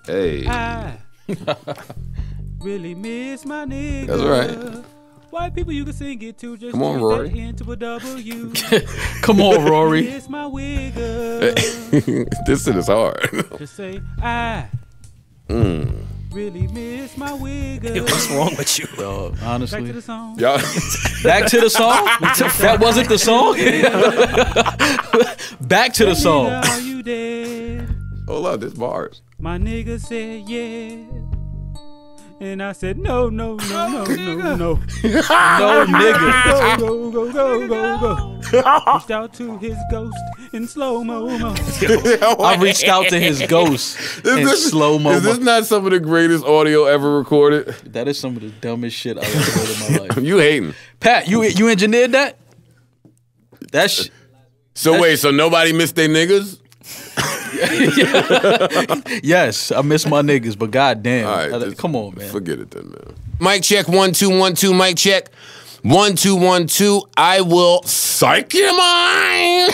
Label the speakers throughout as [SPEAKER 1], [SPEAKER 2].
[SPEAKER 1] Hey.
[SPEAKER 2] I really miss my nigga.
[SPEAKER 1] That's right.
[SPEAKER 2] White people you can sing it to. Just
[SPEAKER 1] Come on,
[SPEAKER 2] change
[SPEAKER 1] Rory.
[SPEAKER 2] that into a W.
[SPEAKER 3] Come on, Rory.
[SPEAKER 2] Miss my wigger.
[SPEAKER 1] This shit is hard.
[SPEAKER 2] Just say I really miss my wigger.
[SPEAKER 4] What's wrong with you?
[SPEAKER 3] Dog,
[SPEAKER 2] Back to
[SPEAKER 3] honestly.
[SPEAKER 2] the song.
[SPEAKER 1] Y'all,
[SPEAKER 3] Back to the song? That wasn't the song? Back to the song.
[SPEAKER 2] Nigga, are you dead?
[SPEAKER 1] hold up, this bars.
[SPEAKER 2] My nigga said yeah. And I said no.
[SPEAKER 3] No nigga.
[SPEAKER 2] Go. Reached out to his ghost in slow-mo.
[SPEAKER 3] I reached out to his ghost in slow-mo.
[SPEAKER 1] Is this not some of the greatest audio ever recorded?
[SPEAKER 3] That is some of the dumbest shit I ever heard in my life.
[SPEAKER 1] You hating.
[SPEAKER 3] Pat, you engineered that? That's
[SPEAKER 1] So wait, so nobody missed their niggas?
[SPEAKER 3] yes, I miss my niggas, but goddamn,
[SPEAKER 1] All right, just
[SPEAKER 3] come on, man.
[SPEAKER 1] Forget it then, man. Mic check 1 2 1 2. Mic check 1 2 1 2. I will psych your mind.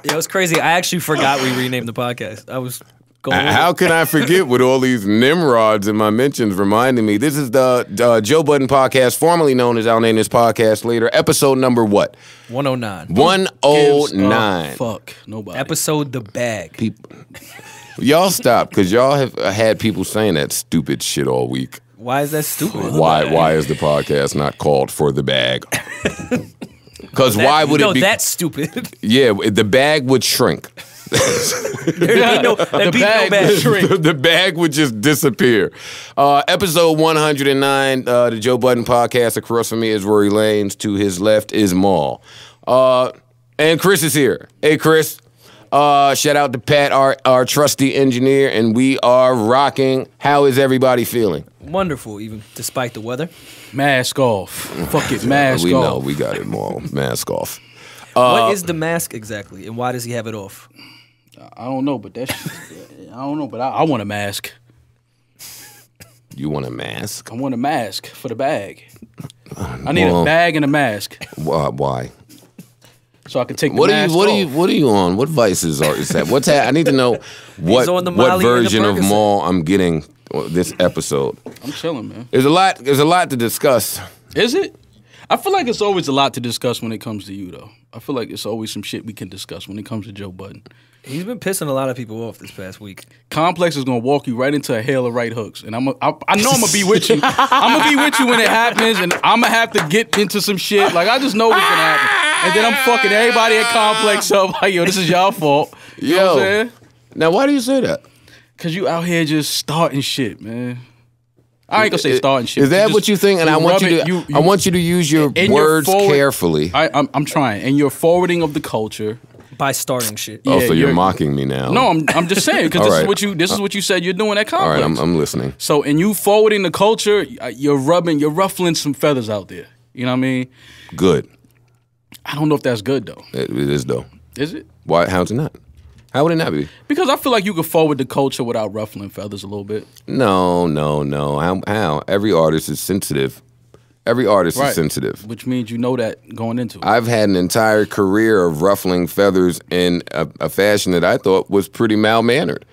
[SPEAKER 4] Yo, it's crazy. I actually forgot we renamed the podcast. I was going.
[SPEAKER 1] How can I forget with all these Nimrods in my mentions reminding me? This is the Joe Budden podcast, formerly known as I'll Name This Podcast Later. Episode number what?
[SPEAKER 4] 109.
[SPEAKER 1] 109.
[SPEAKER 3] Fuck nobody.
[SPEAKER 4] Episode The Bag.
[SPEAKER 1] People, y'all stop, because y'all have had people saying that stupid shit all week.
[SPEAKER 4] Why is that stupid?
[SPEAKER 1] Why is the podcast not called For the Bag? Because why would it be?
[SPEAKER 4] No, that's stupid.
[SPEAKER 1] Yeah, the bag would shrink.
[SPEAKER 4] There'd be no bag.
[SPEAKER 3] shrink.
[SPEAKER 1] The bag would just disappear. Episode 109, the Joe Budden podcast. Across from me is Rory Lanes. To his left is Maul. And Chris is here. Hey, Chris. Shout out to Pat, our trusty engineer, and we are rocking. How is everybody feeling?
[SPEAKER 4] Wonderful, even despite the weather.
[SPEAKER 3] Mask off. Fuck it, mask
[SPEAKER 1] we
[SPEAKER 3] off.
[SPEAKER 1] know, we got it, Maul. Mask off.
[SPEAKER 4] What is the mask exactly, and why does he have it off?
[SPEAKER 3] I don't know, but I don't know, but I want a mask.
[SPEAKER 1] You want a mask?
[SPEAKER 3] I want a mask for the bag. I need a bag and a mask
[SPEAKER 1] Why?
[SPEAKER 3] so I can take the
[SPEAKER 1] What
[SPEAKER 3] mask
[SPEAKER 1] are
[SPEAKER 3] off.
[SPEAKER 1] you on? What vices is that? What's I need to know what
[SPEAKER 4] on the Molly and the
[SPEAKER 1] version of
[SPEAKER 4] Percocet.
[SPEAKER 1] Maul I'm getting this episode.
[SPEAKER 3] I'm chilling, man.
[SPEAKER 1] There's a lot to discuss.
[SPEAKER 3] Is it? I feel like it's always a lot to discuss when it comes to you, though. I feel like it's always some shit we can discuss when it comes to Joe Budden.
[SPEAKER 4] He's been pissing a lot of people off this past week.
[SPEAKER 3] Complex is gonna walk you right into a hail of right hooks, and I know I'm gonna be with you. I'm gonna be with you when it happens, and I'm gonna have to get into some shit. Like I just know what's gonna happen, and then I'm fucking everybody at Complex up. Like yo, this is y'all fault. You know what I'm saying?
[SPEAKER 1] Now why do you say that?
[SPEAKER 3] Cause you out here just starting shit, man. I ain't gonna say starting shit.
[SPEAKER 1] Is that what you think? And I want you to. I want you to use your
[SPEAKER 3] and
[SPEAKER 1] words
[SPEAKER 3] you're forward-
[SPEAKER 1] carefully.
[SPEAKER 3] I'm trying, and you're forwarding of the culture.
[SPEAKER 4] By starting shit.
[SPEAKER 1] Oh,
[SPEAKER 3] Yeah,
[SPEAKER 1] so you're mocking me now?
[SPEAKER 3] No, I'm just saying because
[SPEAKER 1] All
[SPEAKER 3] this
[SPEAKER 1] right.
[SPEAKER 3] is what you said you're doing at
[SPEAKER 1] All
[SPEAKER 3] Complex.
[SPEAKER 1] right, I'm listening.
[SPEAKER 3] So, in you forwarding the culture, you're ruffling some feathers out there. You know what I mean?
[SPEAKER 1] Good.
[SPEAKER 3] I don't know if that's good though.
[SPEAKER 1] It is though.
[SPEAKER 3] Is it?
[SPEAKER 1] Why? How's it not? How would it not be?
[SPEAKER 3] Because I feel like you could forward the culture without ruffling feathers a little bit.
[SPEAKER 1] No. How? Every artist is sensitive. Every artist
[SPEAKER 3] Right.
[SPEAKER 1] is sensitive.
[SPEAKER 3] Which means you know that going into it.
[SPEAKER 1] I've had an entire career of ruffling feathers in a fashion that I thought was pretty mal-mannered,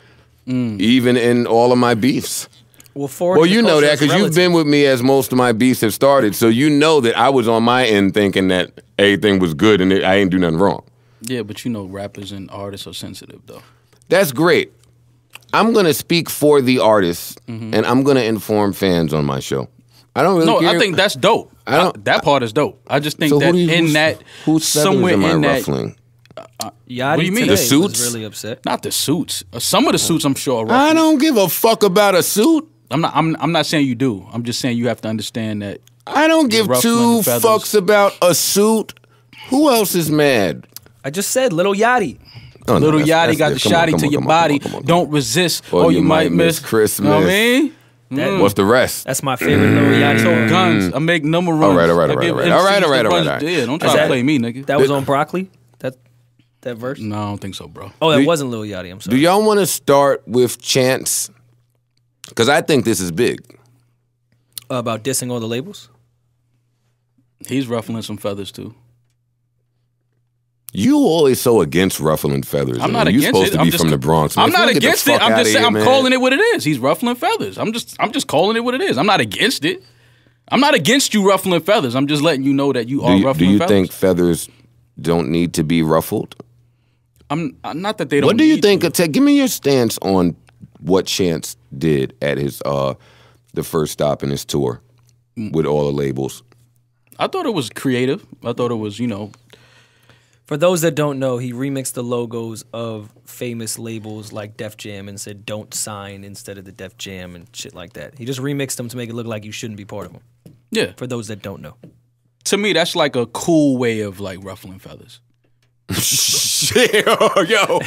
[SPEAKER 1] even in all of my beefs.
[SPEAKER 4] Well,
[SPEAKER 1] You know that because you've been with me as most of my beefs have started, so you know that I was on my end thinking that everything was good and I ain't do nothing wrong.
[SPEAKER 3] Yeah, but you know rappers and artists are sensitive though.
[SPEAKER 1] That's great. I'm going to speak for the artists, and I'm going to inform fans on my show. I don't really care.
[SPEAKER 3] I think that's dope. That part is dope. I just think
[SPEAKER 1] So
[SPEAKER 3] that
[SPEAKER 1] whose
[SPEAKER 3] somewhere
[SPEAKER 1] feathers am
[SPEAKER 3] in
[SPEAKER 1] I
[SPEAKER 3] that
[SPEAKER 1] ruffling?
[SPEAKER 4] Yachty
[SPEAKER 3] What do you mean?
[SPEAKER 4] today
[SPEAKER 1] The suits?
[SPEAKER 4] was really upset.
[SPEAKER 3] not the suits. Some of the suits I'm sure are
[SPEAKER 1] I
[SPEAKER 3] ruffling.
[SPEAKER 1] don't give a fuck about a suit.
[SPEAKER 3] I'm not saying you do. I'm just saying you have to understand that
[SPEAKER 1] I don't give
[SPEAKER 3] ruffling
[SPEAKER 1] two
[SPEAKER 3] the feathers.
[SPEAKER 1] fucks about a suit. Who else is mad?
[SPEAKER 4] I just said Little Yachty.
[SPEAKER 1] Oh, no,
[SPEAKER 3] Little
[SPEAKER 1] that's-
[SPEAKER 3] Yachty got the
[SPEAKER 1] come on,
[SPEAKER 3] shotty
[SPEAKER 1] come
[SPEAKER 3] to
[SPEAKER 1] on,
[SPEAKER 3] your
[SPEAKER 1] come on,
[SPEAKER 3] body.
[SPEAKER 1] come on.
[SPEAKER 3] Don't resist,
[SPEAKER 1] Or
[SPEAKER 3] or you might miss
[SPEAKER 1] Christmas.
[SPEAKER 3] You know what I mean?
[SPEAKER 1] What's the rest?
[SPEAKER 4] That's my favorite Little Yachty.
[SPEAKER 3] So guns. I make number runs.
[SPEAKER 1] All right, all right,
[SPEAKER 3] I
[SPEAKER 1] all right,
[SPEAKER 3] give
[SPEAKER 1] all right.
[SPEAKER 3] MCs
[SPEAKER 1] All right, all right,
[SPEAKER 3] the
[SPEAKER 1] all right,
[SPEAKER 3] runs.
[SPEAKER 1] all right.
[SPEAKER 3] Yeah, don't try
[SPEAKER 4] Is
[SPEAKER 3] to
[SPEAKER 4] that-
[SPEAKER 3] play me, nigga.
[SPEAKER 4] That was on Broccoli? That verse?
[SPEAKER 3] No, I don't think so, bro.
[SPEAKER 4] Oh, that
[SPEAKER 1] Do-
[SPEAKER 4] wasn't Lil Yachty. I'm
[SPEAKER 1] Do
[SPEAKER 4] sorry.
[SPEAKER 1] y'all want to start with Chance? Because I think this is big.
[SPEAKER 4] About dissing all the labels?
[SPEAKER 3] He's ruffling some feathers too.
[SPEAKER 1] You always so against ruffling feathers.
[SPEAKER 3] I'm not
[SPEAKER 1] you
[SPEAKER 3] against
[SPEAKER 1] supposed
[SPEAKER 3] it.
[SPEAKER 1] to be from the Bronx. Man.
[SPEAKER 3] I'm not
[SPEAKER 1] Get the
[SPEAKER 3] against it.
[SPEAKER 1] fuck
[SPEAKER 3] I'm
[SPEAKER 1] outta
[SPEAKER 3] just saying.
[SPEAKER 1] here,
[SPEAKER 3] I'm
[SPEAKER 1] man.
[SPEAKER 3] calling it what it is. He's ruffling feathers. I'm just calling it what it is. I'm not against it. I'm not against you ruffling feathers. I'm just letting you know that you are ruffling feathers.
[SPEAKER 1] Do you think feathers don't need to be ruffled?
[SPEAKER 3] I'm not that they don't.
[SPEAKER 1] What do you
[SPEAKER 3] need
[SPEAKER 1] think?
[SPEAKER 3] to.
[SPEAKER 1] Give me your stance on what Chance did at his the first stop in his tour with all the labels.
[SPEAKER 3] I thought it was creative. I thought it was,
[SPEAKER 4] For those that don't know, he remixed the logos of famous labels like Def Jam and said "Don't sign" instead of the Def Jam and shit like that. He just remixed them to make it look like you shouldn't be part of them.
[SPEAKER 3] Yeah.
[SPEAKER 4] For those that don't know,
[SPEAKER 3] To me, that's like a cool way of like ruffling feathers.
[SPEAKER 1] Yo,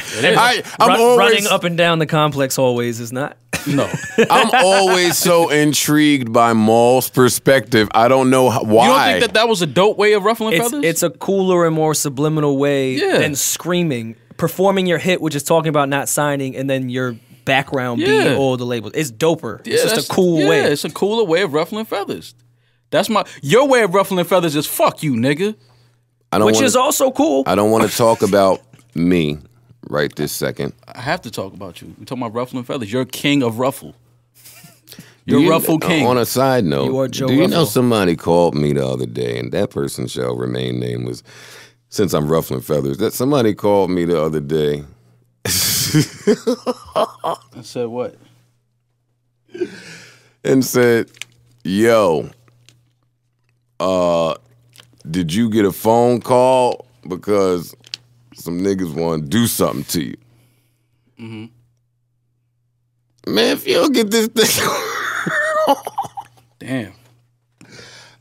[SPEAKER 1] I'm always
[SPEAKER 4] running up and down the complex hallways is not.
[SPEAKER 3] No.
[SPEAKER 1] I'm always so intrigued by Maul's perspective. I don't know why.
[SPEAKER 3] You don't think that was a dope way of ruffling feathers?
[SPEAKER 4] It's a cooler and more subliminal way than screaming, performing your hit, which is talking about not signing, and then your background being all the labels. It's doper. It's just a cool way.
[SPEAKER 3] Yeah, it's a cooler way of ruffling feathers. Your way of ruffling feathers is fuck you, nigga.
[SPEAKER 4] Which is also cool.
[SPEAKER 1] I don't want to talk about me right this second.
[SPEAKER 3] I have to talk about you. We're talking about ruffling feathers. You're king of ruffle. You're Ruffle King.
[SPEAKER 1] On a side note,
[SPEAKER 4] You are Joe
[SPEAKER 1] do you
[SPEAKER 4] Ruffle.
[SPEAKER 1] know somebody called me the other day, and that person shall remain nameless since I'm ruffling feathers, that somebody called me the other day.
[SPEAKER 3] I said what?
[SPEAKER 1] And said, yo, did you get a phone call because some niggas want to do something to you? Mm-hmm. Man, if you don't get this thing...
[SPEAKER 3] Damn.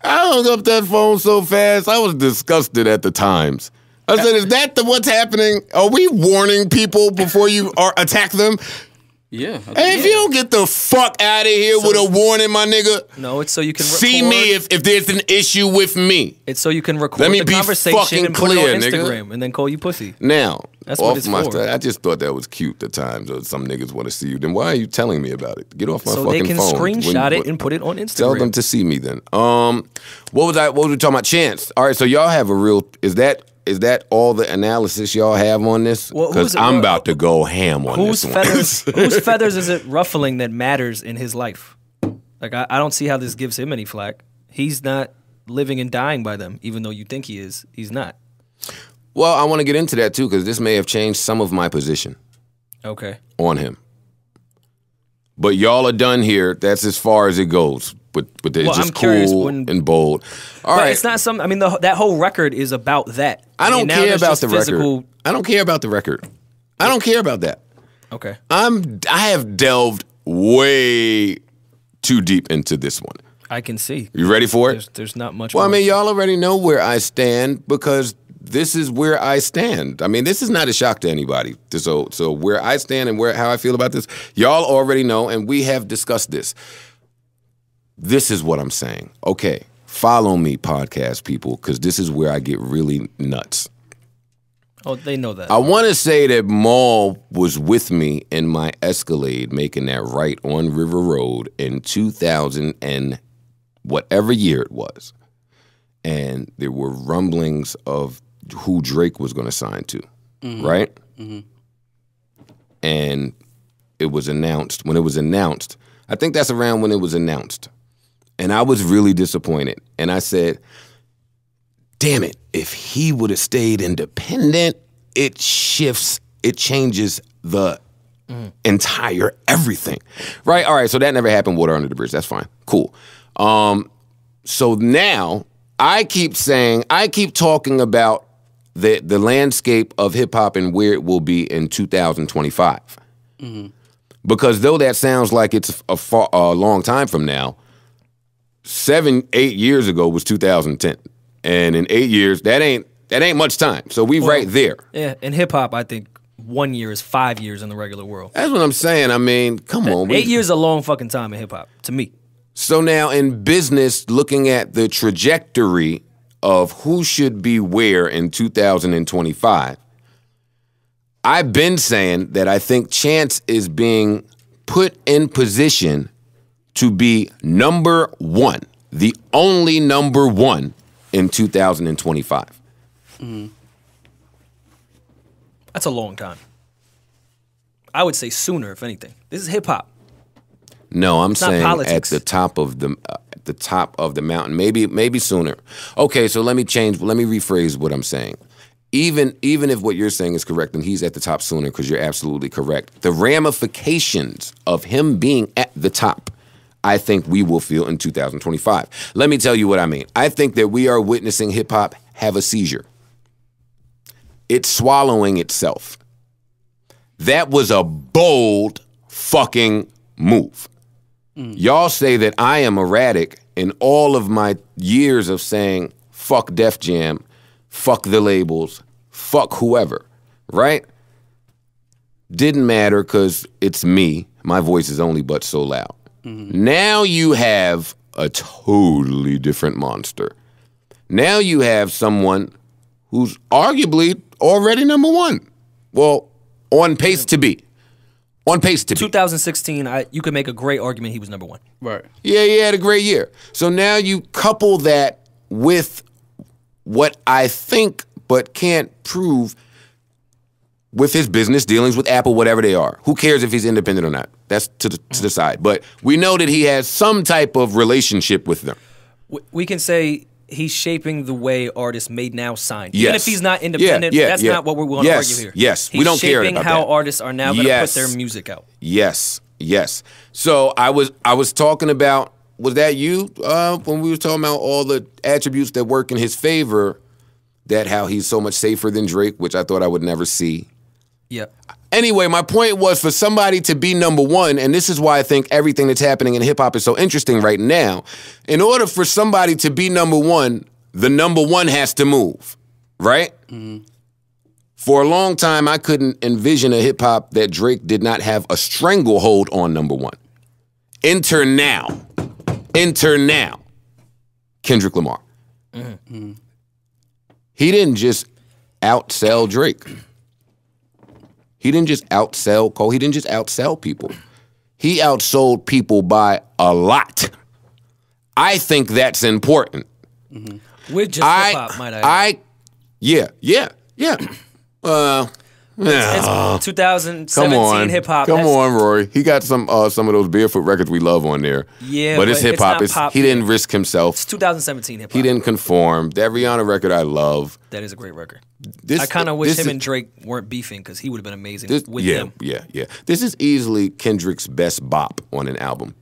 [SPEAKER 1] I hung up that phone so fast, I was disgusted at the times. I said, is that what's happening? Are we warning people before you attack them?
[SPEAKER 3] Yeah.
[SPEAKER 1] Hey, if you don't get the fuck out of here with a warning, my nigga.
[SPEAKER 4] No, it's so you can
[SPEAKER 1] see
[SPEAKER 4] record.
[SPEAKER 1] me if there's an issue with me.
[SPEAKER 4] It's so you can record
[SPEAKER 1] Let me
[SPEAKER 4] the
[SPEAKER 1] be
[SPEAKER 4] conversation
[SPEAKER 1] fucking
[SPEAKER 4] and put it
[SPEAKER 1] clear,
[SPEAKER 4] on
[SPEAKER 1] nigga.
[SPEAKER 4] Instagram and then call you pussy.
[SPEAKER 1] Now,
[SPEAKER 4] That's what
[SPEAKER 1] off
[SPEAKER 4] it's
[SPEAKER 1] my
[SPEAKER 4] for.
[SPEAKER 1] I just thought that was cute at times. Or some niggas want to see you. Then why are you telling me about it? Get off my
[SPEAKER 4] So
[SPEAKER 1] fucking
[SPEAKER 4] they can
[SPEAKER 1] phone.
[SPEAKER 4] screenshot it and put it on Instagram.
[SPEAKER 1] Tell them to see me then. What was we talking about? Chance. All right, so y'all have a real. Is that all the analysis y'all have on this?
[SPEAKER 4] Well,
[SPEAKER 1] Because I'm about to go ham on
[SPEAKER 4] Whose
[SPEAKER 1] this one.
[SPEAKER 4] feathers? Whose feathers is it ruffling that matters in his life? Like I don't see how this gives him any flack. He's not living and dying by them, even though you think he is. He's not.
[SPEAKER 1] Well, I want to get into that too because this may have changed some of my position
[SPEAKER 4] Okay.
[SPEAKER 1] on him. But y'all are done here. That's as far as it goes. But it's
[SPEAKER 4] Well,
[SPEAKER 1] just
[SPEAKER 4] I'm curious
[SPEAKER 1] cool
[SPEAKER 4] when-
[SPEAKER 1] and bold. All
[SPEAKER 4] But
[SPEAKER 1] right.
[SPEAKER 4] it's not some. I mean, that whole record is about that.
[SPEAKER 1] I don't
[SPEAKER 4] And now
[SPEAKER 1] care
[SPEAKER 4] there's
[SPEAKER 1] about
[SPEAKER 4] just
[SPEAKER 1] the
[SPEAKER 4] physical.
[SPEAKER 1] record. I don't care about the record. I don't care about that.
[SPEAKER 4] Okay.
[SPEAKER 1] I have delved way too deep into this one.
[SPEAKER 4] I can see.
[SPEAKER 1] You ready for it?
[SPEAKER 4] There's not much.
[SPEAKER 1] Well, I
[SPEAKER 4] more.
[SPEAKER 1] mean, y'all already know where I stand because this is where I stand. I mean, this is not a shock to anybody. So where I stand and how I feel about this, y'all already know, and we have discussed this. This is what I'm saying. Okay, follow me, podcast people, because this is where I get really nuts.
[SPEAKER 4] Oh, they know that.
[SPEAKER 1] I want to say that Maul was with me in my Escalade making that right on River Road in 2000 and whatever year it was. And there were rumblings of who Drake was going to sign to, right? Mm-hmm. And it was announced. When it was announced, I think that's around when it was announced. And I was really disappointed. And I said, damn it, if he would have stayed independent, it changes the entire everything. Right? All right, so that never happened, water under the bridge. That's fine. Cool. So now I keep talking about the landscape of hip hop and where it will be in 2025. Mm-hmm. Because though that sounds like it's a long time from now, 8 years ago was 2010, and in 8 years that ain't much time. So we right there.
[SPEAKER 4] Yeah, in hip hop, I think 1 year is 5 years in the regular world.
[SPEAKER 1] That's what I'm saying. I mean, come on.
[SPEAKER 4] 8 years is a long fucking time in hip hop to me.
[SPEAKER 1] So now in business, looking at the trajectory of who should be where in 2025, I've been saying that I think Chance is being put in position to be number one, the only number one in 2025. Mm-hmm.
[SPEAKER 4] That's a long time. I would say sooner, if anything. This is hip hop.
[SPEAKER 1] No, I'm
[SPEAKER 4] not
[SPEAKER 1] saying
[SPEAKER 4] politics.
[SPEAKER 1] at the top of the mountain. Maybe sooner. Okay, so let me rephrase what I'm saying. Even if what you're saying is correct, and he's at the top sooner, because you're absolutely correct. The ramifications of him being at the top, I think we will feel in 2025. Let me tell you what I mean. I think that we are witnessing hip hop have a seizure. It's swallowing itself. That was a bold fucking move. Y'all say that I am erratic in all of my years of saying fuck Def Jam, fuck the labels, fuck whoever, right? Didn't matter because it's me. My voice is only but so loud. Now you have a totally different monster. Now you have someone who's arguably already number one. Well, on pace to be. On pace to be.
[SPEAKER 4] 2016, you could make a great argument he was number one.
[SPEAKER 3] Right.
[SPEAKER 1] Yeah, he had a great year. So now you couple that with what I think but can't prove with his business dealings with Apple, whatever they are. Who cares if he's independent or not? That's to the side. But we know that he has some type of relationship with them.
[SPEAKER 4] We can say he's shaping the way artists may now sign.
[SPEAKER 1] Yes.
[SPEAKER 4] Even if he's not independent, that's not what we're going to argue here.
[SPEAKER 1] Yes,
[SPEAKER 4] he's
[SPEAKER 1] we don't care about
[SPEAKER 4] shaping how
[SPEAKER 1] that.
[SPEAKER 4] artists are now going to put their music out.
[SPEAKER 1] Yes. So I was talking about, was that you when we were talking about all the attributes that work in his favor, that how he's so much safer than Drake, which I thought I would never see.
[SPEAKER 4] Yeah.
[SPEAKER 1] Anyway, my point was for somebody to be number one, and this is why I think everything that's happening in hip-hop is so interesting right now. In order for somebody to be number one, the number one has to move, right? For a long time, I couldn't envision a hip-hop that Drake did not have a stranglehold on number one. Enter now. Kendrick Lamar. He didn't just outsell Drake. He didn't just outsell Cole. He didn't just outsell people. He outsold people by a lot. I think that's important.
[SPEAKER 4] With just hip-hop, might I add.
[SPEAKER 1] Yeah.
[SPEAKER 4] It's 2017 hip-hop.
[SPEAKER 1] Come on, Rory. He got some of those Barefoot records we love on there.
[SPEAKER 4] Yeah,
[SPEAKER 1] but it's
[SPEAKER 4] but
[SPEAKER 1] hip-hop.
[SPEAKER 4] it's not pop
[SPEAKER 1] He didn't
[SPEAKER 4] yet.
[SPEAKER 1] risk himself.
[SPEAKER 4] It's 2017 hip-hop.
[SPEAKER 1] He didn't conform. That Rihanna record I love.
[SPEAKER 4] That is a great record. I kind of wish him and Drake weren't beefing because he would have been amazing with him.
[SPEAKER 1] Yeah. This is easily Kendrick's best bop on an album.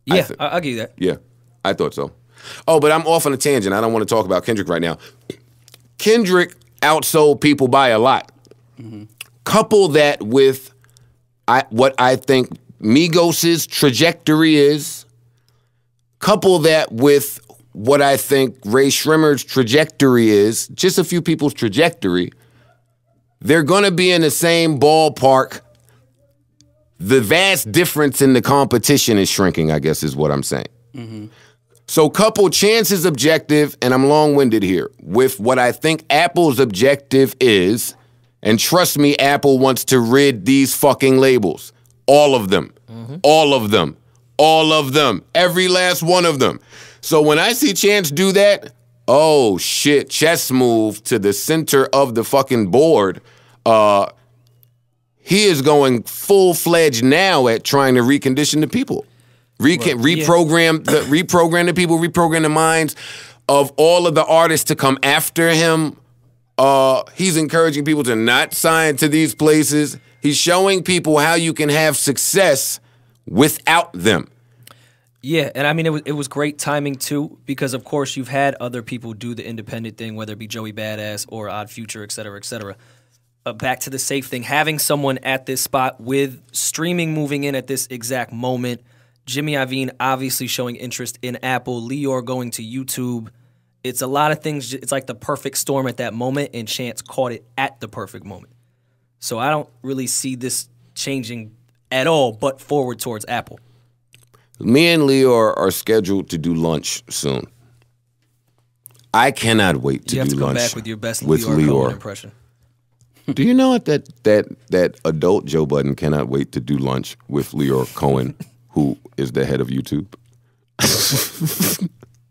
[SPEAKER 4] Yeah, I'll give you that.
[SPEAKER 1] Yeah, I thought so. Oh, but I'm off on a tangent. I don't want to talk about Kendrick right now. Kendrick outsold people by a lot. Couple that with what I think Migos' trajectory is. Couple that with what I think Ray Shrimmer's trajectory is. Just a few people's trajectory. They're going to be in the same ballpark. The vast difference in the competition is shrinking, I guess is what I'm saying. So couple Chance's objective, and I'm long-winded here, with what I think Apple's objective is, and trust me, Apple wants to rid these fucking labels. All of them. All of them. All of them. Every last one of them. So when I see Chance do that, oh shit, chess move to the center of the fucking board. He is going full-fledged now at trying to recondition the people. Reprogram the people, reprogram the minds of all of the artists to come after him. He's encouraging people to not sign to these places. He's showing people how you can have success without them.
[SPEAKER 4] Yeah, and I mean, it was great timing, too, because, of course, you've had other people do the independent thing, whether it be Joey Badass or Odd Future, et cetera, et cetera. Back to the safe thing, having someone at this spot with streaming moving in at this exact moment, Jimmy Iovine obviously showing interest in Apple, Lior going to YouTube. It's a lot of things. It's like the perfect storm at that moment, and Chance caught it at the perfect moment. So I don't really see this changing at all, but forward towards Apple.
[SPEAKER 1] Me and Lior are scheduled to do lunch soon. I cannot wait to do lunch.
[SPEAKER 4] You have to come back with your best
[SPEAKER 1] with
[SPEAKER 4] Lior Cohen impression.
[SPEAKER 1] Do you know that adult Joe Budden cannot wait to do lunch with Lior Cohen, who is the head of YouTube?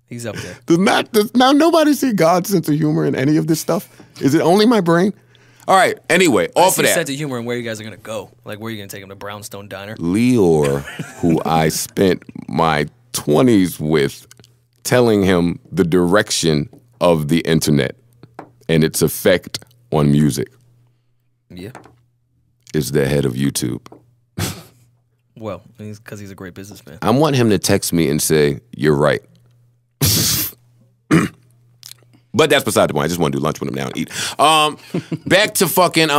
[SPEAKER 4] He's up there.
[SPEAKER 1] Does now nobody see God's sense of humor in any of this stuff? Is it only my brain? All right. Anyway, off of that.
[SPEAKER 4] sense of humor and where you guys are gonna go. Like, where are you gonna take him to Brownstone Diner?
[SPEAKER 1] Lior, who I spent my 20s with, telling him the direction of the internet and its effect on music,
[SPEAKER 4] Yeah.
[SPEAKER 1] is the head of YouTube.
[SPEAKER 4] Well, because he's a great businessman.
[SPEAKER 1] I want him to text me and say, "You're right." But that's beside the point. I just want to do lunch with him now and eat. Back to fucking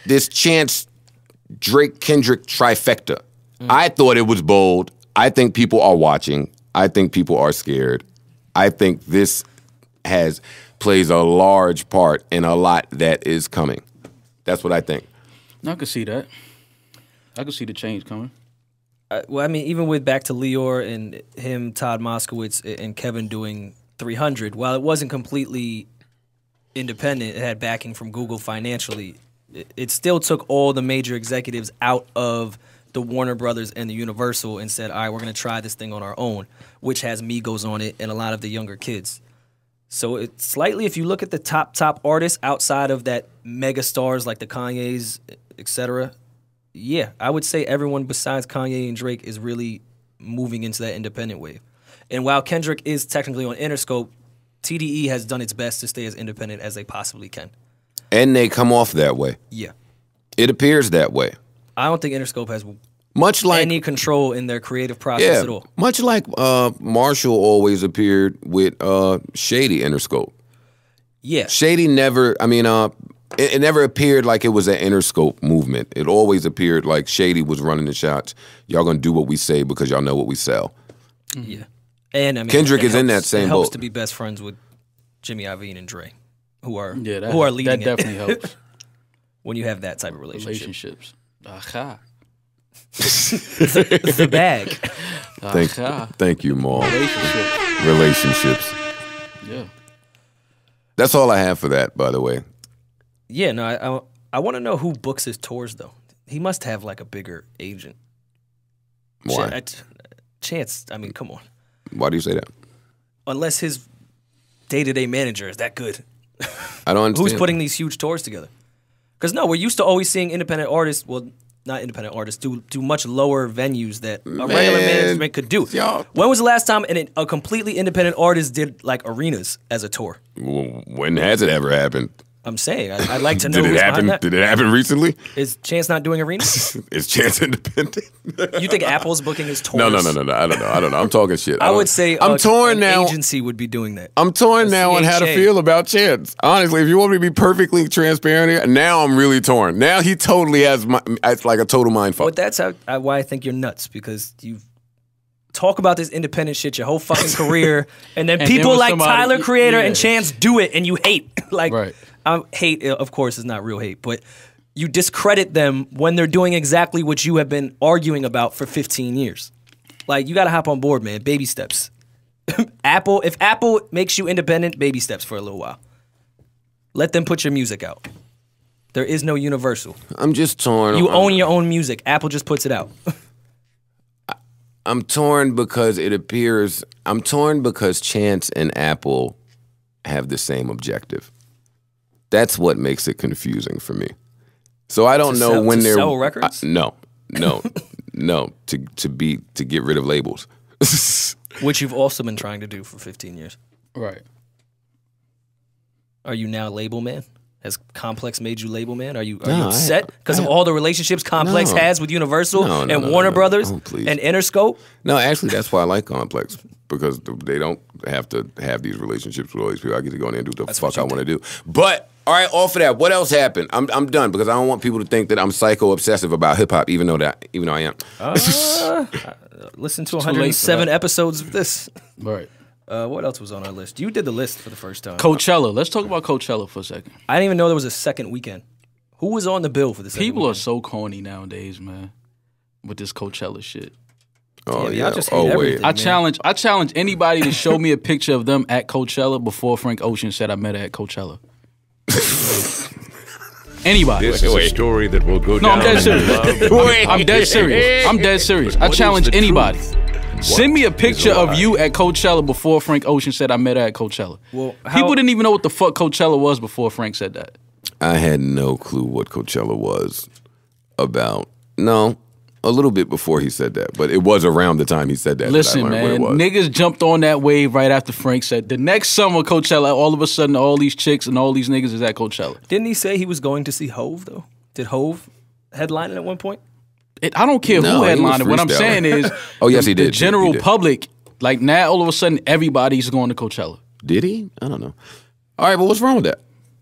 [SPEAKER 1] this Chance Drake Kendrick trifecta. I thought it was bold. I think people are watching. I think people are scared. I think this plays a large part in a lot that is coming. That's what I think.
[SPEAKER 3] I can see that. I can see the change coming.
[SPEAKER 4] Well, I mean, even with back to Lior and him, Todd Moskowitz, and Kevin doing 300, while it wasn't completely independent, it had backing from Google financially, it still took all the major executives out of the Warner Brothers and the Universal and said, all right, we're going to try this thing on our own, which has Migos on it and a lot of the younger kids. So it's slightly, if you look at the top artists outside of that mega stars like the Kanyes, etc., yeah, I would say everyone besides Kanye and Drake is really moving into that independent wave. And while Kendrick is technically on Interscope, TDE has done its best to stay as independent as they possibly can.
[SPEAKER 1] And they come off that way.
[SPEAKER 4] Yeah.
[SPEAKER 1] It appears that way.
[SPEAKER 4] I don't think Interscope has
[SPEAKER 1] Much like
[SPEAKER 4] any control in their creative process at all.
[SPEAKER 1] Much like Marshall always appeared with Shady Interscope.
[SPEAKER 4] Yeah.
[SPEAKER 1] Shady never, it never appeared like it was an Interscope movement. It always appeared like Shady was running the shots. Y'all gonna do what we say because y'all know what we sell.
[SPEAKER 4] Yeah. And I mean,
[SPEAKER 1] Kendrick is in that same
[SPEAKER 4] it helps
[SPEAKER 1] boat.
[SPEAKER 4] to be best friends with Jimmy Iovine and Dre, who are leading
[SPEAKER 3] that
[SPEAKER 4] it.
[SPEAKER 3] definitely helps.
[SPEAKER 4] When you have that type of relationship.
[SPEAKER 3] Relationships. Aha.
[SPEAKER 4] The bag.
[SPEAKER 1] Thank you, Maul. Relationships.
[SPEAKER 3] Yeah.
[SPEAKER 1] That's all I have for that, by the way.
[SPEAKER 4] Yeah, no, I want to know who books his tours, though. He must have, like, a bigger agent.
[SPEAKER 1] Why?
[SPEAKER 4] Chance, I mean, come on.
[SPEAKER 1] Why do you say that?
[SPEAKER 4] Unless his day-to-day manager is that good.
[SPEAKER 1] I don't understand.
[SPEAKER 4] Who's putting these huge tours together? Because, no, we're used to always seeing independent artists, well, not independent artists, do much lower venues that a regular management could do.
[SPEAKER 1] Y'all.
[SPEAKER 4] When was the last time a completely independent artist did, like, arenas as a tour?
[SPEAKER 1] When has it ever happened?
[SPEAKER 4] I'm saying, I'd like to know
[SPEAKER 1] Did it
[SPEAKER 4] who's
[SPEAKER 1] happen?
[SPEAKER 4] behind that.
[SPEAKER 1] Did it happen recently?
[SPEAKER 4] Is Chance not doing arenas?
[SPEAKER 1] Is Chance independent?
[SPEAKER 4] You think Apple's booking his tours?
[SPEAKER 1] No. I don't know. I'm talking shit.
[SPEAKER 4] I would say
[SPEAKER 1] I'm torn
[SPEAKER 4] an
[SPEAKER 1] now.
[SPEAKER 4] agency would be doing that.
[SPEAKER 1] I'm torn
[SPEAKER 4] A
[SPEAKER 1] now on how to
[SPEAKER 4] CHA.
[SPEAKER 1] feel about Chance. Honestly, if you want me to be perfectly transparent here, now I'm really torn. Now he totally has it's like a total mind fuck.
[SPEAKER 4] But that's why I think you're nuts, because you talk about this independent shit your whole fucking career, and then people
[SPEAKER 3] when
[SPEAKER 4] like
[SPEAKER 3] somebody-
[SPEAKER 4] Tyler Creator
[SPEAKER 3] yeah.
[SPEAKER 4] and Chance do it, and you hate. Like,
[SPEAKER 3] Right.
[SPEAKER 4] Hate, of course, is not real hate, but you discredit them when they're doing exactly what you have been arguing about for 15 years. Like, you got to hop on board, man. Baby steps. If Apple makes you independent, baby steps for a little while. Let them put your music out. There is no Universal.
[SPEAKER 1] I'm just torn.
[SPEAKER 4] You own your own music. Apple just puts it out.
[SPEAKER 1] I'm torn because I'm torn because Chance and Apple have the same objective. That's what makes it confusing for me. So I don't know when they're
[SPEAKER 4] sell records.
[SPEAKER 1] No. To get rid of labels.
[SPEAKER 4] Which you've also been trying to do for 15 years.
[SPEAKER 3] Right.
[SPEAKER 4] Are you now label man? Has Complex made you label man? Are you
[SPEAKER 1] No,
[SPEAKER 4] upset because of all the relationships Complex
[SPEAKER 1] No.
[SPEAKER 4] has with Universal
[SPEAKER 1] No,
[SPEAKER 4] and Warner Brothers
[SPEAKER 1] Oh, please.
[SPEAKER 4] and Interscope?
[SPEAKER 1] No, actually, that's why I like Complex, because they don't have to have these relationships with all these people. I get to go in there and do what the fuck I want to do. But all right, off of that, what else happened? I'm done, because I don't want people to think that I'm psycho obsessive about hip hop, even though I am.
[SPEAKER 4] Listen to
[SPEAKER 3] late for
[SPEAKER 4] 107
[SPEAKER 3] that.
[SPEAKER 4] episodes of this.
[SPEAKER 3] Right.
[SPEAKER 4] What else was on our list? You did the list for the first time.
[SPEAKER 3] Coachella. Let's talk about Coachella for a second.
[SPEAKER 4] I didn't even know there was a second weekend. Who was on the bill for the second
[SPEAKER 3] People are
[SPEAKER 4] weekend?
[SPEAKER 3] so corny nowadays, man, with this Coachella shit.
[SPEAKER 1] Oh,
[SPEAKER 4] Damn,
[SPEAKER 1] yeah.
[SPEAKER 4] y'all just hate
[SPEAKER 1] Oh, wait.
[SPEAKER 4] everything.
[SPEAKER 3] I challenge anybody to show me a picture of them at Coachella before Frank Ocean said I met her at Coachella. Anybody.
[SPEAKER 5] This is a story that will go
[SPEAKER 3] No,
[SPEAKER 5] down.
[SPEAKER 3] I'm dead
[SPEAKER 5] in
[SPEAKER 3] serious.
[SPEAKER 5] love.
[SPEAKER 3] I'm dead serious. I'm dead serious. I
[SPEAKER 5] What is
[SPEAKER 3] challenge
[SPEAKER 5] the
[SPEAKER 3] anybody.
[SPEAKER 5] truth?
[SPEAKER 3] Send me a
[SPEAKER 5] What
[SPEAKER 3] picture
[SPEAKER 5] is a
[SPEAKER 3] of
[SPEAKER 5] lie?
[SPEAKER 3] you at Coachella before Frank Ocean said I met her at Coachella.
[SPEAKER 4] Well,
[SPEAKER 3] People didn't even know what the fuck Coachella was before Frank said that.
[SPEAKER 1] I had no clue what Coachella was about. No, a little bit before he said that, but it was around the time he said that.
[SPEAKER 3] Listen,
[SPEAKER 1] that I learned
[SPEAKER 3] man,
[SPEAKER 1] what it was.
[SPEAKER 3] niggas jumped on that wave right after Frank said the next summer Coachella. All of a sudden, all these chicks and all these niggas is at Coachella.
[SPEAKER 4] Didn't he say he was going to see Hove though? Did Hove headline it at one point?
[SPEAKER 3] I don't care
[SPEAKER 1] No,
[SPEAKER 3] who
[SPEAKER 1] he was
[SPEAKER 3] headlined it. What I'm
[SPEAKER 1] freestyling.
[SPEAKER 3] saying is,
[SPEAKER 1] Oh, yes, he
[SPEAKER 3] the
[SPEAKER 1] did.
[SPEAKER 3] general
[SPEAKER 1] He did.
[SPEAKER 3] public, like now, all of a sudden, everybody's going to Coachella.
[SPEAKER 1] Did he? I don't know. All right, but what's wrong with that?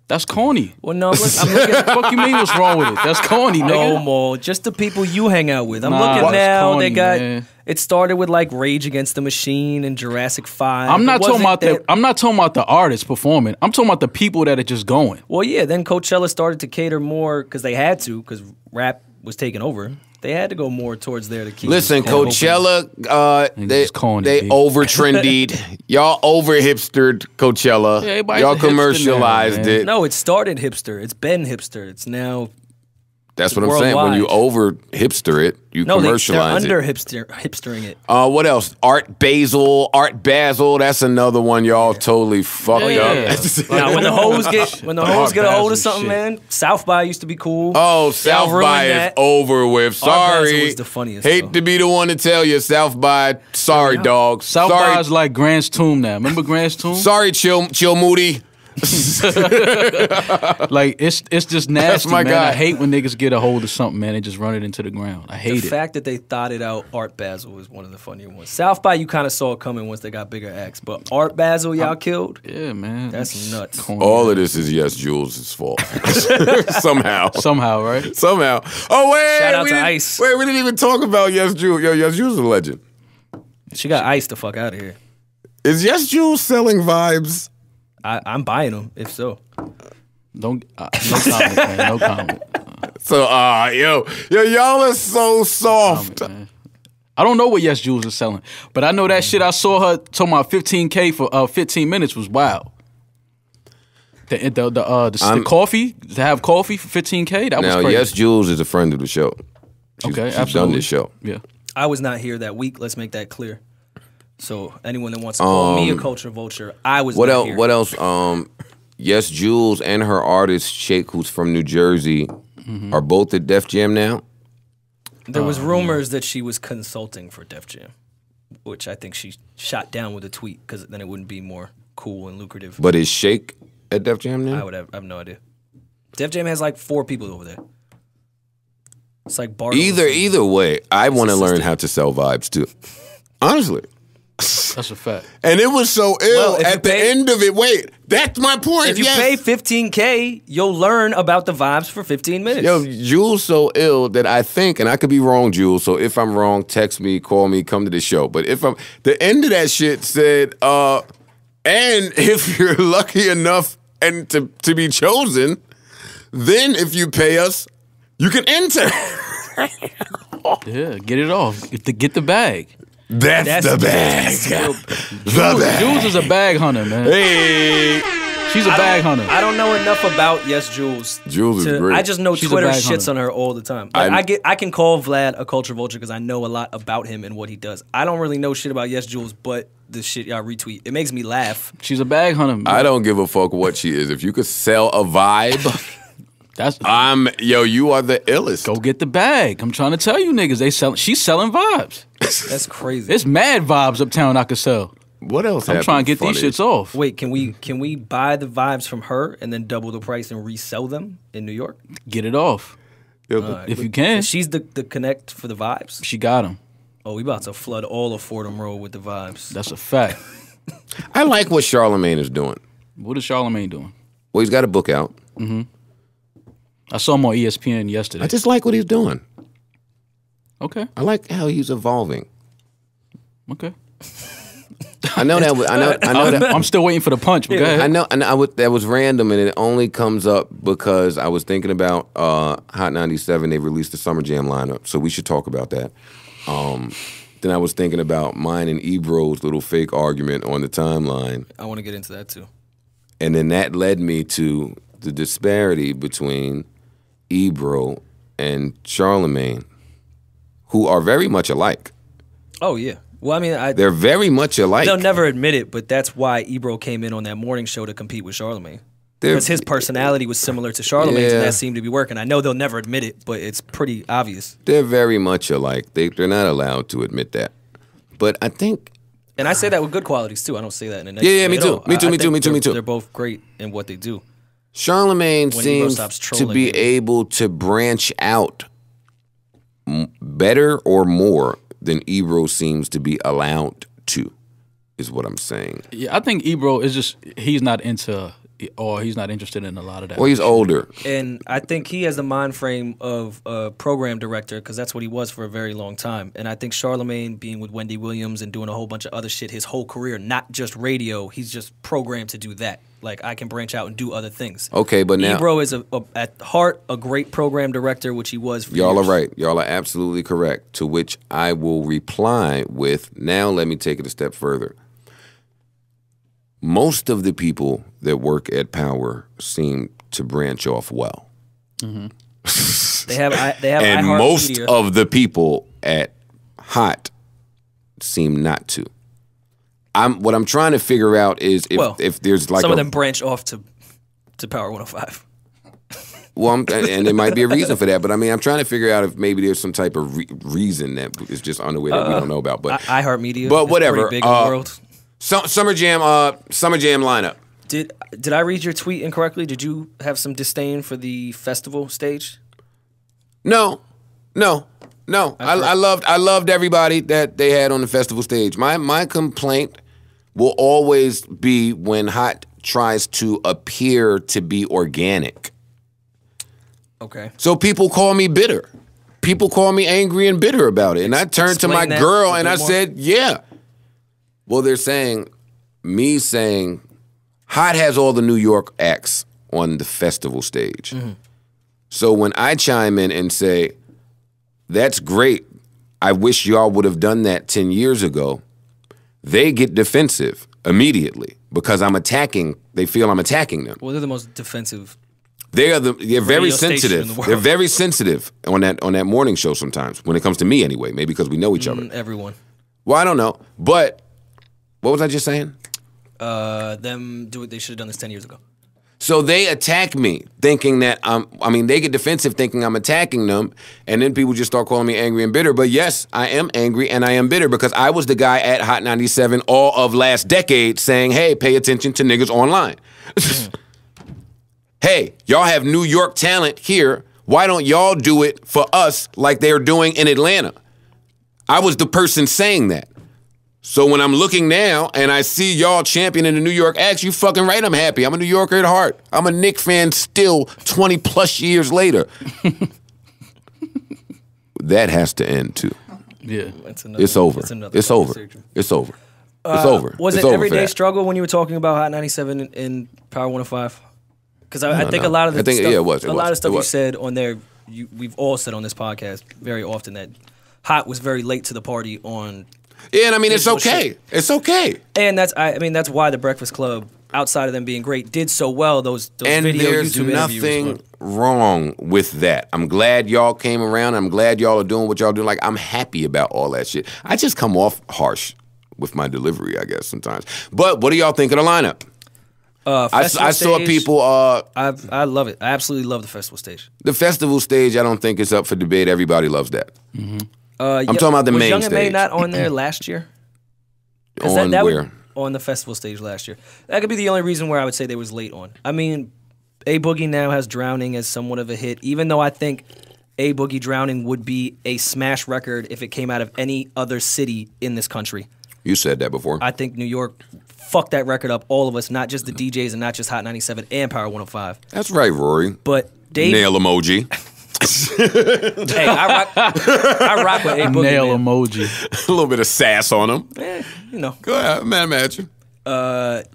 [SPEAKER 3] That's corny.
[SPEAKER 4] Well, no, I'm looking.
[SPEAKER 3] What the fuck you mean? What's wrong with it? That's corny,
[SPEAKER 4] No,
[SPEAKER 3] nigga.
[SPEAKER 4] Mo, just the people you hang out with. I'm
[SPEAKER 3] Nah,
[SPEAKER 4] looking
[SPEAKER 3] that's
[SPEAKER 4] now.
[SPEAKER 3] corny,
[SPEAKER 4] They got
[SPEAKER 3] man.
[SPEAKER 4] it started with like Rage Against the Machine and Jurassic 5.
[SPEAKER 3] I'm not
[SPEAKER 4] It
[SPEAKER 3] talking
[SPEAKER 4] wasn't
[SPEAKER 3] about
[SPEAKER 4] that-
[SPEAKER 3] I'm not talking about the artists performing. I'm talking about the people that are just going.
[SPEAKER 4] Well, yeah. Then Coachella started to cater more because they had to because rap was taking over. They had to go more towards there to keep.
[SPEAKER 1] Listen,
[SPEAKER 4] it open.
[SPEAKER 1] Coachella, they
[SPEAKER 3] just corny,
[SPEAKER 1] they
[SPEAKER 3] B.
[SPEAKER 1] over trendied. Y'all over hipstered Coachella.
[SPEAKER 3] Yeah, everybody's
[SPEAKER 1] Y'all
[SPEAKER 3] a hipster now,
[SPEAKER 1] commercialized
[SPEAKER 3] man.
[SPEAKER 1] it.
[SPEAKER 4] No, it started hipster. It's been hipster. It's now
[SPEAKER 1] That's what I'm saying. When you
[SPEAKER 4] worldwide.
[SPEAKER 1] over hipster it, you
[SPEAKER 4] no. They're
[SPEAKER 1] commercialize
[SPEAKER 4] under
[SPEAKER 1] it.
[SPEAKER 4] hipstering it.
[SPEAKER 1] What else? Art Basel. That's another one y'all totally fucked
[SPEAKER 3] Yeah.
[SPEAKER 1] up.
[SPEAKER 4] Now, when the hoes get
[SPEAKER 3] Art
[SPEAKER 4] a hold
[SPEAKER 3] Basel
[SPEAKER 4] of something,
[SPEAKER 3] shit.
[SPEAKER 4] man, South by used to be cool.
[SPEAKER 1] Oh, South
[SPEAKER 4] ruined
[SPEAKER 1] by is
[SPEAKER 4] that.
[SPEAKER 1] over with. Sorry.
[SPEAKER 4] Basel was the funniest,
[SPEAKER 1] Hate
[SPEAKER 4] though.
[SPEAKER 1] to be the one to tell you, South by. Sorry, dog.
[SPEAKER 3] South
[SPEAKER 1] sorry,
[SPEAKER 3] by is like Grant's Tomb now. Remember Grant's Tomb?
[SPEAKER 1] sorry, Chill Moody.
[SPEAKER 3] Like it's just nasty,
[SPEAKER 1] my
[SPEAKER 3] man.
[SPEAKER 1] guy.
[SPEAKER 3] I hate when niggas get a hold of something, man, and just run it into the ground. I
[SPEAKER 4] The
[SPEAKER 3] hate it.
[SPEAKER 4] fact that they thought it out, Art Basel was one of the funnier ones. South by, you kind of saw it coming once they got bigger acts, but Art Basel, y'all killed.
[SPEAKER 3] Yeah, man.
[SPEAKER 4] That's
[SPEAKER 3] It's
[SPEAKER 4] nuts.
[SPEAKER 3] corny.
[SPEAKER 1] All of this is Yes Jules' fault. Somehow.
[SPEAKER 3] Somehow, right?
[SPEAKER 1] Somehow. Oh, wait.
[SPEAKER 4] Shout out
[SPEAKER 1] we
[SPEAKER 4] to
[SPEAKER 1] didn't-
[SPEAKER 4] Ice.
[SPEAKER 1] Wait, we didn't even talk about Yes Jules. Yo, Yes Jules is a legend.
[SPEAKER 4] She got iced the fuck out of here.
[SPEAKER 1] Is Yes Jules selling vibes?
[SPEAKER 4] I'm buying them, if so.
[SPEAKER 3] Don't no comment, man. No comment.
[SPEAKER 1] So, yo, y'all are so soft.
[SPEAKER 3] I don't know what Yes Jules is selling, but I know that shit I saw her talking about $15K for 15 minutes was wild. The coffee, to have coffee for $15K, that was
[SPEAKER 1] Now,
[SPEAKER 3] crazy.
[SPEAKER 1] Yes Jules is a friend of the show. She's done
[SPEAKER 3] absolutely.
[SPEAKER 1] this show.
[SPEAKER 3] Yeah.
[SPEAKER 4] I was not here that week. Let's make that clear. So anyone that wants to call me a culture vulture, I was
[SPEAKER 1] What
[SPEAKER 4] not
[SPEAKER 1] else?
[SPEAKER 4] here.
[SPEAKER 1] What else? Yes, Jules and her artist Shake, who's from New Jersey, are both at Def Jam now.
[SPEAKER 4] There was rumors that she was consulting for Def Jam, which I think she shot down with a tweet because then it wouldn't be more cool and lucrative.
[SPEAKER 1] But is Shake at Def Jam now?
[SPEAKER 4] I have no idea. Def Jam has like 4 people over there. It's like Bartles.
[SPEAKER 1] Either way, I want to learn
[SPEAKER 4] assistant.
[SPEAKER 1] how to sell vibes too. Honestly.
[SPEAKER 3] That's a fact.
[SPEAKER 1] And it was so ill
[SPEAKER 4] Well, if you
[SPEAKER 1] at the
[SPEAKER 4] pay-
[SPEAKER 1] end of it. Wait, that's my point.
[SPEAKER 4] If you
[SPEAKER 1] yes.
[SPEAKER 4] pay $15K, you'll learn about the vibes for 15 minutes.
[SPEAKER 1] Yo, Jules so ill that I think, and I could be wrong, Jules. So if I'm wrong, text me, call me, come to the show. But if I'm, the end of that shit said, and if you're lucky enough and to be chosen, then if you pay us, you can enter.
[SPEAKER 3] Yeah, get it off. Get the bag.
[SPEAKER 1] That's the bag. The bag.
[SPEAKER 3] Jules is a bag hunter, man.
[SPEAKER 1] Hey,
[SPEAKER 3] She's a bag hunter.
[SPEAKER 4] I don't know enough about Yes Jules.
[SPEAKER 1] Jules is great.
[SPEAKER 4] I just know
[SPEAKER 3] She's a
[SPEAKER 4] Twitter
[SPEAKER 3] bag
[SPEAKER 4] shits
[SPEAKER 3] hunter.
[SPEAKER 4] on her all the time. Like, I can call Vlad a culture vulture because I know a lot about him and what he does. I don't really know shit about Yes Jules, but the shit y'all retweet, it makes me laugh.
[SPEAKER 3] She's a bag hunter. Man.
[SPEAKER 1] I don't give a fuck what she is. If you could sell a vibe, you are the illest.
[SPEAKER 3] Go get the bag. I'm trying to tell you niggas, she's selling vibes.
[SPEAKER 4] That's crazy.
[SPEAKER 3] It's mad vibes uptown I could sell.
[SPEAKER 1] What else?
[SPEAKER 3] I'm trying to get these shits off.
[SPEAKER 4] Wait, can we buy the vibes from her and then double the price and resell them in New York?
[SPEAKER 3] Get it off. If you can.
[SPEAKER 4] She's the connect for the vibes.
[SPEAKER 3] She got him.
[SPEAKER 4] Oh, we about to flood all of Fordham Road with the vibes.
[SPEAKER 3] That's a fact.
[SPEAKER 1] I like what Charlemagne is doing.
[SPEAKER 3] What is Charlemagne doing?
[SPEAKER 1] Well, he's got a book out.
[SPEAKER 3] I saw him on ESPN yesterday.
[SPEAKER 1] I just like what he's doing.
[SPEAKER 3] Okay.
[SPEAKER 1] I like how he's evolving.
[SPEAKER 3] Okay.
[SPEAKER 1] I know that. I know that.
[SPEAKER 3] I'm still waiting for the punch, but go ahead.
[SPEAKER 1] I know, and that was random, and it only comes up because I was thinking about Hot 97. They released the Summer Jam lineup, so we should talk about that. Then I was thinking about mine and Ebro's little fake argument on the timeline,
[SPEAKER 4] I want to get into that too.
[SPEAKER 1] and then that led me to the disparity between Ebro and Charlemagne, who are very much alike.
[SPEAKER 4] Oh yeah. Well, I mean,
[SPEAKER 1] They're very much alike.
[SPEAKER 4] they'll never admit it, but that's why Ebro came in on that morning show to compete with Charlemagne. Because his personality was similar to Charlemagne's, and
[SPEAKER 1] Yeah.
[SPEAKER 4] that seemed to be working. I know they'll never admit it, but it's pretty obvious.
[SPEAKER 1] They're very much alike. They're not allowed to admit that. But I think
[SPEAKER 4] And I say that with good qualities too. I don't say that in a negative
[SPEAKER 1] Yeah,
[SPEAKER 4] way
[SPEAKER 1] me
[SPEAKER 4] at
[SPEAKER 1] too.
[SPEAKER 4] all.
[SPEAKER 1] Me too,
[SPEAKER 4] I
[SPEAKER 1] me too,
[SPEAKER 4] think
[SPEAKER 1] me too, me too.
[SPEAKER 4] They're both great in what they do.
[SPEAKER 1] Charlemagne
[SPEAKER 4] When Ebro
[SPEAKER 1] seems
[SPEAKER 4] stops
[SPEAKER 1] to
[SPEAKER 4] trolling,
[SPEAKER 1] be
[SPEAKER 4] maybe.
[SPEAKER 1] able to branch out better or more than Ebro seems to be allowed to, is what I'm saying.
[SPEAKER 3] Yeah, I think Ebro is just he's not into or he's not interested in a lot of that.
[SPEAKER 1] Well, he's older.
[SPEAKER 4] And I think he has the mind frame of a program director because that's what he was for a very long time. And I think Charlemagne being with Wendy Williams and doing a whole bunch of other shit his whole career, not just radio, he's just programmed to do that. Like, I can branch out and do other things.
[SPEAKER 1] Okay, but now
[SPEAKER 4] Ebro is, at heart, a great program director, which he was for
[SPEAKER 1] y'all
[SPEAKER 4] years.
[SPEAKER 1] are right. Y'all are absolutely correct. To which I will reply with, now let me take it a step further. Most of the people that work at Power seem to branch off well.
[SPEAKER 4] They have
[SPEAKER 1] And most
[SPEAKER 4] iHeartMedia.
[SPEAKER 1] of the people at Hot seem not to. What I'm trying to figure out is if there's like
[SPEAKER 4] some of them branch off to Power 105.
[SPEAKER 1] Well, and there might be a reason for that, but I mean, I'm trying to figure out if maybe there's some type of reason that is just unaware that we don't know about. But
[SPEAKER 4] iHeartMedia,
[SPEAKER 1] but
[SPEAKER 4] is
[SPEAKER 1] whatever.
[SPEAKER 4] pretty big in the world.
[SPEAKER 1] Summer Jam lineup.
[SPEAKER 4] Did I read your tweet incorrectly? Did you have some disdain for the festival stage?
[SPEAKER 1] No. I loved everybody that they had on the festival stage. My complaint will always be when Hot tries to appear to be organic.
[SPEAKER 4] Okay.
[SPEAKER 1] So people call me bitter. People call me angry and bitter about it. And I turned to my
[SPEAKER 4] Explain that
[SPEAKER 1] girl
[SPEAKER 4] a
[SPEAKER 1] and
[SPEAKER 4] bit
[SPEAKER 1] I
[SPEAKER 4] more.
[SPEAKER 1] said, yeah. Well, they're saying Hot has all the New York acts on the festival stage.
[SPEAKER 4] Mm-hmm.
[SPEAKER 1] So when I chime in and say, that's great, I wish y'all would have done that 10 years ago, they get defensive immediately because they feel I'm attacking them.
[SPEAKER 4] Well, they're the most defensive.
[SPEAKER 1] They're very
[SPEAKER 4] Radio station in
[SPEAKER 1] sensitive.
[SPEAKER 4] the world.
[SPEAKER 1] They're very sensitive on that morning show sometimes when it comes to me anyway, maybe because we know each other.
[SPEAKER 4] Everyone.
[SPEAKER 1] Well, I don't know. But what was I just saying?
[SPEAKER 4] They should have done this 10 years ago.
[SPEAKER 1] So they attack me thinking that they get defensive thinking I'm attacking them, and then people just start calling me angry and bitter. But yes, I am angry and I am bitter because I was the guy at Hot 97 all of last decade saying, hey, pay attention to niggas online. Hey, y'all have New York talent here. Why don't y'all do it for us like they're doing in Atlanta? I was the person saying that. So when I'm looking now and I see y'all championing the New York acts, you fucking right, I'm happy. I'm a New Yorker at heart. I'm a Knicks fan still 20 plus years later. That has to end too.
[SPEAKER 3] Yeah.
[SPEAKER 1] It's over.
[SPEAKER 4] It's another
[SPEAKER 1] It's over.
[SPEAKER 4] conversation.
[SPEAKER 1] It's over. It's over.
[SPEAKER 4] Was
[SPEAKER 1] It's
[SPEAKER 4] it
[SPEAKER 1] over for
[SPEAKER 4] everyday
[SPEAKER 1] that.
[SPEAKER 4] struggle when you were talking about Hot 97 in Power 105? Because I think
[SPEAKER 1] no.
[SPEAKER 4] a lot of the
[SPEAKER 1] I think-
[SPEAKER 4] stuff,
[SPEAKER 1] yeah, it was.
[SPEAKER 4] a lot of stuff
[SPEAKER 1] It
[SPEAKER 4] you
[SPEAKER 1] was.
[SPEAKER 4] said on there, we've all said on this podcast very often that Hot was very late to the party on.
[SPEAKER 1] Yeah, and I mean, it's
[SPEAKER 4] It's
[SPEAKER 1] okay.
[SPEAKER 4] bullshit.
[SPEAKER 1] It's okay.
[SPEAKER 4] And that's why the Breakfast Club, outside of them being great, did so well. Those
[SPEAKER 1] And
[SPEAKER 4] video
[SPEAKER 1] there's
[SPEAKER 4] YouTube interviews.
[SPEAKER 1] nothing wrong with that. I'm glad y'all came around. I'm glad y'all are doing what y'all do. Like, I'm happy about all that shit. I just come off harsh with my delivery, I guess, sometimes. But what do y'all think of the lineup? I saw
[SPEAKER 4] stage,
[SPEAKER 1] people.
[SPEAKER 4] I love it. I absolutely love the festival stage.
[SPEAKER 1] The festival stage, I don't think it's up for debate. Everybody loves that. I'm talking about the
[SPEAKER 4] was
[SPEAKER 1] main
[SPEAKER 4] Young and May
[SPEAKER 1] stage.
[SPEAKER 4] not on there last year? 'Cause
[SPEAKER 1] On
[SPEAKER 4] that
[SPEAKER 1] where?
[SPEAKER 4] would- on the festival stage last year. That could be the only reason where I would say they was late on. I mean, A Boogie now has Drowning as somewhat of a hit, even though I think A Boogie Drowning would be a smash record if it came out of any other city in this country.
[SPEAKER 1] You said that before.
[SPEAKER 4] I think New York fucked that record up, all of us, not just the DJs and not just Hot 97 and Power 105.
[SPEAKER 1] That's right, Rory.
[SPEAKER 4] But Dave,
[SPEAKER 1] Nail emoji.
[SPEAKER 4] hey, I rock with A Boogie.
[SPEAKER 3] Nail
[SPEAKER 4] man.
[SPEAKER 3] emoji.
[SPEAKER 1] A little bit of sass on him.
[SPEAKER 4] You know.
[SPEAKER 1] Go ahead, man, imagine.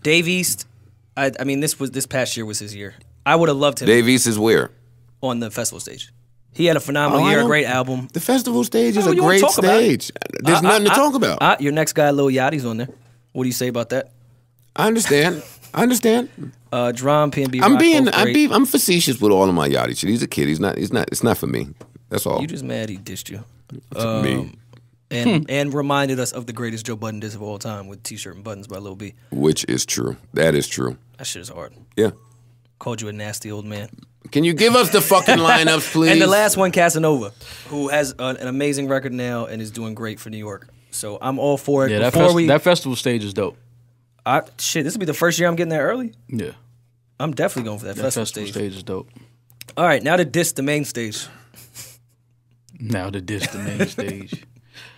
[SPEAKER 4] Dave East, I mean, this past year was his year. I would have loved him
[SPEAKER 1] Dave East is where?
[SPEAKER 4] on the festival stage. He had a phenomenal
[SPEAKER 1] Oh, I
[SPEAKER 4] year, a
[SPEAKER 1] don't-
[SPEAKER 4] great album.
[SPEAKER 1] The festival stage is
[SPEAKER 4] Oh,
[SPEAKER 1] a
[SPEAKER 4] you wanna
[SPEAKER 1] great
[SPEAKER 4] talk about it?
[SPEAKER 1] stage. There's nothing to talk about.
[SPEAKER 4] Your next guy, Lil Yachty's on there. What do you say about that?
[SPEAKER 1] I understand.
[SPEAKER 4] Drum, PNB,
[SPEAKER 1] I'm facetious with all of my Yachty shit. He's a kid. It's not for me. That's all.
[SPEAKER 4] You just mad he dissed you.
[SPEAKER 1] Me.
[SPEAKER 4] And reminded us of the greatest Joe Budden diss of all time with T-shirt and buttons by Lil B.
[SPEAKER 1] Which is true. That is true.
[SPEAKER 4] That shit is hard.
[SPEAKER 1] Yeah.
[SPEAKER 4] Called you a nasty old man.
[SPEAKER 1] Can you give us the fucking lineups, please?
[SPEAKER 4] And the last one, Casanova, who has an amazing record now and is doing great for New York. So I'm all for it.
[SPEAKER 3] Yeah, that festival stage is dope.
[SPEAKER 4] Shit, this will be the first year I'm getting there early.
[SPEAKER 3] Yeah.
[SPEAKER 4] I'm definitely going for that festival
[SPEAKER 3] festival
[SPEAKER 4] stage.
[SPEAKER 3] stage is dope.
[SPEAKER 4] All right, now to diss the main stage.
[SPEAKER 3] Now to diss the main stage.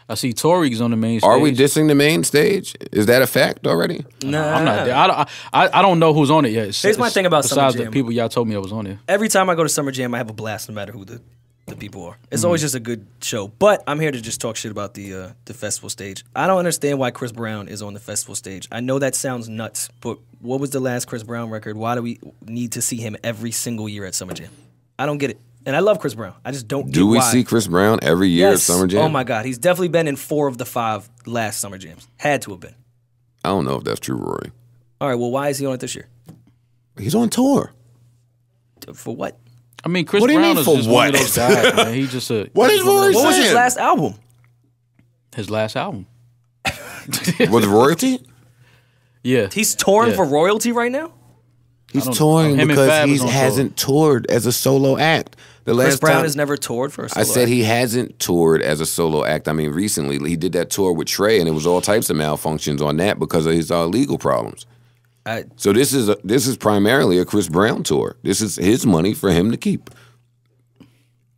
[SPEAKER 3] I see Tori's on the main stage.
[SPEAKER 1] Are we dissing the main stage? Is that a fact already?
[SPEAKER 4] Nah,
[SPEAKER 3] I'm not there. I don't know who's on it yet.
[SPEAKER 4] Here's my thing about Summer
[SPEAKER 3] besides
[SPEAKER 4] Jam.
[SPEAKER 3] the people y'all told me I was on there.
[SPEAKER 4] Every time I go to Summer Jam, I have a blast, no matter who the people are. It's always just a good show. But I'm here to just talk shit about the festival stage. I don't understand why Chris Brown is on the festival stage. I know that sounds nuts, but what was the last Chris Brown record? Why do we need to see him every single year at Summer Jam? I don't get it. And I love Chris Brown. I just don't get why.
[SPEAKER 1] Do we see Chris Brown every year at Summer Jam?
[SPEAKER 4] Oh my God. He's definitely been in 4 of the 5 last Summer Jams. Had to have been.
[SPEAKER 1] I don't know if that's true, Rory.
[SPEAKER 4] All right, well, why is he on it this year?
[SPEAKER 1] He's on tour.
[SPEAKER 4] For what?
[SPEAKER 3] I mean, Chris
[SPEAKER 1] What do you
[SPEAKER 3] Brown
[SPEAKER 1] mean
[SPEAKER 3] is
[SPEAKER 1] for
[SPEAKER 3] just
[SPEAKER 1] what?
[SPEAKER 3] one of those guys, man. He just a
[SPEAKER 1] What is Rory
[SPEAKER 4] What was his
[SPEAKER 1] saying?
[SPEAKER 4] last album?
[SPEAKER 3] his last album.
[SPEAKER 1] With royalty?
[SPEAKER 3] Yeah.
[SPEAKER 4] He's touring
[SPEAKER 3] Yeah.
[SPEAKER 4] for royalty right now?
[SPEAKER 1] He's
[SPEAKER 3] don't-
[SPEAKER 1] touring
[SPEAKER 3] him and
[SPEAKER 1] because
[SPEAKER 3] Fab
[SPEAKER 1] he
[SPEAKER 3] is on tour.
[SPEAKER 1] hasn't toured as a solo act. The
[SPEAKER 4] Chris
[SPEAKER 1] last
[SPEAKER 4] Brown
[SPEAKER 1] time
[SPEAKER 4] has never toured for a solo
[SPEAKER 1] I said
[SPEAKER 4] act.
[SPEAKER 1] he hasn't toured as a solo act. I mean, recently he did that tour with Trey, and it was all types of malfunctions on that because of his legal problems. So this is primarily a Chris Brown tour. This is his money for him to keep.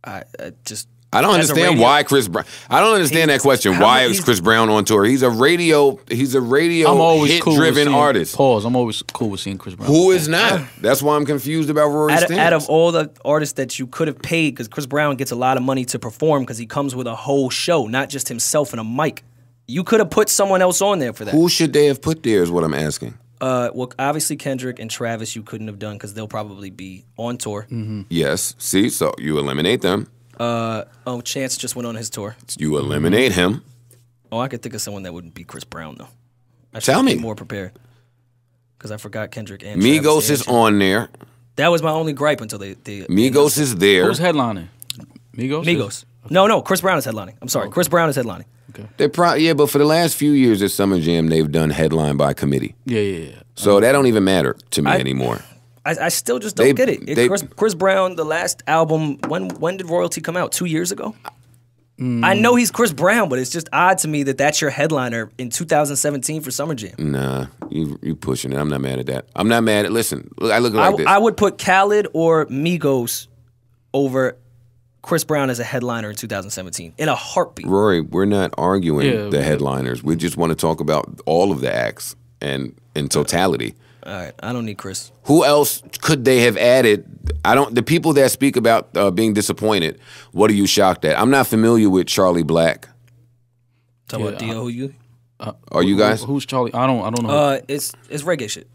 [SPEAKER 4] I just
[SPEAKER 1] I don't
[SPEAKER 4] as a
[SPEAKER 1] understand
[SPEAKER 4] radio-
[SPEAKER 1] why Chris Brown. I don't understand that question.
[SPEAKER 4] how
[SPEAKER 1] Why
[SPEAKER 4] mu-
[SPEAKER 1] is
[SPEAKER 4] he's-
[SPEAKER 1] Chris Brown on tour? He's a radio
[SPEAKER 3] I'm always
[SPEAKER 1] hit
[SPEAKER 3] cool with
[SPEAKER 1] driven
[SPEAKER 3] seeing,
[SPEAKER 1] artist.
[SPEAKER 3] Pause. I'm always cool with seeing Chris Brown.
[SPEAKER 1] Who is not? That's why I'm confused about Rory's stance.
[SPEAKER 4] Out of all the artists that you could have paid, because Chris Brown gets a lot of money to perform because he comes with a whole show, not just himself and a mic. You could have put someone else on there for that.
[SPEAKER 1] Who should they have put there is what I'm asking.
[SPEAKER 4] Well, obviously Kendrick and Travis you couldn't have done because they'll probably be on tour.
[SPEAKER 1] Yes. See, so you eliminate them.
[SPEAKER 4] Chance just went on his tour.
[SPEAKER 1] You eliminate him.
[SPEAKER 4] Oh, I could think of someone that wouldn't be Chris Brown though. I
[SPEAKER 1] Tell
[SPEAKER 4] should
[SPEAKER 1] me.
[SPEAKER 4] be more prepared because I forgot Kendrick and
[SPEAKER 1] Migos
[SPEAKER 4] Travis
[SPEAKER 1] is
[SPEAKER 4] and
[SPEAKER 1] on there.
[SPEAKER 4] That was my only gripe until they
[SPEAKER 1] Migos is there.
[SPEAKER 3] Who's headlining? Migos?
[SPEAKER 4] Migos. No, Chris Brown is headlining. I'm sorry, Chris Brown is headlining.
[SPEAKER 1] They probably but for the last few years at Summer Jam, they've done headline by committee.
[SPEAKER 3] Yeah.
[SPEAKER 1] So that don't even matter to me
[SPEAKER 4] I-
[SPEAKER 1] anymore.
[SPEAKER 4] I still just don't get it.
[SPEAKER 1] they-
[SPEAKER 4] Chris Brown, the last album, when did Royalty come out? 2 years ago? I know he's Chris Brown, but it's just odd to me that that's your headliner in 2017 for Summer Jam.
[SPEAKER 1] Nah, you pushing it. I'm not mad at that. I'm not mad at. Listen, look, I look like this.
[SPEAKER 4] I would put Khaled or Migos over Chris Brown as a headliner in 2017 in a heartbeat.
[SPEAKER 1] Rory, we're not arguing
[SPEAKER 3] Yeah,
[SPEAKER 1] the
[SPEAKER 3] yeah.
[SPEAKER 1] headliners. We just want to talk about all of the acts and in totality.
[SPEAKER 4] All right, I don't need Chris.
[SPEAKER 1] Who else could they have added? The people that speak about being disappointed, what are you shocked at? I'm not familiar with Charlie Black.
[SPEAKER 4] Talk about Dio, who you?
[SPEAKER 1] Are you guys?
[SPEAKER 3] Who's Charlie? I don't know.
[SPEAKER 4] It's reggae shit.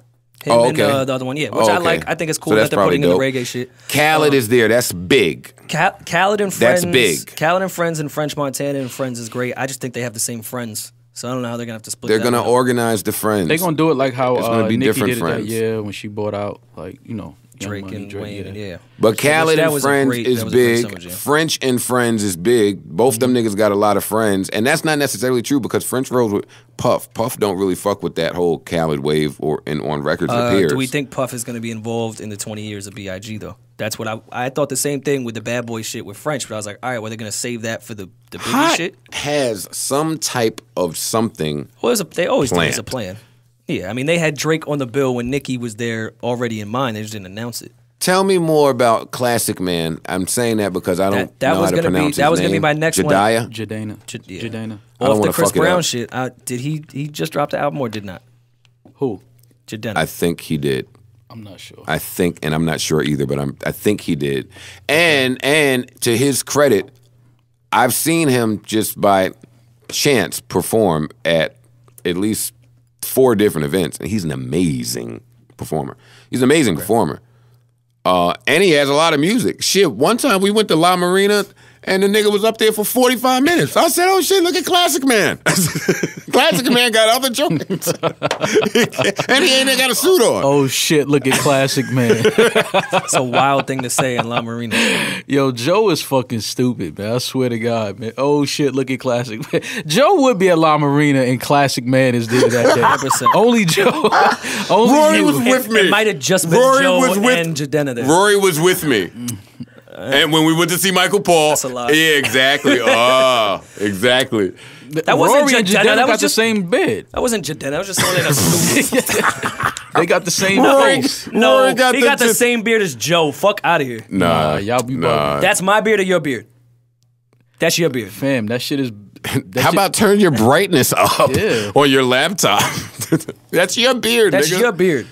[SPEAKER 4] Him
[SPEAKER 1] Oh,
[SPEAKER 4] and
[SPEAKER 1] okay.
[SPEAKER 4] the other one, yeah. Which
[SPEAKER 1] Oh,
[SPEAKER 4] I
[SPEAKER 1] okay.
[SPEAKER 4] like. I think it's cool
[SPEAKER 1] So
[SPEAKER 4] that
[SPEAKER 1] that's
[SPEAKER 4] they're
[SPEAKER 1] probably
[SPEAKER 4] putting in the
[SPEAKER 1] dope.
[SPEAKER 4] reggae shit.
[SPEAKER 1] Khaled is there. That's big.
[SPEAKER 4] Khaled and Friends.
[SPEAKER 1] That's big.
[SPEAKER 4] Khaled and Friends and French Montana and Friends is great. I just think they have the same friends. So I don't know how they're going to have to split
[SPEAKER 1] They're
[SPEAKER 4] that
[SPEAKER 1] gonna
[SPEAKER 4] one up.
[SPEAKER 1] organize the friends.
[SPEAKER 3] They're gonna do it like how
[SPEAKER 1] It's gonna be
[SPEAKER 3] Nicki
[SPEAKER 1] different
[SPEAKER 3] did it
[SPEAKER 1] friends.
[SPEAKER 3] that year when she bought out Young
[SPEAKER 4] Drake
[SPEAKER 3] Money,
[SPEAKER 4] and Wayne, yeah.
[SPEAKER 1] But Khaled
[SPEAKER 4] that
[SPEAKER 1] and
[SPEAKER 4] was a
[SPEAKER 1] Friends
[SPEAKER 4] great-
[SPEAKER 1] is
[SPEAKER 4] that was a great Summer
[SPEAKER 1] big.
[SPEAKER 4] Jam.
[SPEAKER 1] French and Friends is big. Both them niggas got a lot of friends, and that's not necessarily true because French rolls with Puff. Puff don't really fuck with that whole Khaled wave on records it appears.
[SPEAKER 4] Do we think Puff is going to be involved in the 20 years of B.I.G. though? That's what I thought the same thing with the Bad Boy shit with French, but I was like, all right, well they're going to save that for the Biggie
[SPEAKER 1] Hot
[SPEAKER 4] shit.
[SPEAKER 1] has some type of something.
[SPEAKER 4] Well, they always do. It's a
[SPEAKER 1] planned.
[SPEAKER 4] plan. Yeah, I mean they had Drake on the bill when Nicki was there already in mind. They just didn't announce it.
[SPEAKER 1] Tell me more about Classic Man. I'm saying that because I don't
[SPEAKER 4] That
[SPEAKER 1] know
[SPEAKER 4] was
[SPEAKER 1] how to
[SPEAKER 4] gonna be-
[SPEAKER 1] pronounce
[SPEAKER 4] that
[SPEAKER 1] his
[SPEAKER 4] was gonna be
[SPEAKER 1] name.
[SPEAKER 4] my next one.
[SPEAKER 1] Jediah?
[SPEAKER 3] Jadena.
[SPEAKER 4] Yeah.
[SPEAKER 3] Jadena.
[SPEAKER 1] I don't
[SPEAKER 4] Off the
[SPEAKER 1] wanna
[SPEAKER 4] Chris
[SPEAKER 1] fuck it
[SPEAKER 4] Brown
[SPEAKER 1] up.
[SPEAKER 4] shit, did he just dropped the album or did not?
[SPEAKER 3] Who?
[SPEAKER 4] Jadena.
[SPEAKER 1] I think he did.
[SPEAKER 3] I'm not sure.
[SPEAKER 1] I think, and I'm not sure either, but I think he did. And to his credit, I've seen him just by chance perform at least 4 different events, and he's an amazing performer. He's an amazing performer. And he has a lot of music. Shit, one time we went to La Marina, And the nigga was up there for 45 minutes. I said, oh shit, look at Classic Man. Classic Man got other joints. And he ain't got a suit on.
[SPEAKER 3] Oh shit, look at Classic Man.
[SPEAKER 4] It's a wild thing to say in La Marina.
[SPEAKER 3] Yo, Joe is fucking stupid, man. I swear to God, man. Oh shit, look at Classic Man. Joe would be at La Marina and Classic Man is there that day.
[SPEAKER 4] 100%.
[SPEAKER 3] Only Joe. Only
[SPEAKER 1] Rory
[SPEAKER 3] you.
[SPEAKER 1] was with me.
[SPEAKER 4] It might have just been
[SPEAKER 1] Rory
[SPEAKER 4] Joe
[SPEAKER 1] was with-
[SPEAKER 4] and Jadena there.
[SPEAKER 1] Rory was with me. And when we went to see Michael Paul.
[SPEAKER 4] That's a lot.
[SPEAKER 1] Yeah, exactly. Oh, exactly.
[SPEAKER 4] That wasn't
[SPEAKER 3] Rory and
[SPEAKER 4] Jadena,
[SPEAKER 3] Jadena
[SPEAKER 4] that
[SPEAKER 3] got
[SPEAKER 4] was
[SPEAKER 3] the
[SPEAKER 4] just-
[SPEAKER 3] same bed.
[SPEAKER 4] That wasn't Jadena. That was just someone in a suit.
[SPEAKER 3] They got the same
[SPEAKER 1] Rory-
[SPEAKER 3] face.
[SPEAKER 4] No,
[SPEAKER 1] Rory
[SPEAKER 4] he got the
[SPEAKER 1] just-
[SPEAKER 4] same beard as Joe. Fuck out of here.
[SPEAKER 1] Nah,
[SPEAKER 3] y'all be
[SPEAKER 1] nah.
[SPEAKER 4] That's my beard or your beard? That's your beard.
[SPEAKER 3] Fam, that shit is.
[SPEAKER 1] How about turn your brightness up
[SPEAKER 3] Yeah.
[SPEAKER 1] on your laptop? That's your beard,
[SPEAKER 4] That's
[SPEAKER 1] nigga.
[SPEAKER 4] your beard.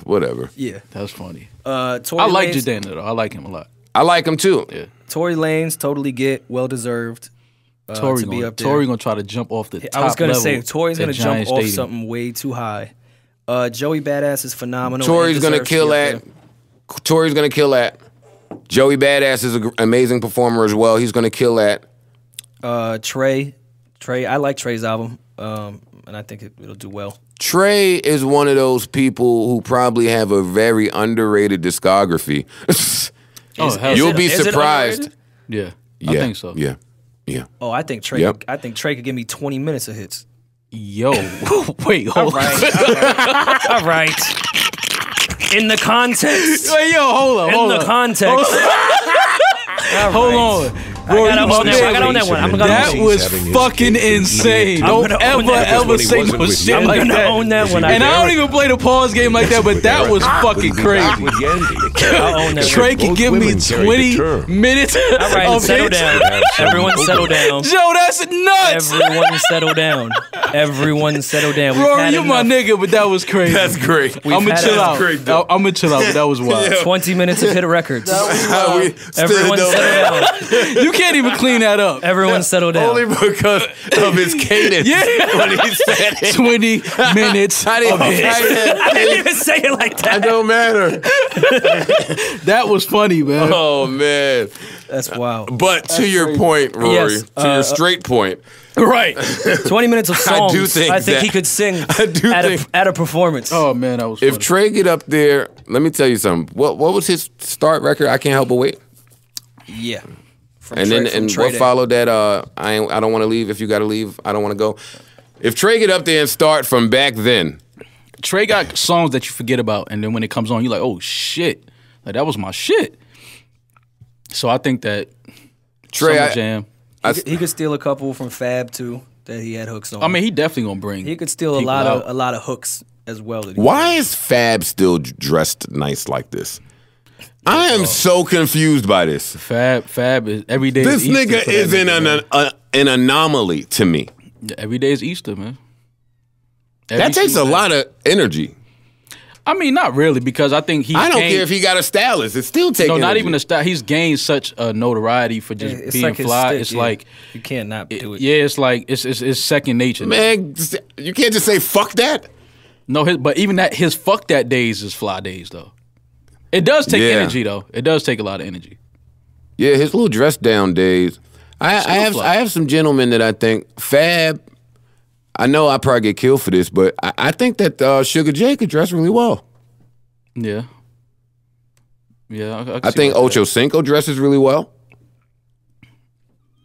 [SPEAKER 1] Whatever.
[SPEAKER 4] Yeah.
[SPEAKER 3] That's funny.
[SPEAKER 4] Tory
[SPEAKER 3] I like
[SPEAKER 4] Lanez,
[SPEAKER 3] Jadena though. I like him a lot.
[SPEAKER 1] I like him too.
[SPEAKER 3] Yeah.
[SPEAKER 4] Tory Lanez totally get well deserved.
[SPEAKER 3] Tory
[SPEAKER 4] to be up there.
[SPEAKER 3] Tory gonna try to jump off the top
[SPEAKER 4] I was gonna
[SPEAKER 3] level
[SPEAKER 4] say Tory's
[SPEAKER 3] at
[SPEAKER 4] gonna jump
[SPEAKER 3] Giant
[SPEAKER 4] off
[SPEAKER 3] Stadium.
[SPEAKER 4] something way too high. Joey Badass is phenomenal.
[SPEAKER 1] Tory's
[SPEAKER 4] and
[SPEAKER 1] gonna
[SPEAKER 4] deserves to
[SPEAKER 1] kill
[SPEAKER 4] be up
[SPEAKER 1] that. Tory's gonna kill that. Joey Badass is an amazing performer as well. He's gonna kill that.
[SPEAKER 4] there. Trey, I like Trey's album, and I think it'll do well.
[SPEAKER 1] Trey is one of those people who probably have a very underrated discography.
[SPEAKER 3] Oh, hell
[SPEAKER 1] You'll
[SPEAKER 3] yeah.
[SPEAKER 1] be
[SPEAKER 4] is it
[SPEAKER 1] surprised.
[SPEAKER 4] underrated?
[SPEAKER 3] Yeah, I think so.
[SPEAKER 1] Yeah. Yeah.
[SPEAKER 4] Oh, I think Trey.
[SPEAKER 1] Yep.
[SPEAKER 4] I think Trey could give me 20 minutes of hits.
[SPEAKER 3] Yo, wait, hold on.
[SPEAKER 4] All right. In the context.
[SPEAKER 3] Wait, yo, hold on,
[SPEAKER 4] In
[SPEAKER 3] hold
[SPEAKER 4] the
[SPEAKER 3] on.
[SPEAKER 4] context.
[SPEAKER 3] Hold on.
[SPEAKER 4] I gotta own that one. I gotta own that one. I'm gonna
[SPEAKER 3] That
[SPEAKER 4] own
[SPEAKER 3] was
[SPEAKER 5] Having his
[SPEAKER 3] fucking insane.
[SPEAKER 4] I'm
[SPEAKER 3] Don't
[SPEAKER 4] gonna own that
[SPEAKER 3] ever
[SPEAKER 5] when he
[SPEAKER 3] say
[SPEAKER 5] wasn't
[SPEAKER 3] no
[SPEAKER 5] with
[SPEAKER 3] shit
[SPEAKER 4] I'm
[SPEAKER 3] like
[SPEAKER 4] gonna
[SPEAKER 3] that.
[SPEAKER 4] own that one.
[SPEAKER 3] And I don't even play the pause game like that, but that was fucking crazy.
[SPEAKER 5] With Yandy.
[SPEAKER 4] I'll own that
[SPEAKER 3] Trey
[SPEAKER 4] one.
[SPEAKER 3] can
[SPEAKER 5] Both
[SPEAKER 3] give me
[SPEAKER 5] women carried the
[SPEAKER 3] 20
[SPEAKER 5] term.
[SPEAKER 3] minutes
[SPEAKER 4] All right,
[SPEAKER 3] of
[SPEAKER 4] settle
[SPEAKER 3] hits.
[SPEAKER 4] down. Everyone settle down.
[SPEAKER 3] Joe, that's nuts.
[SPEAKER 4] Everyone settle down. Everyone settle down. We've
[SPEAKER 3] Rory,
[SPEAKER 4] had
[SPEAKER 3] you my
[SPEAKER 4] enough.
[SPEAKER 3] nigga, but that was crazy.
[SPEAKER 1] That's great.
[SPEAKER 3] I'm gonna
[SPEAKER 4] had
[SPEAKER 3] chill
[SPEAKER 4] enough.
[SPEAKER 3] out.
[SPEAKER 1] Great, though.
[SPEAKER 3] I'm gonna chill out, but that was wild.
[SPEAKER 4] 20 minutes of hit records.
[SPEAKER 1] How we still
[SPEAKER 4] Everyone
[SPEAKER 1] don't-
[SPEAKER 4] settle down.
[SPEAKER 3] You can't even clean that up.
[SPEAKER 4] Everyone settle down.
[SPEAKER 1] Only because of his cadence.
[SPEAKER 3] Yeah.
[SPEAKER 1] When he said it.
[SPEAKER 3] 20 minutes
[SPEAKER 1] I didn't,
[SPEAKER 3] of hits.
[SPEAKER 4] I didn't even say it like
[SPEAKER 1] It
[SPEAKER 4] that.
[SPEAKER 1] don't matter.
[SPEAKER 3] That was funny, man.
[SPEAKER 1] Oh man.
[SPEAKER 4] That's wild.
[SPEAKER 1] But to your point, Rory,
[SPEAKER 4] Yes,
[SPEAKER 1] to your straight point,
[SPEAKER 3] Right.
[SPEAKER 4] 20 minutes of
[SPEAKER 1] I
[SPEAKER 4] songs.
[SPEAKER 1] do think
[SPEAKER 4] he
[SPEAKER 1] that-
[SPEAKER 4] could sing
[SPEAKER 1] I do
[SPEAKER 4] at
[SPEAKER 1] think-
[SPEAKER 4] a performance.
[SPEAKER 3] Oh man, that was funny.
[SPEAKER 1] if Trey get up there, let me tell you something. What was his start record? I can't help but wait.
[SPEAKER 4] Yeah. From
[SPEAKER 1] And
[SPEAKER 4] Trey-
[SPEAKER 1] then
[SPEAKER 4] from
[SPEAKER 1] and
[SPEAKER 4] Trey
[SPEAKER 1] what
[SPEAKER 4] Day.
[SPEAKER 1] followed that? I don't want to leave. If you got to leave, I don't want to go. If Trey get up there and start from back then,
[SPEAKER 3] Trey got songs that you forget about, and then when it comes on, you're like, oh shit, like that was my shit. So I think that
[SPEAKER 1] Trey,
[SPEAKER 3] Summer
[SPEAKER 1] I-
[SPEAKER 3] Jam.
[SPEAKER 4] He could steal a couple from Fab too that he had hooks on.
[SPEAKER 3] I mean, he definitely gonna bring.
[SPEAKER 4] he could steal a
[SPEAKER 3] people
[SPEAKER 4] lot
[SPEAKER 3] out.
[SPEAKER 4] of hooks as well. That he
[SPEAKER 1] why is Fab still dressed nice like this? I am so confused by this.
[SPEAKER 3] Fab is every day.
[SPEAKER 1] This
[SPEAKER 3] is Easter
[SPEAKER 1] nigga
[SPEAKER 3] for that
[SPEAKER 1] is
[SPEAKER 3] nigga,
[SPEAKER 1] an anomaly to me.
[SPEAKER 3] man. Every day is Easter, man. Every
[SPEAKER 1] That takes a
[SPEAKER 3] single day.
[SPEAKER 1] lot of energy.
[SPEAKER 3] I mean, not really, because I think he's
[SPEAKER 1] I don't
[SPEAKER 3] gained,
[SPEAKER 1] care if he got a stylist. It still takes
[SPEAKER 3] no, not
[SPEAKER 1] energy.
[SPEAKER 3] even a style. He's gained such a notoriety for just
[SPEAKER 4] It's
[SPEAKER 3] being
[SPEAKER 4] like his
[SPEAKER 3] fly.
[SPEAKER 4] stick,
[SPEAKER 3] It's
[SPEAKER 4] yeah.
[SPEAKER 3] like
[SPEAKER 4] you can't not do it.
[SPEAKER 3] yeah, it's like it's second nature.
[SPEAKER 1] Man, you can't just say fuck that.
[SPEAKER 3] No, but even that his fuck that days is fly days though. It does take
[SPEAKER 1] Yeah.
[SPEAKER 3] energy though. It does take a lot of energy.
[SPEAKER 1] Yeah, his little dress down days. I
[SPEAKER 3] fly.
[SPEAKER 1] have some gentlemen that I think Fab. I know I probably get killed for this, but I think that Sugar J could dress really well.
[SPEAKER 3] Yeah. Yeah, I
[SPEAKER 1] I
[SPEAKER 3] can see
[SPEAKER 1] think
[SPEAKER 3] that.
[SPEAKER 1] Ocho Cinco dresses really well.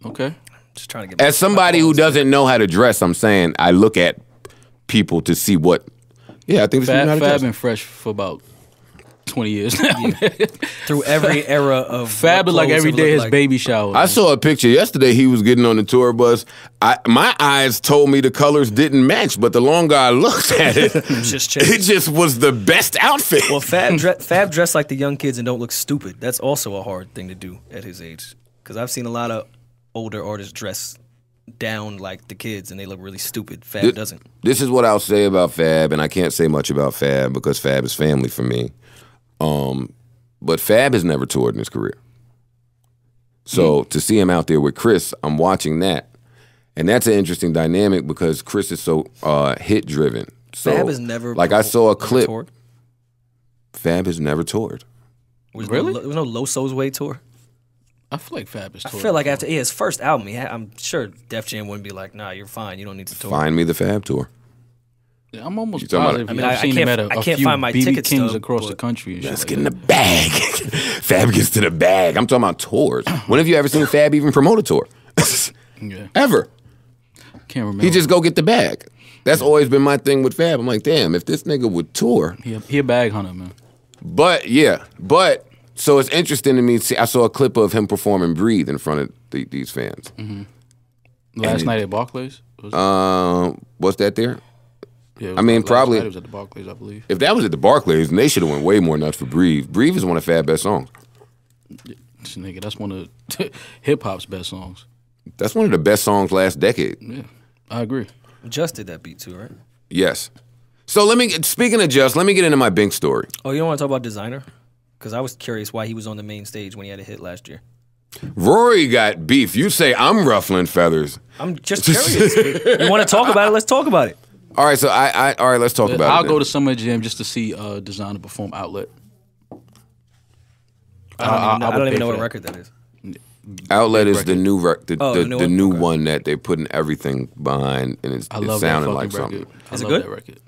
[SPEAKER 3] Okay.
[SPEAKER 4] Just trying to get.
[SPEAKER 1] As somebody who doesn't know how to dress, I'm saying I look at people to see what. Yeah, I think this
[SPEAKER 3] Fab,
[SPEAKER 1] how to
[SPEAKER 3] Fab
[SPEAKER 1] dress.
[SPEAKER 3] been fresh for about 20 years now.
[SPEAKER 4] through every era of
[SPEAKER 3] Fab
[SPEAKER 4] what
[SPEAKER 3] is like
[SPEAKER 4] clothes
[SPEAKER 3] every
[SPEAKER 4] have
[SPEAKER 3] day
[SPEAKER 4] looked
[SPEAKER 3] his
[SPEAKER 4] like.
[SPEAKER 3] baby shower.
[SPEAKER 1] I saw a picture yesterday. He was getting on the tour bus. My eyes told me the colors didn't match, but the longer I looked at it,
[SPEAKER 4] Just changed.
[SPEAKER 1] it just was the best outfit.
[SPEAKER 4] Well, Fab dressed like the young kids and don't look stupid. That's also a hard thing to do at his age. Because I've seen a lot of older artists dress down like the kids and they look really stupid. Fab doesn't.
[SPEAKER 1] This is what I'll say about Fab, and I can't say much about Fab because Fab is family for me. But Fab has never toured in his career. So to see him out there with Chris, I'm watching that. And that's an interesting dynamic because Chris is so hit driven. So
[SPEAKER 4] Fab has never.
[SPEAKER 1] like I saw a
[SPEAKER 4] never
[SPEAKER 1] clip.
[SPEAKER 4] toured.
[SPEAKER 1] Fab has never toured.
[SPEAKER 4] Was
[SPEAKER 3] Really?
[SPEAKER 4] There was no Loso's Way tour.
[SPEAKER 3] I feel like Fab is
[SPEAKER 4] I
[SPEAKER 3] toured
[SPEAKER 4] feel like
[SPEAKER 3] before.
[SPEAKER 4] after his first album, I'm sure Def Jam wouldn't be like, nah, you're fine. You don't need to tour.
[SPEAKER 1] Find me the Fab tour.
[SPEAKER 3] Yeah, I'm almost
[SPEAKER 1] You talking
[SPEAKER 3] positive.
[SPEAKER 1] about-
[SPEAKER 4] I mean,
[SPEAKER 3] I've
[SPEAKER 4] I
[SPEAKER 3] seen
[SPEAKER 4] can't-
[SPEAKER 3] him at
[SPEAKER 4] I
[SPEAKER 3] a
[SPEAKER 4] can't
[SPEAKER 3] few
[SPEAKER 4] find my
[SPEAKER 3] BB
[SPEAKER 4] ticket
[SPEAKER 3] Kings
[SPEAKER 4] stub,
[SPEAKER 3] across the
[SPEAKER 4] but-
[SPEAKER 3] country. And
[SPEAKER 1] Let's
[SPEAKER 3] shit
[SPEAKER 1] get
[SPEAKER 3] like
[SPEAKER 1] in the bag. Fab gets to the bag. I'm talking about tours. When have you ever seen Fab even promote a tour?
[SPEAKER 3] that. Yeah,
[SPEAKER 1] Ever.
[SPEAKER 3] can't remember.
[SPEAKER 1] He just go get the bag. That's always been my thing with Fab. I'm like, damn, if this nigga would tour.
[SPEAKER 3] he a bag hunter, man.
[SPEAKER 1] But so it's interesting to me. See, I saw a clip of him performing "Breathe" in front of these fans.
[SPEAKER 3] Last night at Barclays.
[SPEAKER 1] Was that there?
[SPEAKER 3] Yeah, it was
[SPEAKER 1] I mean,
[SPEAKER 3] last
[SPEAKER 1] probably-
[SPEAKER 3] night it was at the Barclays, I believe.
[SPEAKER 1] If that was at the Barclays, then they should have went way more nuts for "Breathe." "Breathe" is one of Fab's best songs.
[SPEAKER 3] This nigga, that's one of hip hop's best songs.
[SPEAKER 1] That's one of the best songs last decade.
[SPEAKER 3] Yeah, I agree.
[SPEAKER 4] Just did that beat too, right?
[SPEAKER 1] Yes. So speaking of Just, let me get into my Bink story.
[SPEAKER 4] Oh, you don't want to talk about Designer? Because I was curious why he was on the main stage when he had a hit last year.
[SPEAKER 1] Rory got beef. You say I'm ruffling feathers.
[SPEAKER 4] I'm just curious. You want to talk about it? Let's talk about it.
[SPEAKER 1] All right, so all right, let's talk about
[SPEAKER 3] I'll
[SPEAKER 1] it.
[SPEAKER 3] go
[SPEAKER 1] then.
[SPEAKER 3] to Summer Jam just to see Designer perform Outlet.
[SPEAKER 4] I don't
[SPEAKER 3] would
[SPEAKER 4] even
[SPEAKER 3] pay
[SPEAKER 4] know
[SPEAKER 3] for
[SPEAKER 4] what
[SPEAKER 3] that.
[SPEAKER 4] record that is.
[SPEAKER 1] Outlet is
[SPEAKER 3] record.
[SPEAKER 1] the new the new
[SPEAKER 4] Okay.
[SPEAKER 1] one that they putting everything behind, and it's
[SPEAKER 3] I love that
[SPEAKER 1] sounding
[SPEAKER 3] fucking
[SPEAKER 1] like
[SPEAKER 3] record.
[SPEAKER 1] something.
[SPEAKER 3] I
[SPEAKER 4] Is it
[SPEAKER 3] love
[SPEAKER 4] good?
[SPEAKER 3] that record.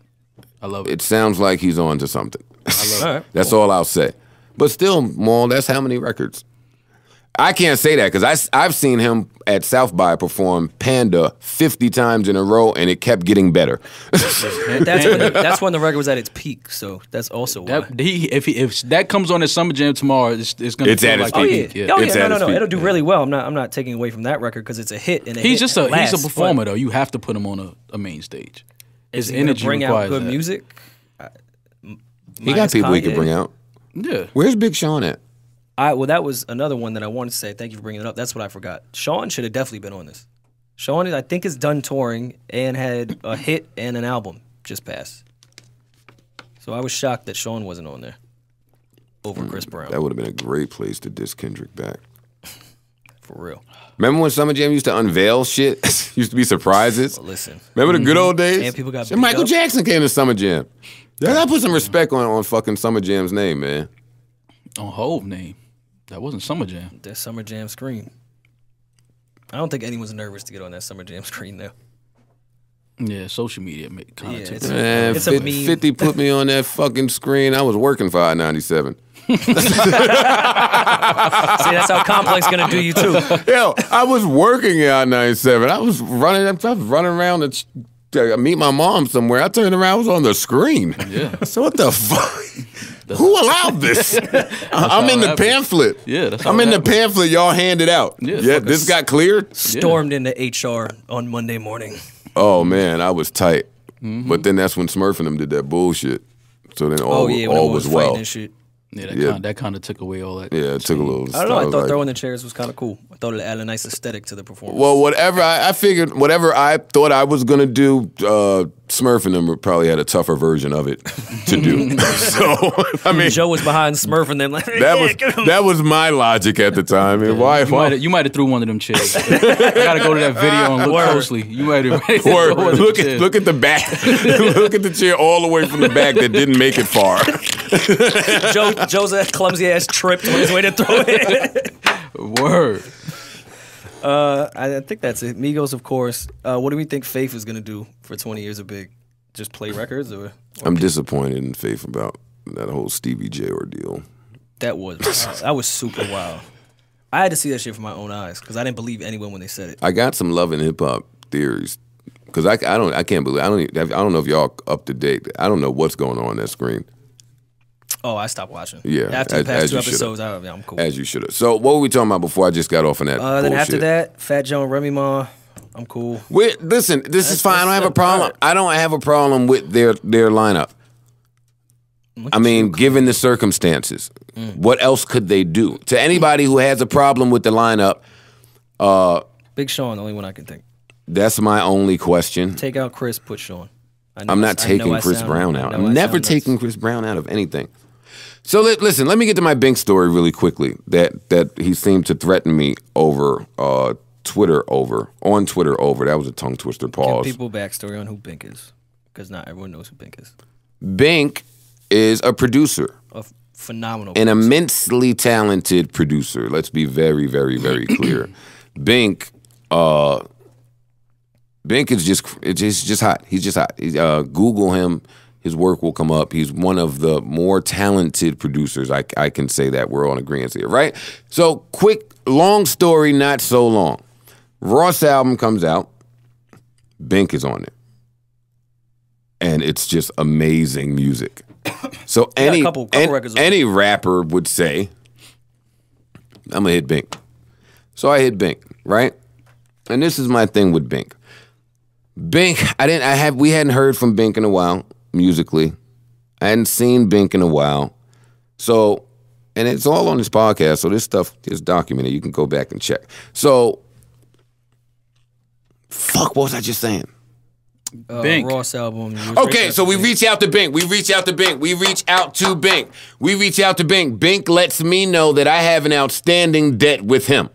[SPEAKER 3] I love it.
[SPEAKER 1] It sounds like he's on to something.
[SPEAKER 3] I love
[SPEAKER 4] All
[SPEAKER 3] it.
[SPEAKER 4] right.
[SPEAKER 1] That's all I'll say. But still, Maul, that's how many records? I can't say that because I've seen him at South by perform Panda 50 times in a row, and it kept getting better.
[SPEAKER 4] That's when the record was at its peak. So that's also why.
[SPEAKER 3] If that comes on at Summer Jam tomorrow, it's gonna
[SPEAKER 1] It's
[SPEAKER 3] feel
[SPEAKER 1] at its
[SPEAKER 3] like
[SPEAKER 4] Oh
[SPEAKER 3] a
[SPEAKER 4] yeah,
[SPEAKER 1] peak.
[SPEAKER 3] peak.
[SPEAKER 4] oh
[SPEAKER 1] It's
[SPEAKER 4] yeah,
[SPEAKER 1] at
[SPEAKER 4] no,
[SPEAKER 1] its
[SPEAKER 4] no,
[SPEAKER 1] peak.
[SPEAKER 4] it'll do really well. I'm not taking away from that record because it's a hit and
[SPEAKER 3] He's just
[SPEAKER 4] lasts,
[SPEAKER 3] he's a performer
[SPEAKER 4] but
[SPEAKER 3] though. You have to put him on a main stage.
[SPEAKER 4] Is
[SPEAKER 3] His
[SPEAKER 4] he gonna
[SPEAKER 3] energy
[SPEAKER 4] bring out
[SPEAKER 3] requires
[SPEAKER 4] good
[SPEAKER 3] that.
[SPEAKER 4] music?
[SPEAKER 1] He got people he could bring out.
[SPEAKER 3] Yeah,
[SPEAKER 1] Where's Big Sean at?
[SPEAKER 4] Well, that was another one that I wanted to say. Thank you for bringing it up. That's what I forgot. Sean should have definitely been on this. Sean, I think, is done touring and had a hit and an album just passed. So I was shocked that Sean wasn't on there over Chris Brown.
[SPEAKER 1] That would have been a great place to diss Kendrick back.
[SPEAKER 4] For real.
[SPEAKER 1] Remember when Summer Jam used to unveil shit? Used to be surprises.
[SPEAKER 4] But listen,
[SPEAKER 1] Remember the good old days?
[SPEAKER 4] And people got
[SPEAKER 1] Shit,
[SPEAKER 4] beat
[SPEAKER 1] Michael
[SPEAKER 4] up.
[SPEAKER 1] Jackson came to Summer Jam. Yeah, I put some respect on fucking Summer Jam's name, man.
[SPEAKER 3] on Hove name. That wasn't Summer Jam.
[SPEAKER 4] that Summer Jam screen. I don't think anyone's nervous to get on that Summer Jam screen though.
[SPEAKER 3] Yeah, social media kind
[SPEAKER 4] Yeah,
[SPEAKER 3] of took
[SPEAKER 4] it's-
[SPEAKER 3] that.
[SPEAKER 1] Man,
[SPEAKER 4] It's a meme.
[SPEAKER 1] 50 put me on that fucking screen. I was working for I-97.
[SPEAKER 4] See, that's how Complex gonna do you too.
[SPEAKER 1] Yo, I was working at I-97. I was running around to meet my mom somewhere. I turned around, I was on the screen.
[SPEAKER 3] Yeah.
[SPEAKER 1] So what the fuck? Who allowed this? I'm in the
[SPEAKER 3] happened.
[SPEAKER 1] pamphlet.
[SPEAKER 3] Yeah, that's how
[SPEAKER 1] I'm
[SPEAKER 3] it
[SPEAKER 1] in the
[SPEAKER 3] happened.
[SPEAKER 1] pamphlet y'all handed out.
[SPEAKER 3] Yeah,
[SPEAKER 1] Yeah,
[SPEAKER 3] fucking
[SPEAKER 1] this got cleared?
[SPEAKER 4] Stormed into HR on Monday morning.
[SPEAKER 1] Oh, man, I was tight.
[SPEAKER 3] Mm-hmm.
[SPEAKER 1] But then that's when Smurf and them did that bullshit. So then all,
[SPEAKER 4] When
[SPEAKER 1] all
[SPEAKER 4] everyone
[SPEAKER 1] was
[SPEAKER 4] fighting
[SPEAKER 1] well.
[SPEAKER 4] and shit.
[SPEAKER 3] Yeah,
[SPEAKER 1] Yeah.
[SPEAKER 3] that kind of took away all that.
[SPEAKER 1] Yeah, it took a little.
[SPEAKER 4] I don't know. I thought
[SPEAKER 1] like-
[SPEAKER 4] throwing the chairs was kind of cool. I thought it added a nice aesthetic to the performance.
[SPEAKER 1] Well, whatever I figured, whatever I thought I was gonna do, Smurf and them probably had a tougher version of it to do. So I mean,
[SPEAKER 4] Joe was behind Smurf and them like
[SPEAKER 1] that was my logic at the time. And why?
[SPEAKER 3] You might have threw one of them chairs. I gotta go to that video and look
[SPEAKER 4] Word.
[SPEAKER 3] closely. You might have
[SPEAKER 1] Or look at the back. Look at the chair all the way from the back that didn't make it far.
[SPEAKER 4] Joe's a clumsy ass tripped on his way to throw it.
[SPEAKER 3] Word.
[SPEAKER 4] I think that's it. Migos, of course. What do we think Faith is gonna do for 20 years of Big? Just play records, or
[SPEAKER 1] I'm disappointed in Faith about that whole Stevie J ordeal.
[SPEAKER 4] that was super wild. I had to see that shit for my own eyes because I didn't believe anyone when they said it.
[SPEAKER 1] I got some love and hip hop theories because I can't believe I don't know if y'all up to date. I don't know what's going on that screen.
[SPEAKER 4] Oh, I stopped watching.
[SPEAKER 1] Yeah,
[SPEAKER 4] after the
[SPEAKER 1] as
[SPEAKER 4] past two
[SPEAKER 1] you should've.
[SPEAKER 4] episodes, I'm cool.
[SPEAKER 1] As you should have. So what were we talking about before I just got off on that?
[SPEAKER 4] Then after
[SPEAKER 1] bullshit?
[SPEAKER 4] that, Fat Joe and Remy Ma, I'm cool.
[SPEAKER 1] Listen, this is fine. I don't have a
[SPEAKER 4] that's
[SPEAKER 1] problem.
[SPEAKER 4] alright.
[SPEAKER 1] I don't have a problem with their lineup. I mean, given the circumstances, what else could they do? To anybody who has a problem with the lineup,
[SPEAKER 4] Big Sean, the only one I can think.
[SPEAKER 1] that's my only question.
[SPEAKER 4] Take out Chris, put Sean. I know
[SPEAKER 1] I'm
[SPEAKER 4] I-
[SPEAKER 1] not
[SPEAKER 4] I
[SPEAKER 1] taking
[SPEAKER 4] know I
[SPEAKER 1] Chris
[SPEAKER 4] sound-
[SPEAKER 1] Brown
[SPEAKER 4] I
[SPEAKER 1] out.
[SPEAKER 4] know
[SPEAKER 1] I'm
[SPEAKER 4] I
[SPEAKER 1] never
[SPEAKER 4] sound nuts.
[SPEAKER 1] taking Chris Brown out of anything. So listen, let me get to my Bink story really quickly. That he seemed to threaten me over Twitter over. That was a tongue twister.
[SPEAKER 4] Give
[SPEAKER 1] Pause.
[SPEAKER 4] people backstory on who Bink is, because not everyone knows who Bink is.
[SPEAKER 1] Bink is a producer.
[SPEAKER 4] phenomenal.
[SPEAKER 1] an
[SPEAKER 4] producer.
[SPEAKER 1] immensely talented producer. Let's be very, very, very clear. Bink is just hot. He's just hot. Google him. His work will come up. He's one of the more talented producers. I can say that. We're on agreement here, right? So quick, long story, not so long. Ross album comes out. Bink is on it. And it's just amazing music. So any
[SPEAKER 4] couple records on
[SPEAKER 1] any rapper would say, I'm gonna hit Bink. So I hit Bink, right? And this is my thing with Bink. Bink, we hadn't heard from Bink in a while, musically. I hadn't seen Bink in a while. So, and it's all on this podcast, so this stuff is documented. You can go back and check. So, fuck, what was I just saying?
[SPEAKER 3] Bink.
[SPEAKER 4] Ross album.
[SPEAKER 1] Okay, so we reach out to Bink. We reach out to Bink. Bink lets me know that I have an outstanding debt with him.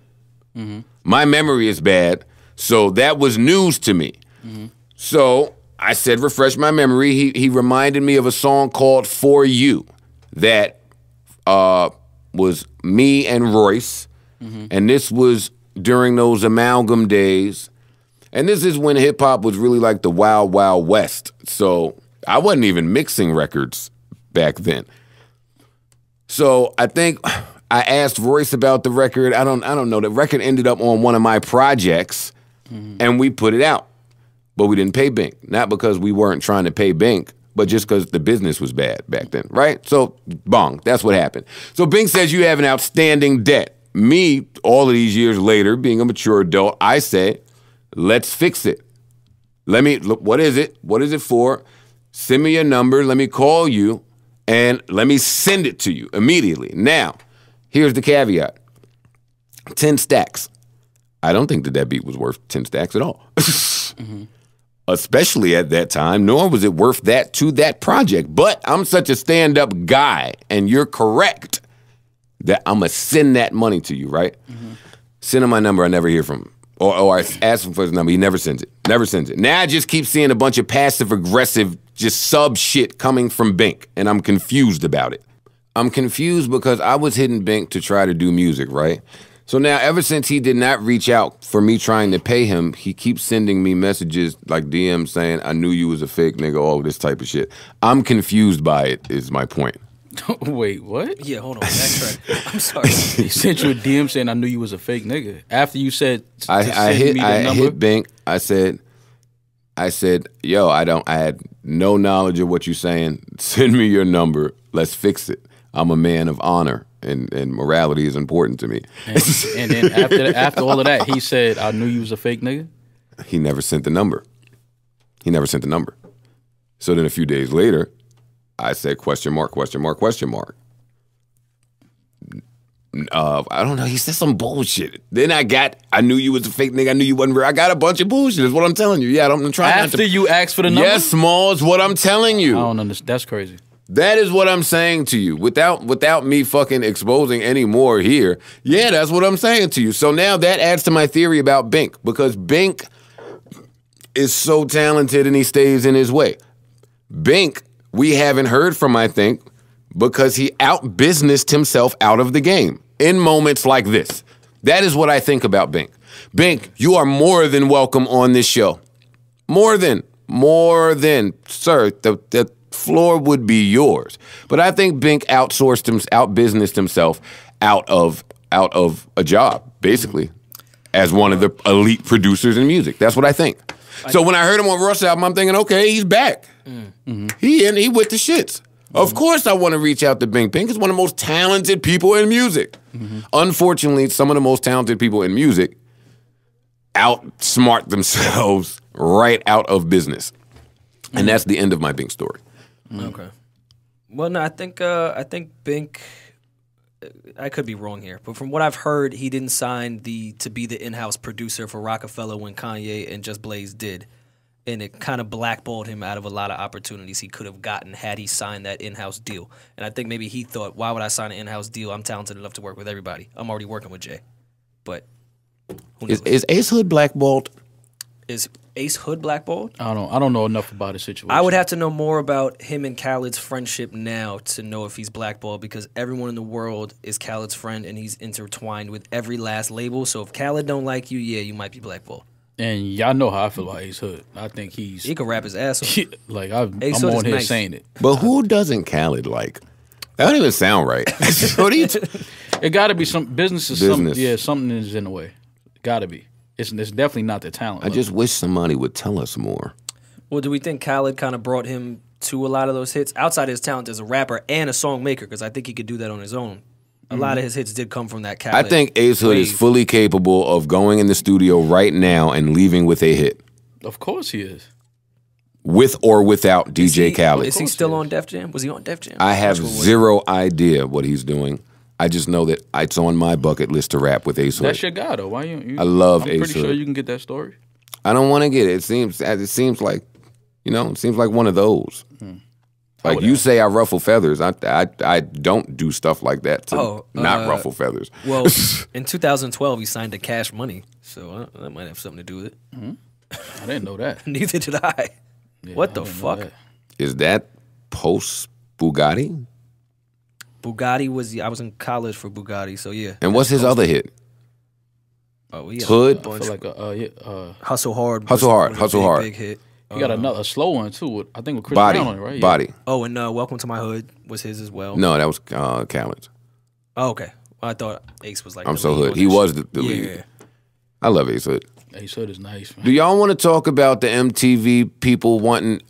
[SPEAKER 1] Mm-hmm. My memory is bad, so that was news to me. Mm-hmm. So I said, refresh my memory. He reminded me of a song called For You that was me and Royce, and this was during those amalgam days. And this is when hip-hop was really like the Wild Wild West. So I wasn't even mixing records back then. So I think I asked Royce about the record. I don't know. The record ended up on one of my projects, and we put it out. But we didn't pay Bink. Not because we weren't trying to pay Bink, but just because the business was bad back then, right? So, bong, that's what happened. So Bink says you have an outstanding debt. Me, all of these years later, being a mature adult, I say, let's fix it. Look, what is it? What is it for? Send me your number. Let me call you, and let me send it to you immediately. Now, here's the caveat. 10 stacks. I don't think that beat was worth 10 stacks at all. Especially at that time, nor was it worth that to that project. But I'm such a stand-up guy, and you're correct, that I'm going to send that money to you, right? Send him my number. I never hear from him. Or I ask him for his number. He never sends it. Never sends it. Now I just keep seeing a bunch of passive-aggressive, just sub shit coming from Bink, and I'm confused about it. I'm confused because I was hitting Bink to try to do music, right? So now, ever since he did not reach out for me trying to pay him, he keeps sending me messages like DMs saying, I knew you was a fake nigga, all this type of shit. I'm confused by it, is my point.
[SPEAKER 3] Wait, what?
[SPEAKER 4] Yeah, hold on. Backtrack. I'm sorry.
[SPEAKER 3] He sent you a DM saying, I knew you was a fake nigga. After you said,
[SPEAKER 1] I
[SPEAKER 3] number?
[SPEAKER 1] hit Bink. I said, yo, I had no knowledge of what you're saying. Send me your number. Let's fix it. I'm a man of honor. And morality is important to me.
[SPEAKER 3] And then after all of that, he said, I knew you was a fake nigga?
[SPEAKER 1] He never sent the number. So then a few days later, I said, question mark. I don't know. He said some bullshit. Then I knew you was a fake nigga. I knew you wasn't real. I got a bunch of bullshit is what I'm telling you. Yeah, I'm trying
[SPEAKER 3] After you asked for the number?
[SPEAKER 1] Yes, Small is what I'm telling you.
[SPEAKER 3] I don't understand. That's crazy.
[SPEAKER 1] That is what I'm saying to you. Without me fucking exposing any more here, yeah, that's what I'm saying to you. So now that adds to my theory about Bink, because Bink is so talented and he stays in his way. Bink, we haven't heard from, I think, because he out-businessed himself out of the game in moments like this. That is what I think about Bink. Bink, you are more than welcome on this show. More than. Sir, the floor would be yours. But I think Bink out-businessed himself out of a job, basically, as one of the elite producers in music. That's what I think. So when I heard him on Russ album, I'm thinking, okay, he's back. He with the shits. Of course I want to reach out to Bink. Bink is one of the most talented people in music. Unfortunately, some of the most talented people in music outsmart themselves right out of business. And that's the end of my Bink story.
[SPEAKER 4] Okay. Well, no, I think Bink. I could be wrong here, but from what I've heard, he didn't sign to be the in-house producer for Rockefeller when Kanye and Just Blaze did, and it kind of blackballed him out of a lot of opportunities he could have gotten had he signed that in-house deal. And I think maybe he thought, why would I sign an in-house deal? I'm talented enough to work with everybody. I'm already working with Jay. But who knows?
[SPEAKER 1] Is Ace Hood blackballed?
[SPEAKER 4] Is Ace Hood blackballed?
[SPEAKER 3] I don't know enough about his situation.
[SPEAKER 4] I would have to know more about him and Khaled's friendship now to know if he's blackballed, because everyone in the world is Khaled's friend and he's intertwined with every last label. So if Khaled don't like you, yeah, you might be blackballed.
[SPEAKER 3] And y'all know how I feel about Ace Hood. I think he
[SPEAKER 4] can rap his ass off.
[SPEAKER 3] Like I'm
[SPEAKER 4] Ace Hood
[SPEAKER 3] on
[SPEAKER 4] is
[SPEAKER 3] here
[SPEAKER 4] nice.
[SPEAKER 3] saying it.
[SPEAKER 1] But who doesn't Khaled like? That don't even sound right. What do you?
[SPEAKER 3] It got to be some business. Something is in the way. Got to be. It's definitely not the talent.
[SPEAKER 1] I just wish somebody would tell us more.
[SPEAKER 4] Well, do we think Khaled kind of brought him to a lot of those hits outside his talent as a rapper and a song maker? Because I think he could do that on his own. A lot of his hits did come from that Khaled.
[SPEAKER 1] I think Ace Hood is fully capable of going in the studio right now and leaving with a hit.
[SPEAKER 3] Of course he is.
[SPEAKER 1] With or without DJ Khaled.
[SPEAKER 4] Is he still on Def Jam? Was he on Def Jam?
[SPEAKER 1] I have zero idea what he's doing. I just know that it's on my bucket list to rap with Ace Hood.
[SPEAKER 3] That's your guy, though. Why you?
[SPEAKER 1] I love
[SPEAKER 3] I'm
[SPEAKER 1] Ace
[SPEAKER 3] pretty sure
[SPEAKER 1] Hood.
[SPEAKER 3] you can get that story.
[SPEAKER 1] I don't want to get it. It seems like, it seems like one of those. Like you say, I ruffle feathers. I don't do stuff like that to not ruffle feathers.
[SPEAKER 4] Well, in 2012, he signed to Cash Money, so that might have something to do with it.
[SPEAKER 3] I didn't know that.
[SPEAKER 4] Neither did I.
[SPEAKER 3] Yeah,
[SPEAKER 4] what
[SPEAKER 3] I
[SPEAKER 4] the
[SPEAKER 3] didn't know
[SPEAKER 4] fuck?
[SPEAKER 3] that.
[SPEAKER 1] Is that post Bugatti?
[SPEAKER 4] Bugatti I was in college for Bugatti, so yeah.
[SPEAKER 1] And what's his other hit?
[SPEAKER 4] Oh, he had
[SPEAKER 1] Hood?
[SPEAKER 4] a bunch.
[SPEAKER 3] I feel like
[SPEAKER 4] Hustle Hard.
[SPEAKER 1] Hustle Hard,
[SPEAKER 4] was a
[SPEAKER 1] Hustle
[SPEAKER 4] big,
[SPEAKER 1] Hard.
[SPEAKER 4] Big hit.
[SPEAKER 3] you got a slow one too. I think with Chris
[SPEAKER 1] Body,
[SPEAKER 3] Brown on it, right? Yeah.
[SPEAKER 1] Body.
[SPEAKER 4] Oh, and Welcome to My Hood was his as well.
[SPEAKER 1] No, that was Khaled's.
[SPEAKER 4] Oh, okay. Well, I thought Ace was like
[SPEAKER 1] I'm
[SPEAKER 4] the
[SPEAKER 1] so
[SPEAKER 4] lead
[SPEAKER 1] hood.
[SPEAKER 4] on
[SPEAKER 1] He
[SPEAKER 4] that
[SPEAKER 1] was
[SPEAKER 4] shit.
[SPEAKER 1] the
[SPEAKER 4] Yeah.
[SPEAKER 1] lead. I love Ace Hood.
[SPEAKER 3] Ace Hood is nice, man.
[SPEAKER 1] Do y'all want to talk about the MTV people wanting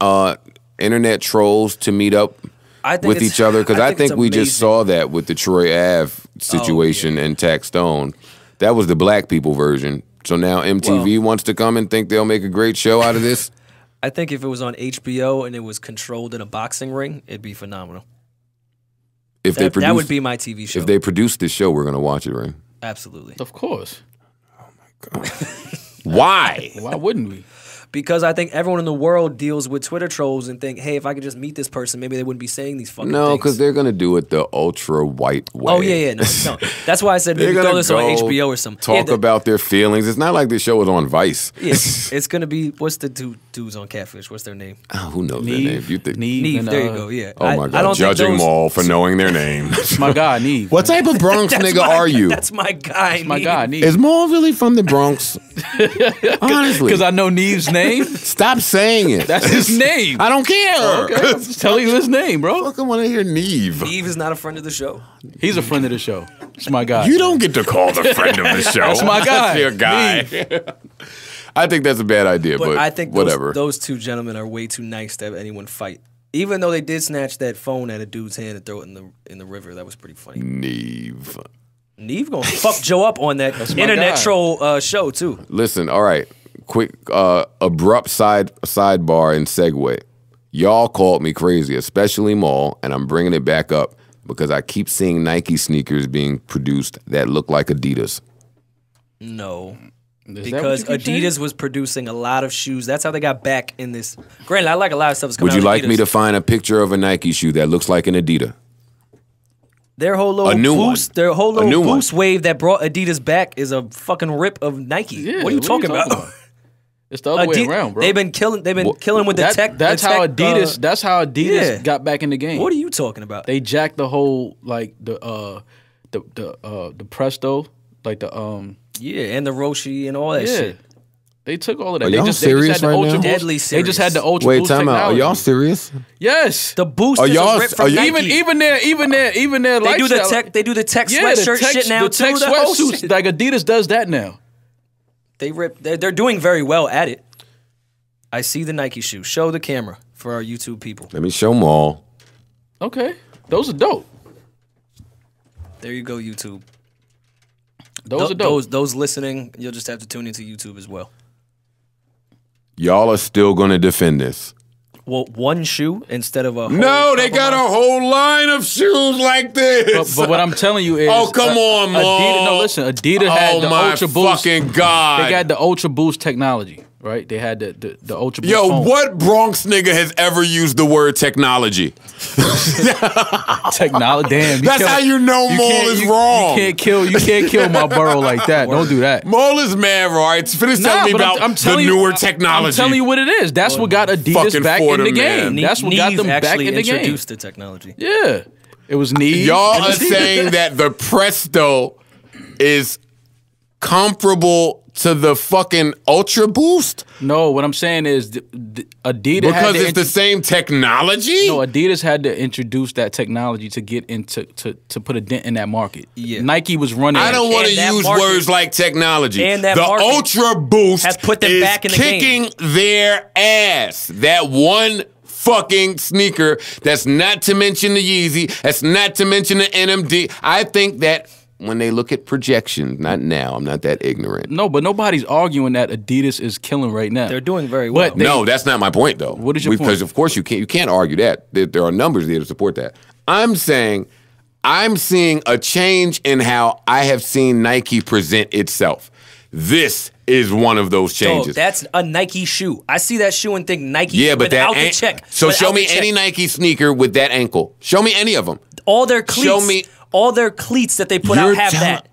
[SPEAKER 1] internet trolls to meet up
[SPEAKER 4] I think
[SPEAKER 1] with
[SPEAKER 4] it's-
[SPEAKER 1] each other? Because I think
[SPEAKER 4] it's
[SPEAKER 1] we just
[SPEAKER 4] amazing.
[SPEAKER 1] saw that with the Troy Ave situation and Tax Stone. That was the black people version. So now MTV wants to come and think they'll make a great show out of this?
[SPEAKER 4] I think if it was on HBO and it was controlled in a boxing ring, it'd be phenomenal.
[SPEAKER 1] If they produce,
[SPEAKER 4] That would be my TV show.
[SPEAKER 1] If they produce this show, we're going to watch it, right?
[SPEAKER 4] Absolutely.
[SPEAKER 3] Of course.
[SPEAKER 1] Why?
[SPEAKER 3] Why wouldn't we?
[SPEAKER 4] Because I think everyone in the world deals with Twitter trolls and think, hey, if I could just meet this person, maybe they wouldn't be saying these fucking
[SPEAKER 1] No,
[SPEAKER 4] things.
[SPEAKER 1] because they're going to do it the ultra white way.
[SPEAKER 4] Oh, yeah. No. That's why I said maybe
[SPEAKER 1] They're
[SPEAKER 4] throw
[SPEAKER 1] gonna
[SPEAKER 4] this on
[SPEAKER 1] go
[SPEAKER 4] HBO or something.
[SPEAKER 1] Talk about their feelings. It's not like this show is on Vice.
[SPEAKER 4] It's going to be, what's the two dudes on Catfish? What's their name?
[SPEAKER 1] Oh, who knows their name? You think?
[SPEAKER 3] Neve, and,
[SPEAKER 4] There you go, yeah.
[SPEAKER 1] Oh my
[SPEAKER 4] I
[SPEAKER 1] God!
[SPEAKER 4] don't think
[SPEAKER 1] Judging
[SPEAKER 4] those-
[SPEAKER 1] them all for knowing their name.
[SPEAKER 3] It's my guy, Neve.
[SPEAKER 1] What type of Bronx
[SPEAKER 4] That's
[SPEAKER 1] nigga
[SPEAKER 4] my-
[SPEAKER 1] are you?
[SPEAKER 4] That's my guy.
[SPEAKER 3] My
[SPEAKER 4] Neve.
[SPEAKER 3] guy, Neve.
[SPEAKER 1] Is Maul really from the Bronx? Honestly,
[SPEAKER 3] Because I know Neve's name.
[SPEAKER 1] stop saying it.
[SPEAKER 3] That's his name.
[SPEAKER 1] I don't care.
[SPEAKER 3] Okay, I'm just telling you his name, bro.
[SPEAKER 1] Fucking want to hear Neve.
[SPEAKER 4] Neve is not a friend of the show.
[SPEAKER 3] He's a friend of the show. It's my guy.
[SPEAKER 1] You don't get to call the friend of the show.
[SPEAKER 3] That's my guy.
[SPEAKER 1] That's your guy. I think that's a bad idea, but,
[SPEAKER 4] But I think
[SPEAKER 1] whatever.
[SPEAKER 4] those two gentlemen are way too nice to have anyone fight. Even though they did snatch that phone out of dude's hand and throw it in the river, that was pretty funny.
[SPEAKER 1] Neve.
[SPEAKER 4] Neve gonna fuck Joe up on that
[SPEAKER 3] my
[SPEAKER 4] internet
[SPEAKER 3] guy.
[SPEAKER 4] troll show too.
[SPEAKER 1] Listen, all right. Quick, abrupt sidebar and segue. Y'all called me crazy, especially Maul, and I'm bringing it back up because I keep seeing Nike sneakers being produced that look like Adidas.
[SPEAKER 4] No.
[SPEAKER 3] Is that what
[SPEAKER 4] Because
[SPEAKER 3] you keep saying?
[SPEAKER 4] Adidas was producing a lot of shoes. That's how they got back in this. Granted, I like a lot of stuff that's coming
[SPEAKER 1] Would you
[SPEAKER 4] out of
[SPEAKER 1] like me
[SPEAKER 4] Adidas.
[SPEAKER 1] to find a picture of a Nike shoe that looks like an Adidas?
[SPEAKER 4] Their whole little
[SPEAKER 1] A new
[SPEAKER 4] boost,
[SPEAKER 1] one.
[SPEAKER 4] their whole
[SPEAKER 1] A new
[SPEAKER 4] little
[SPEAKER 1] one.
[SPEAKER 4] boost wave that brought Adidas back is a fucking rip of Nike.
[SPEAKER 3] Yeah,
[SPEAKER 4] what are you talking about?
[SPEAKER 3] It's the other way
[SPEAKER 4] Adi-
[SPEAKER 3] around, bro.
[SPEAKER 4] They've been killing with the tech.
[SPEAKER 3] That's
[SPEAKER 4] the
[SPEAKER 3] how
[SPEAKER 4] tech,
[SPEAKER 3] Adidas. That's how Adidas
[SPEAKER 4] yeah.
[SPEAKER 3] got back in the game.
[SPEAKER 4] What are you talking about?
[SPEAKER 3] They jacked the whole like the Presto, like the
[SPEAKER 4] Yeah, and the Roshi and all that
[SPEAKER 3] yeah.
[SPEAKER 4] shit.
[SPEAKER 3] They took all of that.
[SPEAKER 1] Are
[SPEAKER 3] they
[SPEAKER 1] y'all
[SPEAKER 3] just
[SPEAKER 1] serious
[SPEAKER 3] had the
[SPEAKER 1] right
[SPEAKER 3] Ultra
[SPEAKER 1] now?
[SPEAKER 3] Boost.
[SPEAKER 4] Deadly
[SPEAKER 3] They just had the
[SPEAKER 4] serious.
[SPEAKER 3] Ultra
[SPEAKER 1] Wait,
[SPEAKER 3] Boost
[SPEAKER 1] time out. Are
[SPEAKER 3] technology.
[SPEAKER 1] y'all serious?
[SPEAKER 3] Yes.
[SPEAKER 4] The boost
[SPEAKER 1] Are
[SPEAKER 4] is
[SPEAKER 1] y'all-
[SPEAKER 4] a rip from
[SPEAKER 1] are you-
[SPEAKER 4] Nike.
[SPEAKER 3] even their
[SPEAKER 4] they do the
[SPEAKER 3] lifestyle-
[SPEAKER 4] tech. They do the tech
[SPEAKER 3] Yeah, the
[SPEAKER 4] sweatshirt
[SPEAKER 3] tech,
[SPEAKER 4] shit now
[SPEAKER 3] the tech
[SPEAKER 4] too. The whole
[SPEAKER 3] sweatsuits.
[SPEAKER 4] shit.
[SPEAKER 3] Like Adidas does that now.
[SPEAKER 4] They rip. They're doing very well at it. I see the Nike shoe. Show the camera for our YouTube people.
[SPEAKER 1] Let me show Maul.
[SPEAKER 3] Okay, those are dope.
[SPEAKER 4] There you go, YouTube.
[SPEAKER 3] Those are dope.
[SPEAKER 4] Those listening, you'll just have to tune into YouTube as well.
[SPEAKER 1] Y'all are still going to defend this.
[SPEAKER 4] Well, one shoe instead of a whole
[SPEAKER 1] No, they got a
[SPEAKER 4] compromise.
[SPEAKER 1] whole line of shoes like this.
[SPEAKER 3] But what I'm telling you is,
[SPEAKER 1] Oh, come on, Maul.
[SPEAKER 3] Adidas, no, listen, Adidas had
[SPEAKER 1] Oh
[SPEAKER 3] the
[SPEAKER 1] my
[SPEAKER 3] Ultra Boost.
[SPEAKER 1] fucking God.
[SPEAKER 3] They got the Ultra Boost technology, right? They had the Ultra Boost
[SPEAKER 1] Yo,
[SPEAKER 3] foam.
[SPEAKER 1] what Bronx nigga has ever used the word technology?
[SPEAKER 3] Technology? Damn,
[SPEAKER 1] That's how you know Maul
[SPEAKER 3] can't-
[SPEAKER 1] is wrong.
[SPEAKER 3] You can't kill my borough like that. Don't do that.
[SPEAKER 1] Maul is mad, right? Finish telling me
[SPEAKER 3] but
[SPEAKER 1] about the newer technology.
[SPEAKER 3] I'm telling you what it is. That's what got Adidas
[SPEAKER 1] Fucking
[SPEAKER 3] back in
[SPEAKER 1] Fordham,
[SPEAKER 3] the game.
[SPEAKER 1] man.
[SPEAKER 3] That's what got
[SPEAKER 4] Neve
[SPEAKER 3] them back
[SPEAKER 4] actually
[SPEAKER 3] in the game.
[SPEAKER 4] introduced the technology.
[SPEAKER 3] Yeah, it was Neve.
[SPEAKER 1] Y'all
[SPEAKER 3] and
[SPEAKER 1] are
[SPEAKER 3] Adidas.
[SPEAKER 1] saying that the Presto is comparable to the fucking Ultra Boost
[SPEAKER 3] No, what I'm saying is Adidas
[SPEAKER 1] because
[SPEAKER 3] had to
[SPEAKER 1] it's the same technology.
[SPEAKER 3] No, Adidas had to introduce that technology to get into to put a dent in that market.
[SPEAKER 4] Yeah.
[SPEAKER 3] Nike was running.
[SPEAKER 1] I don't want to
[SPEAKER 4] And that
[SPEAKER 1] use
[SPEAKER 4] market-
[SPEAKER 1] words like technology.
[SPEAKER 4] and that
[SPEAKER 1] the
[SPEAKER 4] market
[SPEAKER 1] Ultra Boost
[SPEAKER 4] has put them
[SPEAKER 1] is
[SPEAKER 4] back in the
[SPEAKER 1] kicking
[SPEAKER 4] game.
[SPEAKER 1] their ass. That one fucking sneaker. That's not to mention the Yeezy. That's not to mention the NMD. I think that when they look at projections, not now, I'm not that ignorant.
[SPEAKER 3] No, but nobody's arguing that Adidas is killing right now.
[SPEAKER 4] They're doing very well.
[SPEAKER 3] But they-
[SPEAKER 1] No, that's not my point, though.
[SPEAKER 3] What is your point?
[SPEAKER 1] Because of course you can't argue that. There are numbers there to support that. I'm saying I'm seeing a change in how I have seen Nike present itself. This is one of those
[SPEAKER 4] So
[SPEAKER 1] changes.
[SPEAKER 4] that's a Nike shoe. I see that shoe and think Nike.
[SPEAKER 1] Yeah, but that
[SPEAKER 4] without the
[SPEAKER 1] ain't.
[SPEAKER 4] check.
[SPEAKER 1] So
[SPEAKER 4] without
[SPEAKER 1] show me
[SPEAKER 4] the check.
[SPEAKER 1] any Nike sneaker with that ankle. Show me any of them.
[SPEAKER 4] All their cleats.
[SPEAKER 1] Show me-
[SPEAKER 4] all their cleats that they put
[SPEAKER 1] You're
[SPEAKER 4] out have
[SPEAKER 1] telling-
[SPEAKER 4] that.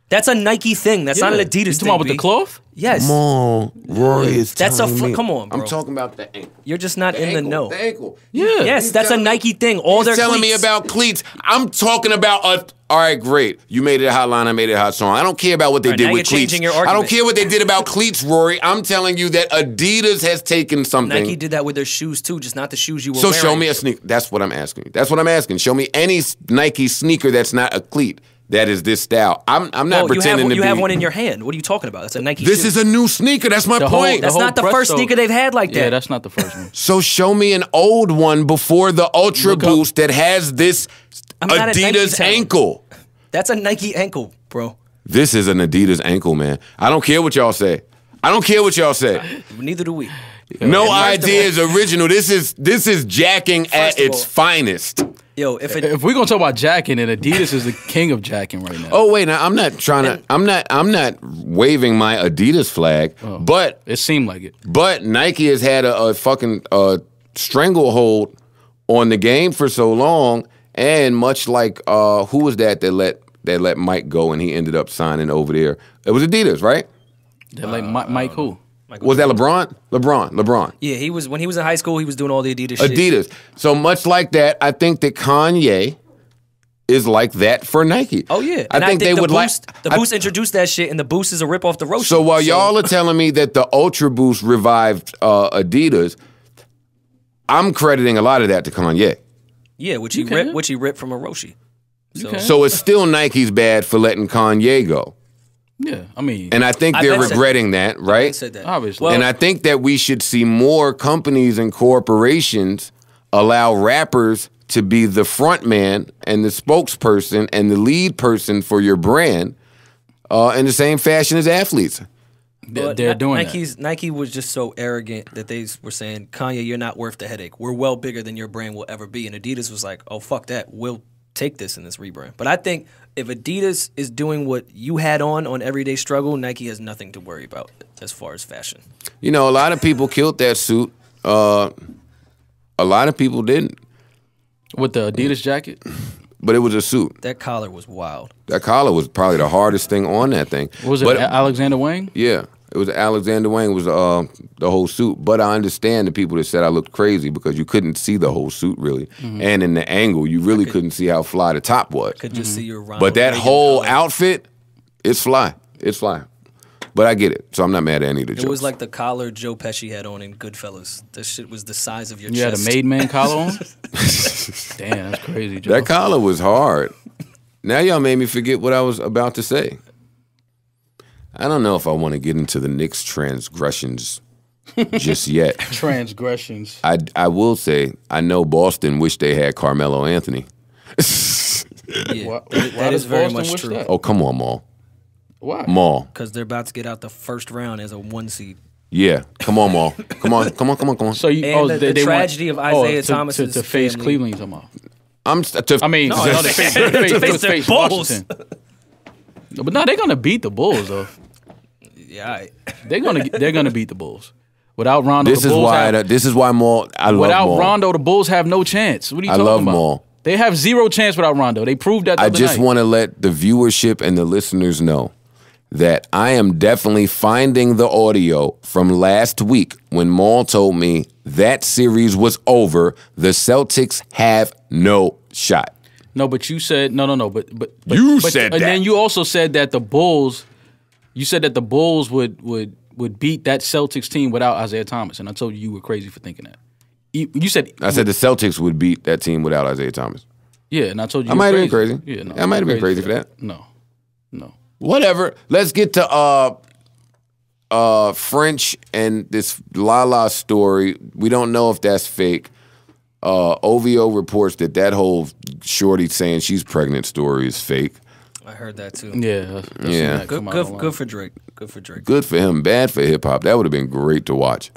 [SPEAKER 4] That's a Nike thing. That's not an
[SPEAKER 3] You
[SPEAKER 4] Adidas
[SPEAKER 3] talking
[SPEAKER 4] thing.
[SPEAKER 3] about with
[SPEAKER 4] B.
[SPEAKER 3] the cloth?
[SPEAKER 4] Yes.
[SPEAKER 1] Come on, Rory is
[SPEAKER 4] That's a
[SPEAKER 1] telling me.
[SPEAKER 4] come on, bro.
[SPEAKER 1] I'm talking about the ankle.
[SPEAKER 4] You're just not in the
[SPEAKER 1] ankle,
[SPEAKER 4] know.
[SPEAKER 1] The ankle.
[SPEAKER 3] Yeah.
[SPEAKER 4] Yes,
[SPEAKER 1] He's
[SPEAKER 4] that's a
[SPEAKER 1] telling me-
[SPEAKER 4] Nike thing. All
[SPEAKER 1] He's
[SPEAKER 4] their
[SPEAKER 1] telling me
[SPEAKER 4] cleats.
[SPEAKER 1] about cleats. I'm talking about a. All right, great. You made it a hot line. I made it a hot song. I don't care about what they
[SPEAKER 4] All right,
[SPEAKER 1] did
[SPEAKER 4] now
[SPEAKER 1] with
[SPEAKER 4] you're
[SPEAKER 1] cleats.
[SPEAKER 4] changing your
[SPEAKER 1] I don't
[SPEAKER 4] argument.
[SPEAKER 1] care what they did about cleats, Rory. I'm telling you that Adidas has taken something.
[SPEAKER 4] Nike did that with their shoes too, just not the shoes you were
[SPEAKER 1] So
[SPEAKER 4] wearing.
[SPEAKER 1] show me a sneaker. That's what I'm asking. That's what I'm asking. Show me any Nike sneaker that's not a cleat. That is this style. I'm not
[SPEAKER 4] Oh,
[SPEAKER 1] pretending to
[SPEAKER 4] you
[SPEAKER 1] be.
[SPEAKER 4] have one in your hand. What are you talking about? It's a Nike
[SPEAKER 1] This
[SPEAKER 4] shoe.
[SPEAKER 1] is a new sneaker. That's my
[SPEAKER 3] The whole-
[SPEAKER 1] point.
[SPEAKER 4] That's
[SPEAKER 3] whole
[SPEAKER 4] not the first
[SPEAKER 3] Presto-
[SPEAKER 4] sneaker they've had like that.
[SPEAKER 3] Yeah, that's not the first one.
[SPEAKER 1] So show me an old one before the Ultra
[SPEAKER 3] Look up-
[SPEAKER 1] Boost that has this
[SPEAKER 4] I'm not at Nike
[SPEAKER 1] Adidas
[SPEAKER 4] Town.
[SPEAKER 1] ankle.
[SPEAKER 4] That's a Nike ankle, bro.
[SPEAKER 1] This is an Adidas ankle, man. I don't care what y'all say. I don't care what y'all say.
[SPEAKER 4] Neither do we.
[SPEAKER 1] No
[SPEAKER 4] first of
[SPEAKER 1] idea
[SPEAKER 4] all-
[SPEAKER 1] is original. This is jacking at
[SPEAKER 4] First of
[SPEAKER 1] its
[SPEAKER 4] all-
[SPEAKER 1] finest.
[SPEAKER 4] Yo, if it
[SPEAKER 3] If we're gonna talk about jacking, then Adidas is the king of jacking right now.
[SPEAKER 1] Oh wait, now I'm not trying to. I'm not waving my Adidas flag, but
[SPEAKER 3] It seemed like it.
[SPEAKER 1] Nike has had a fucking stranglehold on the game for so long, and much like who was that let Mike go and he ended up signing over there? It was Adidas, right?
[SPEAKER 3] They're like Mike who?
[SPEAKER 1] Was that LeBron? LeBron.
[SPEAKER 4] yeah, he was when he was in high school, he was doing all the Adidas shit.
[SPEAKER 1] Adidas. So much like that, I think that Kanye is like that for Nike.
[SPEAKER 4] Oh yeah,
[SPEAKER 1] I
[SPEAKER 4] and
[SPEAKER 1] think they
[SPEAKER 4] the
[SPEAKER 1] would
[SPEAKER 4] Boost,
[SPEAKER 1] like.
[SPEAKER 4] the Boost introduced that shit, and the Boost is a rip off the Roshi.
[SPEAKER 1] So while y'all are telling me that the Ultra Boost revived Adidas, I'm crediting a lot of that to Kanye.
[SPEAKER 4] yeah, which he
[SPEAKER 3] Okay.
[SPEAKER 4] ripped from a Roshi. So
[SPEAKER 3] Okay.
[SPEAKER 1] So it's still Nike's bad for letting Kanye go.
[SPEAKER 3] Yeah, I mean,
[SPEAKER 1] And I think
[SPEAKER 4] I
[SPEAKER 1] they're
[SPEAKER 4] bet said-
[SPEAKER 1] regretting that,
[SPEAKER 4] I
[SPEAKER 1] right?
[SPEAKER 4] said that.
[SPEAKER 3] Obviously.
[SPEAKER 4] Well,
[SPEAKER 1] And I think that we should see more companies and corporations allow rappers to be the front man and the spokesperson and the lead person for your brand in the same fashion as athletes.
[SPEAKER 3] they're
[SPEAKER 4] but
[SPEAKER 3] doing that.
[SPEAKER 4] Nike was just so arrogant that they were saying, Kanye, you're not worth the headache. We're well bigger than your brand will ever be. And Adidas was like, oh, fuck that. We'll take this in this rebrand. But I think if Adidas is doing what you had on Everyday Struggle, Nike has nothing to worry about as far as fashion.
[SPEAKER 1] You know, a lot of people killed that suit. A lot of people didn't,
[SPEAKER 3] With the Adidas jacket.
[SPEAKER 1] but it was a suit.
[SPEAKER 4] That collar was wild.
[SPEAKER 1] That collar was probably the hardest thing on that thing.
[SPEAKER 3] Was it
[SPEAKER 1] But-
[SPEAKER 3] Alexander Wang?
[SPEAKER 1] Yeah, it was Alexander Wang was the whole suit. But I understand the people that said I looked crazy because you couldn't see the whole suit really, and in the angle you really couldn't see how fly the top was.
[SPEAKER 4] Could just see your Ronald
[SPEAKER 1] But that
[SPEAKER 4] Reagan
[SPEAKER 1] whole
[SPEAKER 4] collar.
[SPEAKER 1] outfit, it's fly. It's fly. But I get it, so I'm not mad at any of the jokes.
[SPEAKER 4] It was like the collar Joe Pesci had on in Goodfellas. That shit was the size of your
[SPEAKER 3] You had a
[SPEAKER 4] chest.
[SPEAKER 3] made man collar on? Damn, that's crazy, Joe.
[SPEAKER 1] that collar was hard. Now y'all made me forget what I was about to say. I don't know if I want to get into the Knicks transgressions just yet.
[SPEAKER 3] Transgressions.
[SPEAKER 1] I will say I know Boston wish they had Carmelo Anthony.
[SPEAKER 4] Yeah,
[SPEAKER 3] Why
[SPEAKER 4] that
[SPEAKER 3] does
[SPEAKER 4] is very
[SPEAKER 3] Boston
[SPEAKER 4] much
[SPEAKER 3] wish
[SPEAKER 4] true.
[SPEAKER 3] that?
[SPEAKER 1] Oh, come on, Maul.
[SPEAKER 3] Why?
[SPEAKER 1] Maul.
[SPEAKER 4] Because they're about to get out the first round as a 1 seed.
[SPEAKER 1] Yeah. Come on, Maul. Come on.
[SPEAKER 3] So you,
[SPEAKER 4] And the
[SPEAKER 3] they want-
[SPEAKER 4] tragedy of Isaiah
[SPEAKER 3] to,
[SPEAKER 4] Thomas's
[SPEAKER 3] to face
[SPEAKER 4] family.
[SPEAKER 3] Cleveland. You talking about?
[SPEAKER 1] I
[SPEAKER 3] I mean,
[SPEAKER 4] No,
[SPEAKER 3] no, they face, they
[SPEAKER 4] face their
[SPEAKER 3] face
[SPEAKER 4] Bulls.
[SPEAKER 3] Washington. But no, they're gonna beat the Bulls though.
[SPEAKER 4] Yeah, all right.
[SPEAKER 3] They're gonna beat the Bulls. Without Rondo,
[SPEAKER 1] This
[SPEAKER 3] the
[SPEAKER 1] is
[SPEAKER 3] Bulls
[SPEAKER 1] why.
[SPEAKER 3] have,
[SPEAKER 1] This is why Maul. I love
[SPEAKER 3] without
[SPEAKER 1] Maul.
[SPEAKER 3] Rondo, the Bulls have no chance. What are you
[SPEAKER 1] I
[SPEAKER 3] talking
[SPEAKER 1] love
[SPEAKER 3] about?
[SPEAKER 1] Maul.
[SPEAKER 3] They have zero chance without Rondo. They proved that. The
[SPEAKER 1] I
[SPEAKER 3] other
[SPEAKER 1] just
[SPEAKER 3] night.
[SPEAKER 1] want to let the viewership and the listeners know that I am definitely finding the audio from last week when Maul told me that series was over. The Celtics have no shot.
[SPEAKER 3] No, but you said no. But
[SPEAKER 1] You
[SPEAKER 3] but,
[SPEAKER 1] said
[SPEAKER 3] and
[SPEAKER 1] that.
[SPEAKER 3] then you also said that the Bulls. You said that the Bulls would beat that Celtics team without Isaiah Thomas, and I told you were crazy for thinking that. You said
[SPEAKER 1] I said the Celtics would beat that team without Isaiah Thomas.
[SPEAKER 3] yeah, and I told you
[SPEAKER 1] I
[SPEAKER 3] were
[SPEAKER 1] might have been crazy.
[SPEAKER 3] Yeah, no,
[SPEAKER 1] I might have been crazy for that.
[SPEAKER 3] No.
[SPEAKER 1] Whatever. Let's get to French and this Lala story. We don't know if that's fake. OVO reports that whole shorty saying she's pregnant story is fake.
[SPEAKER 4] I heard that too.
[SPEAKER 3] Yeah, I've seen
[SPEAKER 1] Yeah.
[SPEAKER 3] that come out online.
[SPEAKER 4] Good for Drake. Good for Drake.
[SPEAKER 1] Good for him. Bad for hip hop. That would have been great to watch.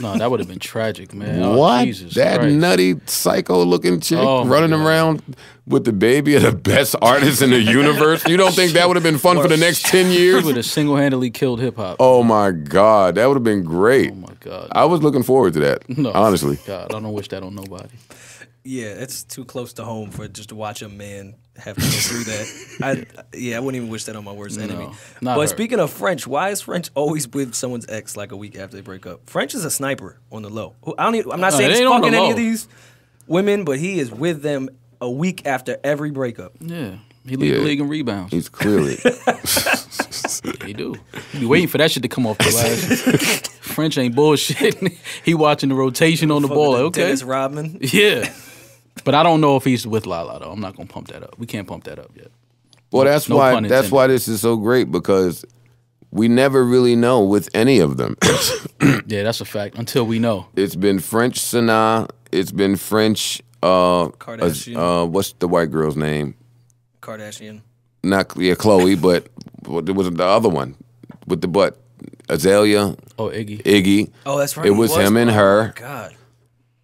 [SPEAKER 3] No, that would have been tragic, man. Oh,
[SPEAKER 1] What?
[SPEAKER 3] Jesus
[SPEAKER 1] That
[SPEAKER 3] Christ.
[SPEAKER 1] nutty psycho looking chick
[SPEAKER 3] Oh, my
[SPEAKER 1] running
[SPEAKER 3] God.
[SPEAKER 1] around with the baby of the best artist in the universe. You don't think that would have been fun for the next 10
[SPEAKER 3] He
[SPEAKER 1] years?
[SPEAKER 3] would have single-handedly killed hip hop.
[SPEAKER 1] Oh my God. That would have been great.
[SPEAKER 3] Oh my God.
[SPEAKER 1] I was looking forward to that.
[SPEAKER 3] No,
[SPEAKER 1] Honestly.
[SPEAKER 3] God, I don't wish that on nobody.
[SPEAKER 4] Yeah, it's too close to home for just to watch a man have to go through that. I wouldn't even wish that on my worst enemy.
[SPEAKER 3] not
[SPEAKER 4] But
[SPEAKER 3] her.
[SPEAKER 4] speaking of French, why is French always with someone's ex like a week after they break up? French is a sniper on the low. I'm not saying
[SPEAKER 3] it
[SPEAKER 4] he's
[SPEAKER 3] ain't on the
[SPEAKER 4] fucking any
[SPEAKER 3] low.
[SPEAKER 4] of these women, but he is with them a week after every breakup.
[SPEAKER 3] Yeah, he lead the
[SPEAKER 1] Yeah.
[SPEAKER 3] league in rebounds.
[SPEAKER 1] He's clearly.
[SPEAKER 3] He do. He be waiting for that shit to come off the last. French ain't bullshit. He watching the rotation on the ball. Like, okay,
[SPEAKER 4] Dennis Rodman.
[SPEAKER 3] yeah. But I don't know if he's with Lala though. I'm not gonna pump that up. We can't pump that up yet.
[SPEAKER 1] Well, that's
[SPEAKER 3] No
[SPEAKER 1] why.
[SPEAKER 3] pun
[SPEAKER 1] That's
[SPEAKER 3] intended.
[SPEAKER 1] why this is so great because we never really know with any of them.
[SPEAKER 3] Yeah, that's a fact. Until we know.
[SPEAKER 1] It's been French Sanaa. It's been French.
[SPEAKER 4] Kardashian.
[SPEAKER 1] What's the white girl's name?
[SPEAKER 4] Kardashian.
[SPEAKER 1] Not Chloe, but there was the other one with the butt. Azalea,
[SPEAKER 3] Oh, Iggy.
[SPEAKER 1] Iggy.
[SPEAKER 4] Oh, that's right.
[SPEAKER 1] It
[SPEAKER 4] he
[SPEAKER 1] was him and her.
[SPEAKER 4] Oh, my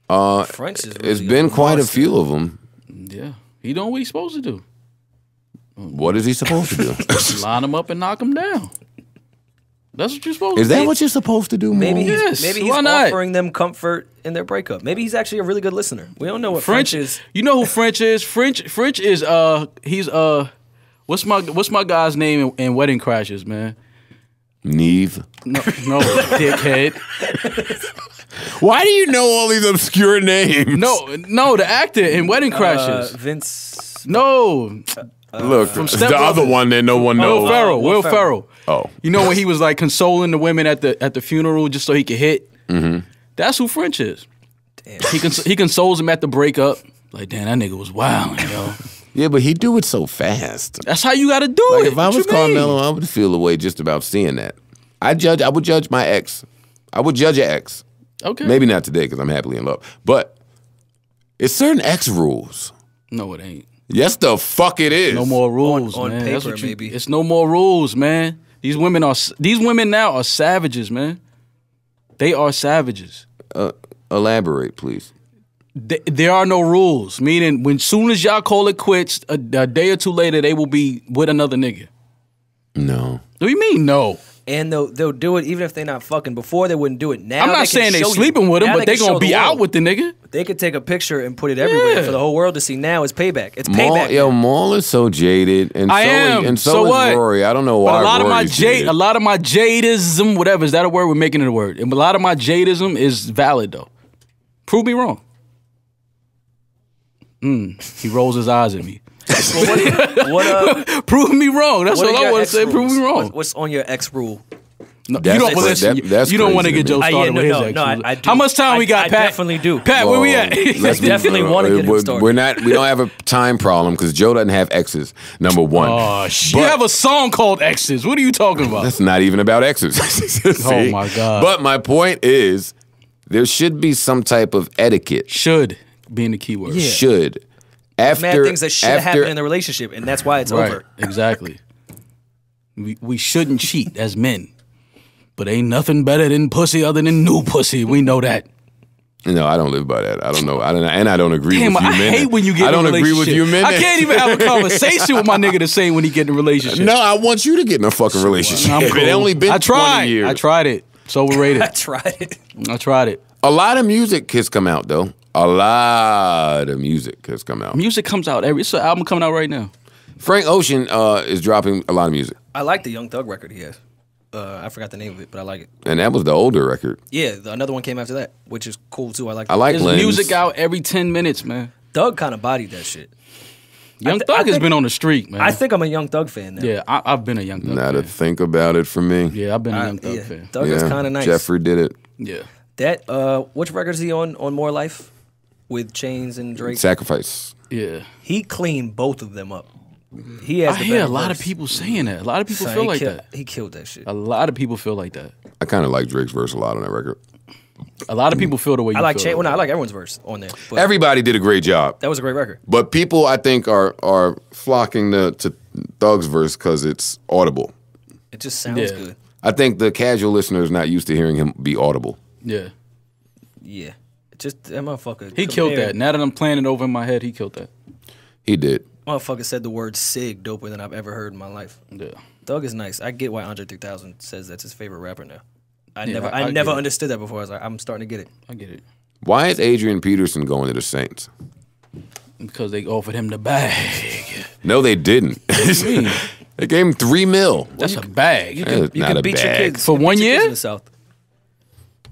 [SPEAKER 4] God. French is really
[SPEAKER 1] It's been quite a
[SPEAKER 4] monster.
[SPEAKER 1] few of them.
[SPEAKER 3] Yeah, he doing what he's supposed to do.
[SPEAKER 1] What is he supposed to do?
[SPEAKER 3] Line him up and knock him down. That's what you're supposed
[SPEAKER 1] Is
[SPEAKER 3] to do.
[SPEAKER 1] that what you're supposed to do?
[SPEAKER 4] Maybe
[SPEAKER 1] Maul?
[SPEAKER 3] Yes,
[SPEAKER 4] maybe he's
[SPEAKER 3] why not?
[SPEAKER 4] offering them comfort in their breakup. Maybe he's actually a really good listener. We don't know what French is.
[SPEAKER 3] You know who French is? French is he's what's my guy's name in Wedding Crashers, man?
[SPEAKER 1] Neve.
[SPEAKER 3] No, dickhead.
[SPEAKER 1] Why do you know all these obscure names?
[SPEAKER 3] No, the actor in Wedding Crashers.
[SPEAKER 4] Vince.
[SPEAKER 3] No,
[SPEAKER 1] Look,
[SPEAKER 3] Step
[SPEAKER 1] the other
[SPEAKER 3] Brothers.
[SPEAKER 1] one that no one knows.
[SPEAKER 3] Will Ferrell.
[SPEAKER 4] Will
[SPEAKER 3] Will
[SPEAKER 4] Ferrell.
[SPEAKER 3] Ferrell.
[SPEAKER 1] Oh.
[SPEAKER 3] You know when he was like consoling the women at the funeral just so he could hit? Mm-hmm. That's who French is.
[SPEAKER 4] Damn.
[SPEAKER 3] He consoles him at the breakup. Like, damn, that nigga was wild, yo.
[SPEAKER 1] Yeah, but he do it so fast.
[SPEAKER 3] That's how you got to do
[SPEAKER 1] Like
[SPEAKER 3] it.
[SPEAKER 1] if I
[SPEAKER 3] What
[SPEAKER 1] was
[SPEAKER 3] you mean?
[SPEAKER 1] Carmelo, I would feel a way just about seeing that. I would judge my ex. I would judge an ex.
[SPEAKER 3] Okay.
[SPEAKER 1] Maybe not today because I'm happily in love. But it's certain ex rules.
[SPEAKER 3] No, it ain't.
[SPEAKER 1] Yes, the fuck it is.
[SPEAKER 3] No more rules,
[SPEAKER 4] On
[SPEAKER 3] man. That's
[SPEAKER 4] paper,
[SPEAKER 3] what you,
[SPEAKER 4] maybe.
[SPEAKER 3] It's no more rules, man. These women now are savages, man. They are savages.
[SPEAKER 1] Elaborate, please.
[SPEAKER 3] There are no rules. Meaning, when soon as y'all call it quits, a day or two later, they will be with another nigga.
[SPEAKER 1] No.
[SPEAKER 3] What do you mean, no?
[SPEAKER 4] And they'll do it even if they're not fucking. Before they wouldn't do it. Now
[SPEAKER 3] I'm not
[SPEAKER 4] they can
[SPEAKER 3] saying they
[SPEAKER 4] show you.
[SPEAKER 3] sleeping with him,
[SPEAKER 4] Now
[SPEAKER 3] but they
[SPEAKER 4] can
[SPEAKER 3] gonna
[SPEAKER 4] show the
[SPEAKER 3] be out
[SPEAKER 4] world.
[SPEAKER 3] with the nigga.
[SPEAKER 4] They could take a picture and put it everywhere
[SPEAKER 3] Yeah.
[SPEAKER 4] for the whole world to see. Now it's payback. It's
[SPEAKER 1] Maul,
[SPEAKER 4] payback.
[SPEAKER 1] yo, Maul is so jaded, and
[SPEAKER 3] I
[SPEAKER 1] so
[SPEAKER 3] am.
[SPEAKER 1] and so,
[SPEAKER 3] So
[SPEAKER 1] is
[SPEAKER 3] what?
[SPEAKER 1] Rory. I don't know why.
[SPEAKER 3] But a lot
[SPEAKER 1] Rory's jaded.
[SPEAKER 3] a lot of my jadism, whatever, is that a word? We're making it a word. And a lot of my jadism is valid though. Prove me wrong. He rolls his eyes at me.
[SPEAKER 4] What
[SPEAKER 3] Prove me wrong. That's
[SPEAKER 4] what
[SPEAKER 3] all
[SPEAKER 4] are
[SPEAKER 3] I
[SPEAKER 4] your
[SPEAKER 3] want to
[SPEAKER 4] ex
[SPEAKER 3] say. Prove me
[SPEAKER 4] rules?
[SPEAKER 3] wrong.
[SPEAKER 4] What's on your ex rule?
[SPEAKER 3] No,
[SPEAKER 1] That's-
[SPEAKER 3] you don't, well, listen,
[SPEAKER 1] that's
[SPEAKER 3] you don't want to
[SPEAKER 1] crazy
[SPEAKER 3] get
[SPEAKER 1] to me.
[SPEAKER 3] Joe started
[SPEAKER 4] Yeah,
[SPEAKER 3] with
[SPEAKER 4] no,
[SPEAKER 3] his ex.
[SPEAKER 4] no, I do.
[SPEAKER 3] How much time we got,
[SPEAKER 4] I
[SPEAKER 3] Pat?
[SPEAKER 4] definitely do.
[SPEAKER 3] Pat, where we at?
[SPEAKER 1] let's be-
[SPEAKER 4] definitely wanna get him
[SPEAKER 1] we're-
[SPEAKER 4] started.
[SPEAKER 1] We don't have a time problem because Joe doesn't have exes. Number one.
[SPEAKER 3] Oh, shit. You
[SPEAKER 1] But-
[SPEAKER 3] have a song called Exes. What are you talking about?
[SPEAKER 1] That's not even about exes. See?
[SPEAKER 3] Oh, my God.
[SPEAKER 1] But my point is, there should be some type of etiquette.
[SPEAKER 3] Should being the key word.
[SPEAKER 4] Yeah.
[SPEAKER 1] Should. After
[SPEAKER 4] Mad things that should
[SPEAKER 1] after,
[SPEAKER 4] happen in the relationship, and that's why it's
[SPEAKER 3] Right,
[SPEAKER 4] over.
[SPEAKER 3] exactly. We shouldn't cheat as men. But ain't nothing better than pussy other than new pussy. We know that.
[SPEAKER 1] No, I don't live by that. I don't know. And I don't agree
[SPEAKER 3] Damn,
[SPEAKER 1] with you,
[SPEAKER 3] I
[SPEAKER 1] man.
[SPEAKER 3] hate when you get
[SPEAKER 1] I don't
[SPEAKER 3] in a
[SPEAKER 1] agree with you, man.
[SPEAKER 3] I can't even have a conversation with my nigga the same when he get in a relationship.
[SPEAKER 1] No, I want you to get in a fucking relationship.
[SPEAKER 3] I'm cool.
[SPEAKER 1] It only been
[SPEAKER 3] I tried.
[SPEAKER 1] 20 years.
[SPEAKER 3] I tried it. It's overrated.
[SPEAKER 4] I tried it.
[SPEAKER 3] I tried it.
[SPEAKER 1] A lot of music has come out, though. A lot of music has come out.
[SPEAKER 3] Music comes out it's an album coming out right now.
[SPEAKER 1] Frank Ocean is dropping a lot of music.
[SPEAKER 4] I like the Young Thug record he has. I forgot the name of it, but I like it.
[SPEAKER 1] And that was the older record.
[SPEAKER 4] Yeah, another one came after that, which is cool too. I like
[SPEAKER 3] There's
[SPEAKER 1] Lens.
[SPEAKER 3] music out every 10 minutes, man.
[SPEAKER 4] Thug kind of bodied that shit.
[SPEAKER 3] Young
[SPEAKER 4] I
[SPEAKER 3] Thug has
[SPEAKER 4] think-
[SPEAKER 3] been on the streak, man.
[SPEAKER 4] I think I'm a Young Thug fan now.
[SPEAKER 3] Yeah, I've been a Young Thug
[SPEAKER 1] Now to
[SPEAKER 3] fan.
[SPEAKER 1] think about it for me.
[SPEAKER 3] Yeah, I've been a Young Thug
[SPEAKER 4] yeah.
[SPEAKER 3] fan.
[SPEAKER 4] Thug is kind of nice.
[SPEAKER 1] Jeffrey did it.
[SPEAKER 3] Yeah.
[SPEAKER 4] That which record is he on More Life with Chains and Drake?
[SPEAKER 1] Sacrifice.
[SPEAKER 3] Yeah.
[SPEAKER 4] He cleaned both of them up. He has.
[SPEAKER 3] I
[SPEAKER 4] the
[SPEAKER 3] hear a
[SPEAKER 4] better
[SPEAKER 3] lot of
[SPEAKER 4] verse.
[SPEAKER 3] people saying that. A lot of people
[SPEAKER 4] Son,
[SPEAKER 3] feel
[SPEAKER 4] he
[SPEAKER 3] like
[SPEAKER 4] killed-
[SPEAKER 3] that.
[SPEAKER 4] He killed that shit.
[SPEAKER 3] A lot of people feel like that.
[SPEAKER 1] I kind of like Drake's verse a lot on that record.
[SPEAKER 3] A lot of people feel the way you
[SPEAKER 4] I like
[SPEAKER 3] feel.
[SPEAKER 4] Chain. Well, no, I like everyone's verse on there. But
[SPEAKER 1] Everybody did a great job.
[SPEAKER 4] that was a great record.
[SPEAKER 1] But people, I think, are flocking to Thug's verse because it's audible.
[SPEAKER 4] It just sounds
[SPEAKER 3] Yeah.
[SPEAKER 4] good.
[SPEAKER 1] I think the casual listener is not used to hearing him be audible.
[SPEAKER 3] Yeah.
[SPEAKER 4] Yeah. Just that motherfucker.
[SPEAKER 3] He killed
[SPEAKER 4] compared-
[SPEAKER 3] that. Now that I'm playing it over in my head, he killed that.
[SPEAKER 1] He did.
[SPEAKER 4] Motherfucker said the word "sig" doper than I've ever heard in my life.
[SPEAKER 3] Yeah.
[SPEAKER 4] Thug is nice. I get why Andre 3000 says that's his favorite rapper now. I
[SPEAKER 3] Yeah,
[SPEAKER 4] never
[SPEAKER 3] I
[SPEAKER 4] never
[SPEAKER 3] get it.
[SPEAKER 4] understood that before. I was like, I'm starting to get it.
[SPEAKER 3] I get it.
[SPEAKER 1] Why is Adrian Peterson going to the Saints?
[SPEAKER 3] Because they offered him the bag.
[SPEAKER 1] No, they didn't.
[SPEAKER 3] mean?
[SPEAKER 1] They gave him $3 million.
[SPEAKER 3] That's a bag.
[SPEAKER 4] You
[SPEAKER 1] It's
[SPEAKER 4] can,
[SPEAKER 1] not a
[SPEAKER 4] beat your
[SPEAKER 1] bag.
[SPEAKER 4] kids
[SPEAKER 3] For
[SPEAKER 4] you can
[SPEAKER 3] one
[SPEAKER 4] beat your kids
[SPEAKER 3] year?
[SPEAKER 4] in the South.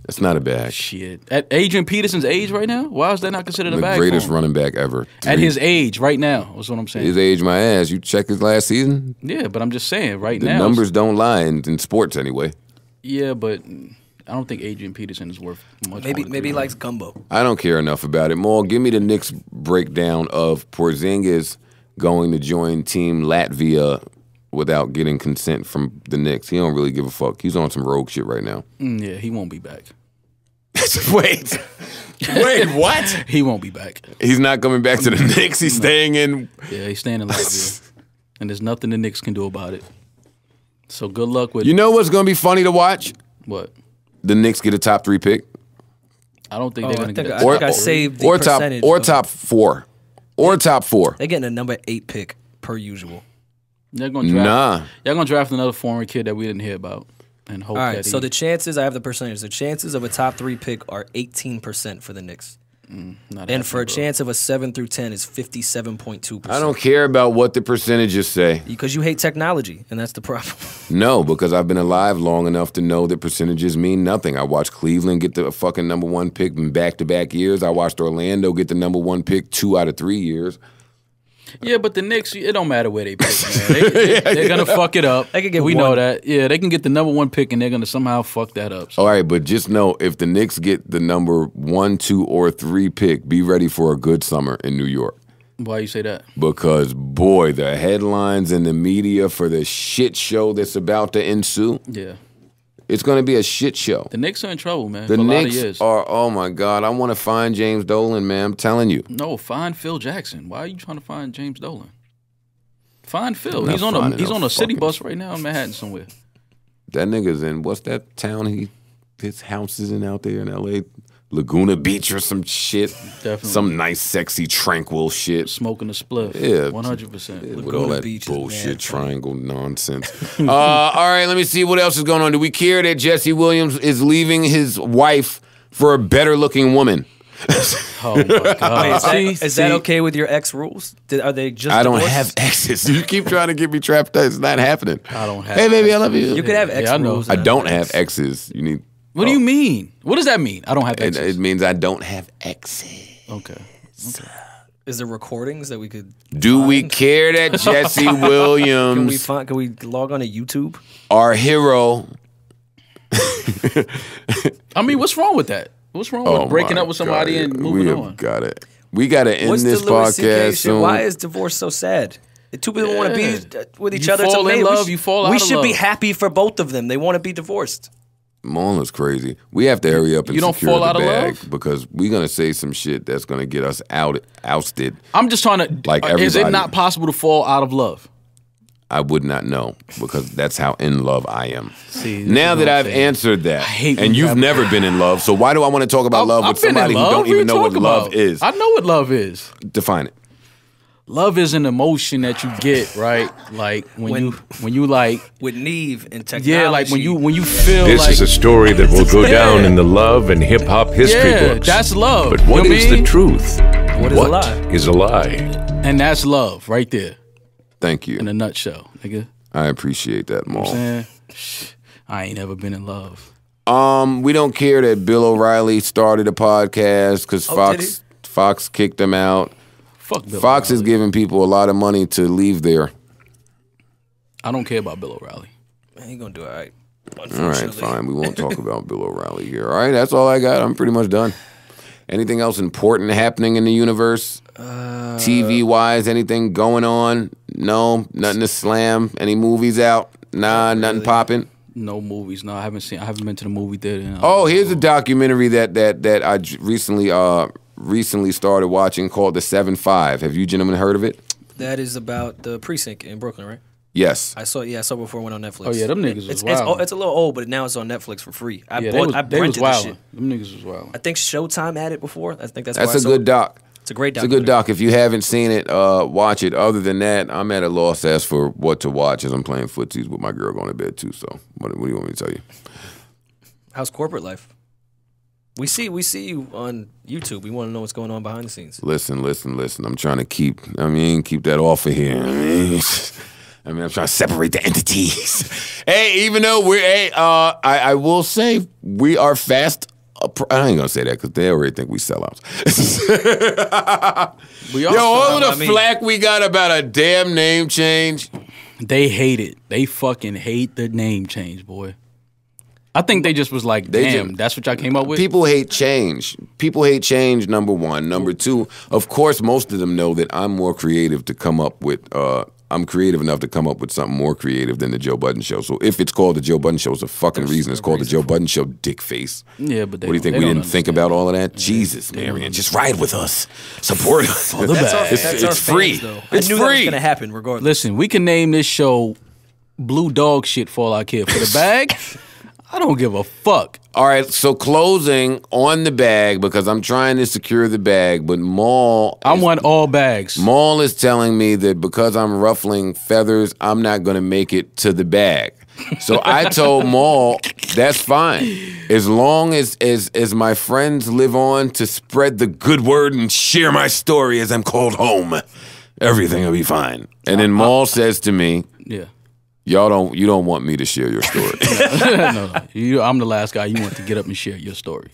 [SPEAKER 1] That's not a bag.
[SPEAKER 3] Shit. At Adrian Peterson's age right now? Why is that not considered a
[SPEAKER 1] The
[SPEAKER 3] bag?
[SPEAKER 1] greatest
[SPEAKER 3] for him?
[SPEAKER 1] running back ever.
[SPEAKER 3] At his age right now, is what I'm saying.
[SPEAKER 1] His age, my ass. You check his last season.
[SPEAKER 3] Yeah, but I'm just saying right
[SPEAKER 1] The
[SPEAKER 3] now.
[SPEAKER 1] numbers don't lie in sports anyway.
[SPEAKER 3] Yeah, but I don't think Adrian Peterson is worth much.
[SPEAKER 4] Maybe
[SPEAKER 3] more than
[SPEAKER 4] maybe he
[SPEAKER 3] $3
[SPEAKER 4] likes gumbo.
[SPEAKER 1] I don't care enough about it. Maul, give me the Knicks breakdown of Porzingis going to join Team Latvia without getting consent from the Knicks. He don't really give a fuck. He's on some rogue shit right now.
[SPEAKER 3] Yeah, he won't be back.
[SPEAKER 1] Wait, what?
[SPEAKER 3] He won't be back.
[SPEAKER 1] He's not coming back to the Knicks. He's staying in.
[SPEAKER 3] Yeah, he's staying in Latvia. And there's nothing the Knicks can do about it. So good luck with
[SPEAKER 1] You know what's going to be funny to watch?
[SPEAKER 3] what?
[SPEAKER 1] The Knicks get a top 3 pick.
[SPEAKER 3] I don't think
[SPEAKER 4] Oh,
[SPEAKER 3] they're
[SPEAKER 4] I
[SPEAKER 3] going to
[SPEAKER 4] think
[SPEAKER 3] get
[SPEAKER 4] I
[SPEAKER 3] a
[SPEAKER 4] think I saved the
[SPEAKER 1] or top
[SPEAKER 4] percentage.
[SPEAKER 1] or
[SPEAKER 4] of-
[SPEAKER 1] top 4 or top 4.
[SPEAKER 4] They're getting a number 8 pick per usual.
[SPEAKER 3] They're going to draft.
[SPEAKER 1] Nah.
[SPEAKER 3] Y'all going to draft another foreign kid that we didn't hear about and hope
[SPEAKER 4] All right,
[SPEAKER 3] that
[SPEAKER 4] so
[SPEAKER 3] he,
[SPEAKER 4] the chances, I have the percentage. The chances of a top 3 pick are 18% for the Knicks.
[SPEAKER 3] not
[SPEAKER 4] And for a
[SPEAKER 3] happening, bro.
[SPEAKER 4] chance of a 7 through 10 is 57.2%.
[SPEAKER 1] I don't care about what the percentages say.
[SPEAKER 4] Because you hate technology, and that's the problem.
[SPEAKER 1] No, because I've been alive long enough to know that percentages mean nothing. I watched Cleveland get the fucking number 1 pick in back-to-back years. I watched Orlando get the number 1 pick 2 out of 3 years.
[SPEAKER 3] Yeah, but the Knicks, it don't matter where they pick, man. They're going to fuck it up.
[SPEAKER 4] They could get
[SPEAKER 3] we know
[SPEAKER 4] one.
[SPEAKER 3] that. Yeah, they can get the number 1 pick and they're going to somehow fuck that up. So
[SPEAKER 1] All right, but just know if the Knicks get the number 1, 2, or 3 pick, be ready for a good summer in New York.
[SPEAKER 3] why you say that?
[SPEAKER 1] Because, boy, the headlines in the media for the shit show that's about to ensue,
[SPEAKER 3] Yeah.
[SPEAKER 1] it's going to be a shit show.
[SPEAKER 3] The Knicks are in trouble, man,
[SPEAKER 1] The
[SPEAKER 3] for a lot of
[SPEAKER 1] Knicks
[SPEAKER 3] years.
[SPEAKER 1] are, oh my God, I want to find James Dolan, man. I'm telling you.
[SPEAKER 3] No, find Phil Jackson. Why are you trying to find James Dolan? Find Phil.
[SPEAKER 1] I'm not
[SPEAKER 3] He's on
[SPEAKER 1] finding
[SPEAKER 3] he's
[SPEAKER 1] no
[SPEAKER 3] on a city
[SPEAKER 1] fucking-
[SPEAKER 3] bus right now in Manhattan somewhere.
[SPEAKER 1] That nigga's in, what's that town his house is in out there in L.A.? Laguna Beach or some shit.
[SPEAKER 3] Definitely.
[SPEAKER 1] Some nice, sexy, tranquil shit.
[SPEAKER 3] Smoking a spliff.
[SPEAKER 1] Yeah.
[SPEAKER 3] 100%.
[SPEAKER 1] With all that
[SPEAKER 4] Beach is
[SPEAKER 1] bullshit
[SPEAKER 4] mad funny.
[SPEAKER 1] triangle nonsense. All right, let me see what else is going on. Do we care that Jesse Williams is leaving his wife for a better looking woman?
[SPEAKER 3] Oh my God.
[SPEAKER 4] Is that okay with your ex rules? Are they just
[SPEAKER 1] I don't
[SPEAKER 4] divorced?
[SPEAKER 1] have exes. You keep trying to get me trapped. It's not happening.
[SPEAKER 3] I don't have
[SPEAKER 1] Hey, baby, I love you.
[SPEAKER 4] You could have ex
[SPEAKER 3] Yeah, I know.
[SPEAKER 4] rules.
[SPEAKER 1] I
[SPEAKER 4] and
[SPEAKER 1] don't
[SPEAKER 4] ex.
[SPEAKER 1] have exes. You need.
[SPEAKER 3] What do you mean? What does that mean? I don't have
[SPEAKER 1] It,
[SPEAKER 3] exes.
[SPEAKER 1] it means I don't have exes.
[SPEAKER 3] Okay.
[SPEAKER 4] Is there recordings that we could?
[SPEAKER 1] Do we care that Jesse
[SPEAKER 4] Can we
[SPEAKER 1] Williams,
[SPEAKER 4] find? Can we log on to YouTube?
[SPEAKER 1] our hero?
[SPEAKER 3] I mean, what's wrong with that? What's wrong with breaking
[SPEAKER 1] my
[SPEAKER 3] up with somebody
[SPEAKER 1] God,
[SPEAKER 3] and
[SPEAKER 1] we
[SPEAKER 3] moving
[SPEAKER 1] have
[SPEAKER 3] on?
[SPEAKER 1] Got it. We got to end
[SPEAKER 4] What's
[SPEAKER 1] this
[SPEAKER 4] the Louis C.K.
[SPEAKER 1] podcast
[SPEAKER 4] shit?
[SPEAKER 1] soon.
[SPEAKER 4] Why is divorce so sad? The two people want to be with each
[SPEAKER 3] You
[SPEAKER 4] other.
[SPEAKER 3] fall
[SPEAKER 4] It's
[SPEAKER 3] in
[SPEAKER 4] amazing.
[SPEAKER 3] love, you fall out
[SPEAKER 4] We
[SPEAKER 3] of
[SPEAKER 4] should be
[SPEAKER 3] love.
[SPEAKER 4] happy for both of them. They want to be divorced.
[SPEAKER 1] Marlon's crazy. We have to hurry up and
[SPEAKER 3] You don't
[SPEAKER 1] secure
[SPEAKER 3] fall
[SPEAKER 1] the
[SPEAKER 3] out of
[SPEAKER 1] bag
[SPEAKER 3] love?
[SPEAKER 1] because we're gonna say some shit that's gonna get us ousted.
[SPEAKER 3] I'm just trying to.
[SPEAKER 1] Like
[SPEAKER 3] is it
[SPEAKER 1] everybody.
[SPEAKER 3] not possible to fall out of love?
[SPEAKER 1] I would not know because that's how in love I am.
[SPEAKER 3] See,
[SPEAKER 1] now that I've answered that, and you've never been in love, so why do I want to talk about love with somebody who don't even know what love is?
[SPEAKER 3] I know what love is.
[SPEAKER 1] Define it.
[SPEAKER 3] Love is an emotion that you get, right? Like when you like
[SPEAKER 4] with Neve and technology.
[SPEAKER 3] yeah, like when you feel
[SPEAKER 5] This
[SPEAKER 3] like
[SPEAKER 5] is a story that will go down in the love and hip hop history books.
[SPEAKER 3] that's love.
[SPEAKER 5] But what is the truth?
[SPEAKER 4] What is a lie?
[SPEAKER 5] Is a lie?
[SPEAKER 3] And that's love right there
[SPEAKER 1] Thank you.
[SPEAKER 3] in a nutshell, nigga.
[SPEAKER 1] I appreciate that, Maul.
[SPEAKER 3] Man, I ain't never been in love.
[SPEAKER 1] We don't care that Bill O'Reilly started a podcast because Fox kicked him out.
[SPEAKER 3] Fuck Bill
[SPEAKER 1] Fox
[SPEAKER 3] O'Reilly.
[SPEAKER 1] is giving people a lot of money to leave there.
[SPEAKER 3] I don't care about Bill O'Reilly.
[SPEAKER 4] Man, he gonna do all right.
[SPEAKER 1] All right, fine. We won't talk about Bill O'Reilly here. All right, that's all I got. I'm pretty much done. Anything else important happening in the universe? TV-wise, anything going on? No? Nothing to slam? Any movies out? Nah, nothing popping?
[SPEAKER 3] No movies. No, I haven't been to the movie theater.
[SPEAKER 1] Oh, here's a documentary that I recently started watching called The 7-5. Have you gentlemen heard of it?
[SPEAKER 4] That is about the precinct in Brooklyn, right?
[SPEAKER 1] Yes.
[SPEAKER 4] I saw before it went on Netflix.
[SPEAKER 3] Oh yeah, them niggas was
[SPEAKER 4] It's
[SPEAKER 3] wild.
[SPEAKER 4] it's a little old, but now it's on Netflix for free. I
[SPEAKER 3] They
[SPEAKER 4] rented
[SPEAKER 3] was
[SPEAKER 4] the
[SPEAKER 3] wild.
[SPEAKER 4] shit.
[SPEAKER 3] Them niggas was wild.
[SPEAKER 4] I think Showtime had it before. I think that's
[SPEAKER 1] That's
[SPEAKER 4] why
[SPEAKER 1] a
[SPEAKER 4] I saw
[SPEAKER 1] good
[SPEAKER 4] it.
[SPEAKER 1] doc.
[SPEAKER 4] It's a great
[SPEAKER 1] It's
[SPEAKER 4] doc.
[SPEAKER 1] a good doc. If you haven't seen it, watch it. Other than that, I'm at a loss as for what to watch as I'm playing footsies with my girl going to bed too. So what do you want me to tell you?
[SPEAKER 4] How's corporate life? We see you on YouTube. We want to know what's going on behind the scenes.
[SPEAKER 1] Listen. I'm trying to keep that off of here. I'm trying to separate the entities. Hey, even though I will say we are fast. I ain't gonna say that because they already think we sellouts. All of the flack we got about a damn name change.
[SPEAKER 3] They hate it. They fucking hate the name change, boy. I think they just was like, damn, that's what y'all came up with?
[SPEAKER 1] People hate change. People hate change, number one. Number two, of course, most of them know that I'm more creative to come up with, I'm creative enough to come up with something more creative than the Joe Budden Show. So if it's called the Joe Budden Show, it's a fucking reason it's called the Joe Budden Show, dick face.
[SPEAKER 3] Yeah, but
[SPEAKER 1] what do you think? We didn't think about all of that? Jesus, Marion, just ride with us. Support us. It's free. It's
[SPEAKER 4] I knew
[SPEAKER 1] free.
[SPEAKER 4] that was gonna happen regardless.
[SPEAKER 3] Listen, we can name this show Blue Dog Shit for all I care. For the bag, I don't give a fuck.
[SPEAKER 1] All right, so closing on the bag because I'm trying to secure the bag, but Maul.
[SPEAKER 3] I want all bags.
[SPEAKER 1] Maul is telling me that because I'm ruffling feathers, I'm not going to make it to the bag. So I told Maul, that's fine. As long as my friends live on to spread the good word and share my story as I'm called home, everything will be fine. And then Maul says to me,
[SPEAKER 3] Yeah.
[SPEAKER 1] you don't want me to share your story.
[SPEAKER 3] No. I'm the last guy you want to get up and share your story.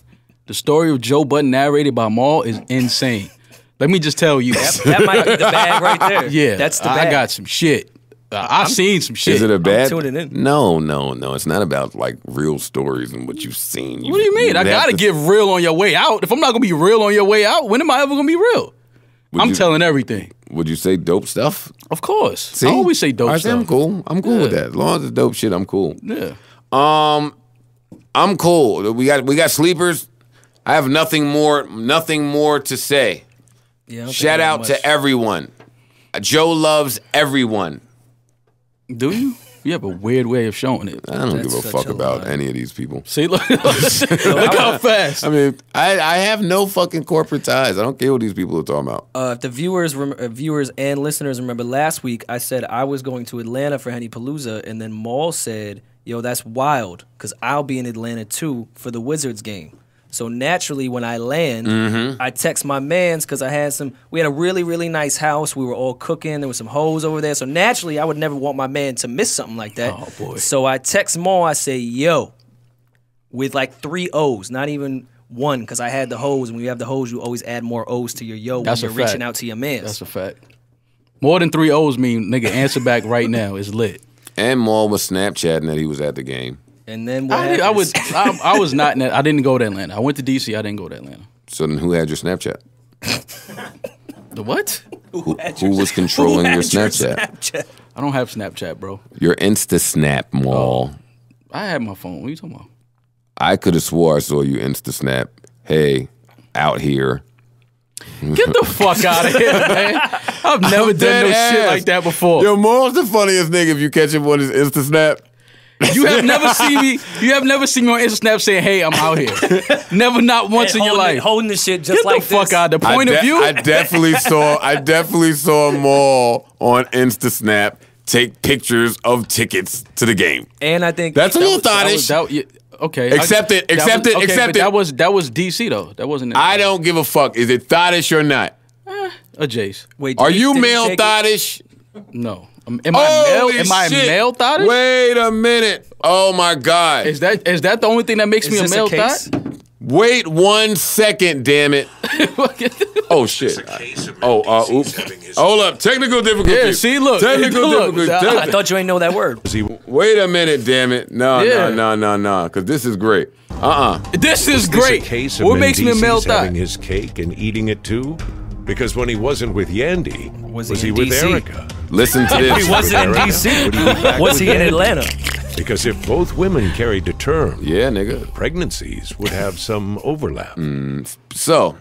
[SPEAKER 3] The story of Joe Budden narrated by Maul is insane. Let me just tell you.
[SPEAKER 4] That might be the bag right there.
[SPEAKER 3] Yeah,
[SPEAKER 4] that's the bag.
[SPEAKER 3] I got some shit. I've seen some shit.
[SPEAKER 1] Is it a bad?
[SPEAKER 4] tuning in.
[SPEAKER 1] No. It's not about like real stories and what you've seen.
[SPEAKER 3] What do you mean? I gotta get real on your way out. If I'm not gonna be real on your way out, when am I ever gonna be real? I'm telling everything.
[SPEAKER 1] Would you say dope stuff?
[SPEAKER 3] Of course.
[SPEAKER 1] See?
[SPEAKER 3] I always say dope
[SPEAKER 1] I
[SPEAKER 3] stuff.
[SPEAKER 1] I'm cool. I'm cool with that. As long as it's dope shit, I'm cool.
[SPEAKER 3] Yeah.
[SPEAKER 1] I'm cool. We got sleepers. I have nothing more to say.
[SPEAKER 4] Yeah, I don't
[SPEAKER 1] Shout
[SPEAKER 4] think
[SPEAKER 1] out
[SPEAKER 4] much.
[SPEAKER 1] to everyone. Joe loves everyone.
[SPEAKER 3] Do you? You have a weird way of showing it.
[SPEAKER 1] I don't
[SPEAKER 4] That's
[SPEAKER 1] give a
[SPEAKER 4] such
[SPEAKER 1] fuck
[SPEAKER 4] a
[SPEAKER 1] about
[SPEAKER 4] lie.
[SPEAKER 1] any of these people.
[SPEAKER 3] See, look how fast.
[SPEAKER 1] I mean, I have no fucking corporate ties. I don't care what these people are talking about.
[SPEAKER 4] If the viewers and listeners remember last week, I said I was going to Atlanta for Henny Palooza, and then Maul said, "Yo, that's wild, because I'll be in Atlanta too for the Wizards game." So naturally, when I land, I text my mans because we had a really, really nice house. We were all cooking. There was some hoes over there. So naturally, I would never want my man to miss something like that.
[SPEAKER 3] Oh, boy.
[SPEAKER 4] So I text Maul. I say, "Yo," with like 3 O's, not even one, because I had the hoes. And when you have the hoes, you always add more O's to your yo
[SPEAKER 3] That's
[SPEAKER 4] when
[SPEAKER 3] a
[SPEAKER 4] you're reaching
[SPEAKER 3] fact.
[SPEAKER 4] out to your mans.
[SPEAKER 3] That's a fact. More than 3 O's mean, nigga, answer back right now. It's lit.
[SPEAKER 1] And Maul was Snapchatting that he was at the game.
[SPEAKER 4] And then what
[SPEAKER 3] I
[SPEAKER 4] happens?
[SPEAKER 3] was not in that. I didn't go to Atlanta. I went to DC. I didn't go to Atlanta.
[SPEAKER 1] So then who had your Snapchat?
[SPEAKER 3] The what?
[SPEAKER 1] Who was controlling your Snapchat?
[SPEAKER 3] I don't have Snapchat, bro.
[SPEAKER 1] Your Insta Snap, Maul.
[SPEAKER 3] I had my phone. What are you talking about?
[SPEAKER 1] I could have swore I saw you Insta Snap. Hey, out here.
[SPEAKER 3] Get the fuck out of here, man. I've never done no shit like that before.
[SPEAKER 1] Yo, Maul's the funniest nigga if you catch him on his Insta Snap.
[SPEAKER 3] You have never seen me. You have never seen me on Instagram saying, "Hey, I'm out here." Never, not once in your life.
[SPEAKER 4] Holding the shit just
[SPEAKER 3] Get
[SPEAKER 4] like
[SPEAKER 3] the fuck out. The point of view.
[SPEAKER 1] I definitely saw Maul on Insta Snap take pictures of tickets to the game.
[SPEAKER 4] And I think
[SPEAKER 1] That's a little thottish.
[SPEAKER 3] Okay.
[SPEAKER 1] Accept it.
[SPEAKER 3] That was DC though. That wasn't.
[SPEAKER 1] I don't give a fuck. Is it thottish or not?
[SPEAKER 3] A Jace.
[SPEAKER 4] Wait,
[SPEAKER 1] Are you male thottish?
[SPEAKER 3] No. Am I male thottish?
[SPEAKER 1] Wait a minute. Oh my God.
[SPEAKER 3] Is that the only thing that makes me a male thot?
[SPEAKER 1] Wait 1 second, damn it. Oh shit. Oops. Hold up. Technical difficulty.
[SPEAKER 3] Yeah, see, look.
[SPEAKER 1] Technical difficulty.
[SPEAKER 4] I thought you ain't know that word.
[SPEAKER 1] Wait a minute, damn it. No, because this is great.
[SPEAKER 3] This is
[SPEAKER 5] Is
[SPEAKER 3] great.
[SPEAKER 5] this a case of
[SPEAKER 3] What makes me a male
[SPEAKER 5] Mendeecees
[SPEAKER 3] thot?
[SPEAKER 5] having his cake and eating it too? Because when he wasn't with Yandy, was he
[SPEAKER 4] in
[SPEAKER 5] with
[SPEAKER 4] DC?
[SPEAKER 5] Erica?
[SPEAKER 1] Listen to
[SPEAKER 4] He
[SPEAKER 1] this.
[SPEAKER 4] wasn't in DC. Was he in Atlanta?
[SPEAKER 5] Because if both women carried to term,
[SPEAKER 1] Yeah, nigga.
[SPEAKER 5] pregnancies would have some overlap.
[SPEAKER 1] So,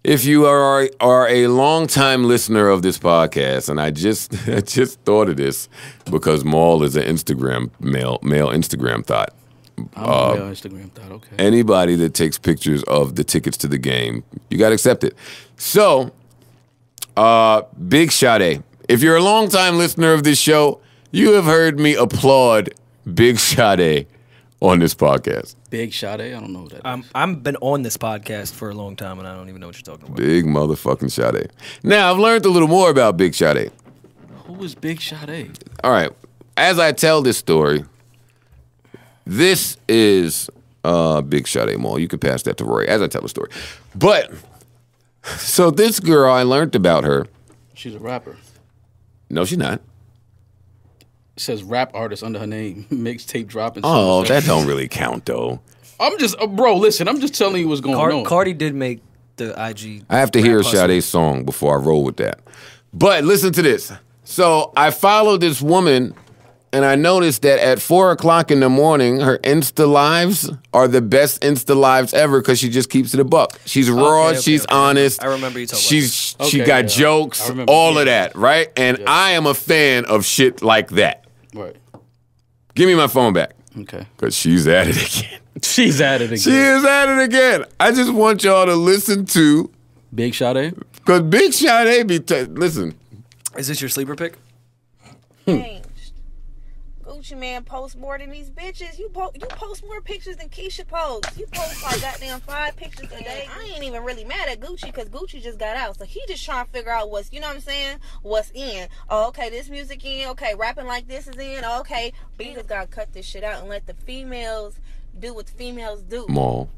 [SPEAKER 1] if you are a longtime listener of this podcast, and I just thought of this because Maul is an male Instagram thought.
[SPEAKER 3] I'm a male Instagram thought. Okay.
[SPEAKER 1] Anybody that takes pictures of the tickets to the game, you got to accept it. So, Big Sade. If you're a longtime listener of this show, you have heard me applaud Big Sade on this podcast.
[SPEAKER 3] Big Sade. I don't know who that is.
[SPEAKER 4] I've been on this podcast for a long time, and I don't even know what you're talking about.
[SPEAKER 1] Big motherfucking Sade. Now, I've learned a little more about Big Sade.
[SPEAKER 3] Who is Big Sade?
[SPEAKER 1] All right. As I tell this story, this is Big Sade Maul. You can pass that to Roy as I tell the story. But, so this girl, I learned about her.
[SPEAKER 3] She's a rapper.
[SPEAKER 1] No, she's not.
[SPEAKER 3] It says rap artist under her name. Mixtape dropping.
[SPEAKER 1] Oh, that don't really count, though.
[SPEAKER 3] I'm just, bro, listen, I'm just telling you what's going on.
[SPEAKER 4] Cardi did make the IG.
[SPEAKER 1] I have to hear
[SPEAKER 4] rap hustle.
[SPEAKER 1] Sade's song before I roll with that. But listen to this. So I followed this woman, and I noticed that at 4 o'clock in the morning, her Insta Lives are the best Insta Lives ever because she just keeps it a buck. She's raw, she's honest.
[SPEAKER 4] I remember you talking
[SPEAKER 1] She
[SPEAKER 4] about
[SPEAKER 3] Okay,
[SPEAKER 1] got
[SPEAKER 3] yeah.
[SPEAKER 1] jokes,
[SPEAKER 3] I remember.
[SPEAKER 1] all of that, right? And I am a fan of shit like that.
[SPEAKER 3] Right.
[SPEAKER 1] Give me my phone back.
[SPEAKER 3] Okay.
[SPEAKER 1] Because she's at it again.
[SPEAKER 3] She's at it again.
[SPEAKER 1] She is at it again. I just want y'all to listen to,
[SPEAKER 3] Big Sade?
[SPEAKER 1] because Big Sade listen.
[SPEAKER 4] Is this your sleeper pick?
[SPEAKER 6] Changed. Gucci Man posts more than these bitches. You post more pictures than Keisha posts. You post like goddamn 5 pictures a day. I ain't even really mad at Gucci because Gucci just got out. So he just trying to figure out what's, you know what I'm saying? What's in. Oh, okay, this music in. Okay, rapping like this is in. Oh, okay. But you just gotta cut this shit out and let the females do what the females do.
[SPEAKER 1] Maul.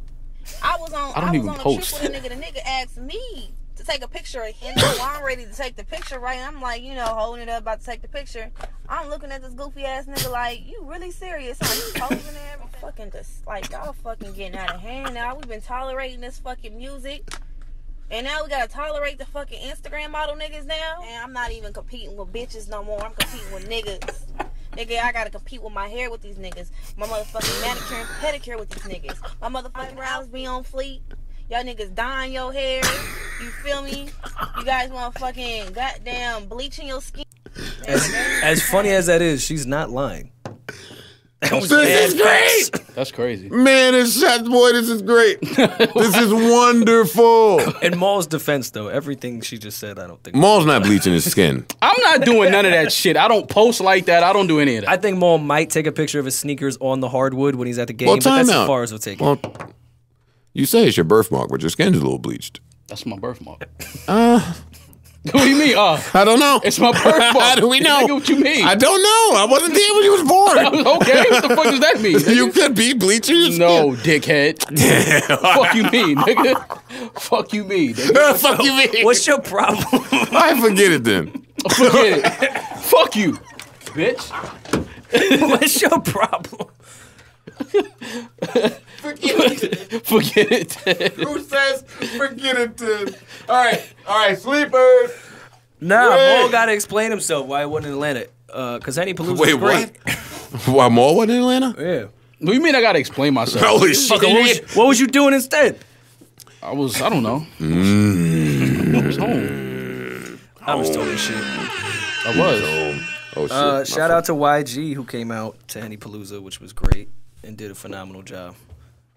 [SPEAKER 6] I was on
[SPEAKER 3] don't even
[SPEAKER 6] a
[SPEAKER 3] post.
[SPEAKER 6] trip with a nigga. The nigga asked me to take a picture of him. So I'm ready to take the picture, right? I'm like, holding it up, about to take the picture. I'm looking at this goofy ass nigga like, you really serious? Are you posing and everything? Fucking just like y'all fucking getting out of hand now. We've been tolerating this fucking music. And now we gotta tolerate the fucking Instagram model niggas now. And I'm not even competing with bitches no more. I'm competing with niggas. Nigga, I gotta compete with my hair with these niggas. My motherfucking manicure and pedicure with these niggas. My motherfucking brows be on fleet. Y'all niggas dyeing your hair. You feel me? You guys want fucking goddamn bleaching your skin.
[SPEAKER 4] As funny as that is, she's not lying.
[SPEAKER 1] This is great.
[SPEAKER 3] That's crazy.
[SPEAKER 1] Man, this is great. This is wonderful.
[SPEAKER 4] In Maul's defense, though, everything she just said, I don't think.
[SPEAKER 1] Maul's not bleaching his skin.
[SPEAKER 3] I'm not doing none of that shit. I don't post like that. I don't do any of that.
[SPEAKER 4] I think Maul might take a picture of his sneakers on the hardwood when he's at the game,
[SPEAKER 1] Well,
[SPEAKER 4] but
[SPEAKER 1] time
[SPEAKER 4] that's
[SPEAKER 1] out.
[SPEAKER 4] as far as we'll take it.
[SPEAKER 1] Well, you say it's your birthmark, but your skin's a little bleached.
[SPEAKER 3] That's my birthmark. What do you mean?
[SPEAKER 1] I don't know.
[SPEAKER 3] It's my birthmark.
[SPEAKER 1] How do we know?
[SPEAKER 3] Nigga, what you mean?
[SPEAKER 1] I don't know. I wasn't there when you was born.
[SPEAKER 3] Okay, what the fuck does that mean?
[SPEAKER 1] You could be bleaching your skin.
[SPEAKER 3] No, dickhead. Fuck you mean, nigga? Fuck you mean, nigga?
[SPEAKER 1] Fuck you mean?
[SPEAKER 4] What's your problem?
[SPEAKER 1] I forget it then.
[SPEAKER 3] Forget it. Fuck you, bitch.
[SPEAKER 4] What's your problem?
[SPEAKER 3] Forget it.
[SPEAKER 1] Who says forget it then? All right, sleepers.
[SPEAKER 4] Nah,
[SPEAKER 1] Wait.
[SPEAKER 4] Maul got to explain himself why he wasn't in Atlanta. Because Henny Palooza
[SPEAKER 1] Wait,
[SPEAKER 4] was great.
[SPEAKER 1] what? Why Maul wasn't in Atlanta?
[SPEAKER 4] Yeah.
[SPEAKER 3] What do you mean I gotta explain myself?
[SPEAKER 1] Holy shit.
[SPEAKER 4] What was you doing instead?
[SPEAKER 3] I don't know. I was home.
[SPEAKER 4] I was talking shit.
[SPEAKER 3] I was.
[SPEAKER 1] Oh shit.
[SPEAKER 4] Shout out to YG who came out to Henny Palooza, which was great and did a phenomenal job.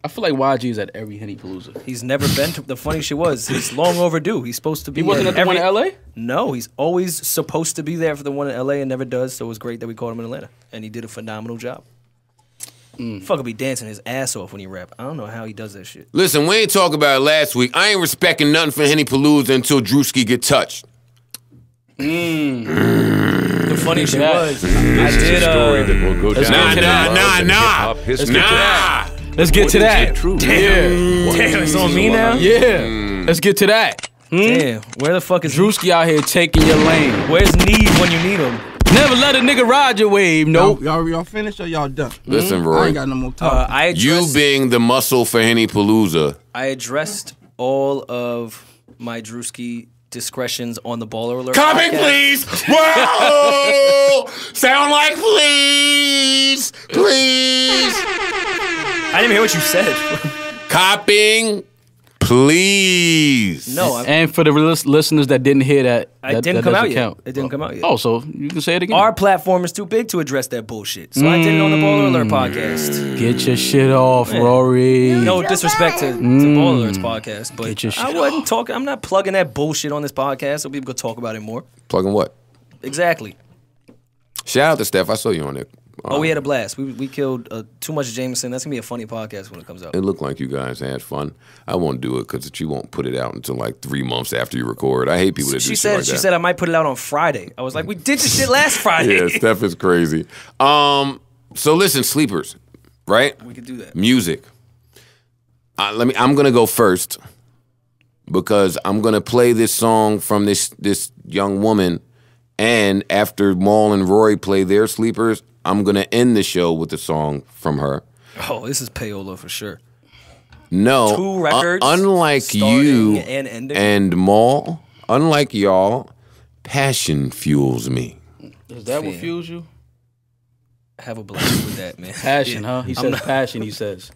[SPEAKER 3] I feel like YG is at every Henny Palooza.
[SPEAKER 4] He's never been to. The funny shit was, he's long overdue. He's supposed to be.
[SPEAKER 3] He wasn't at the one in LA?
[SPEAKER 4] No, he's always supposed to be there for the one in LA and never does. So it was great that we called him in Atlanta, and he did a phenomenal job. Fucker be dancing his ass off when he rap. I don't know how he does that shit.
[SPEAKER 1] Listen, we ain't talk about it last week. I ain't respecting nothing for Henny Palooza until Drewski get touched.
[SPEAKER 4] The funny shit was, I
[SPEAKER 5] This is
[SPEAKER 4] did.
[SPEAKER 5] a story that will go down in love and hip-hop history.
[SPEAKER 3] Let's get to that.
[SPEAKER 4] Damn, it's on me now.
[SPEAKER 3] Yeah. Let's get to that.
[SPEAKER 4] Damn, where the fuck is
[SPEAKER 3] Drewski out here taking your lane.
[SPEAKER 4] Where's Need when you need him?
[SPEAKER 3] Never let a nigga ride your wave. Nope.
[SPEAKER 7] Y'all finished or y'all done?
[SPEAKER 1] Listen,
[SPEAKER 7] I
[SPEAKER 1] Roy.
[SPEAKER 7] ain't got no more time.
[SPEAKER 4] I
[SPEAKER 1] You
[SPEAKER 4] addressed,
[SPEAKER 1] being the muscle for Henny Palooza.
[SPEAKER 4] I addressed all of my Drewski discretions on the Baller Alert.
[SPEAKER 1] Comment,
[SPEAKER 4] podcast.
[SPEAKER 1] please. Whoa! Sound like please. Please.
[SPEAKER 4] I didn't hear what you said.
[SPEAKER 1] Copying, please.
[SPEAKER 4] No,
[SPEAKER 3] And for the listeners that didn't hear that,
[SPEAKER 4] it didn't come out
[SPEAKER 3] doesn't
[SPEAKER 4] yet.
[SPEAKER 3] count.
[SPEAKER 4] It didn't come out yet.
[SPEAKER 3] Oh, so you can say it again.
[SPEAKER 4] Our platform is too big to address that bullshit. So I did it on the Baller Alert podcast.
[SPEAKER 3] Get your shit off, Rory.
[SPEAKER 4] No disrespect to Baller Alert's podcast, but
[SPEAKER 3] Get your shit
[SPEAKER 4] I wasn't talking. I'm not plugging that bullshit on this podcast so people could talk about it more.
[SPEAKER 1] Plugging what?
[SPEAKER 4] Exactly.
[SPEAKER 1] Shout out to Steph. I saw you on there.
[SPEAKER 4] Oh, we had a blast. We killed too much Jameson. That's gonna be a funny podcast when it comes out.
[SPEAKER 1] It looked like you guys had fun. I won't do it because she won't put it out until like 3 months after you record. I hate people that do shit like that.
[SPEAKER 4] She said I might put it out on Friday. I was like, we did this shit last Friday.
[SPEAKER 1] Yeah, Steph is crazy. So listen, sleepers, right?
[SPEAKER 4] We could do that.
[SPEAKER 1] Music. I'm gonna go first because I'm gonna play this song from this young woman, and after Maul and Roy play their sleepers, I'm gonna end the show with a song from her.
[SPEAKER 4] Oh, this is payola for sure.
[SPEAKER 1] No,
[SPEAKER 4] 2 records,
[SPEAKER 1] unlike
[SPEAKER 4] starting
[SPEAKER 1] you
[SPEAKER 4] and ending.
[SPEAKER 1] and Maul, unlike y'all, passion fuels me.
[SPEAKER 3] Is that what
[SPEAKER 4] Fair.
[SPEAKER 3] fuels you?
[SPEAKER 4] Have a blast with that, man.
[SPEAKER 3] Passion,
[SPEAKER 4] Yeah.
[SPEAKER 3] huh? He says passion, he says.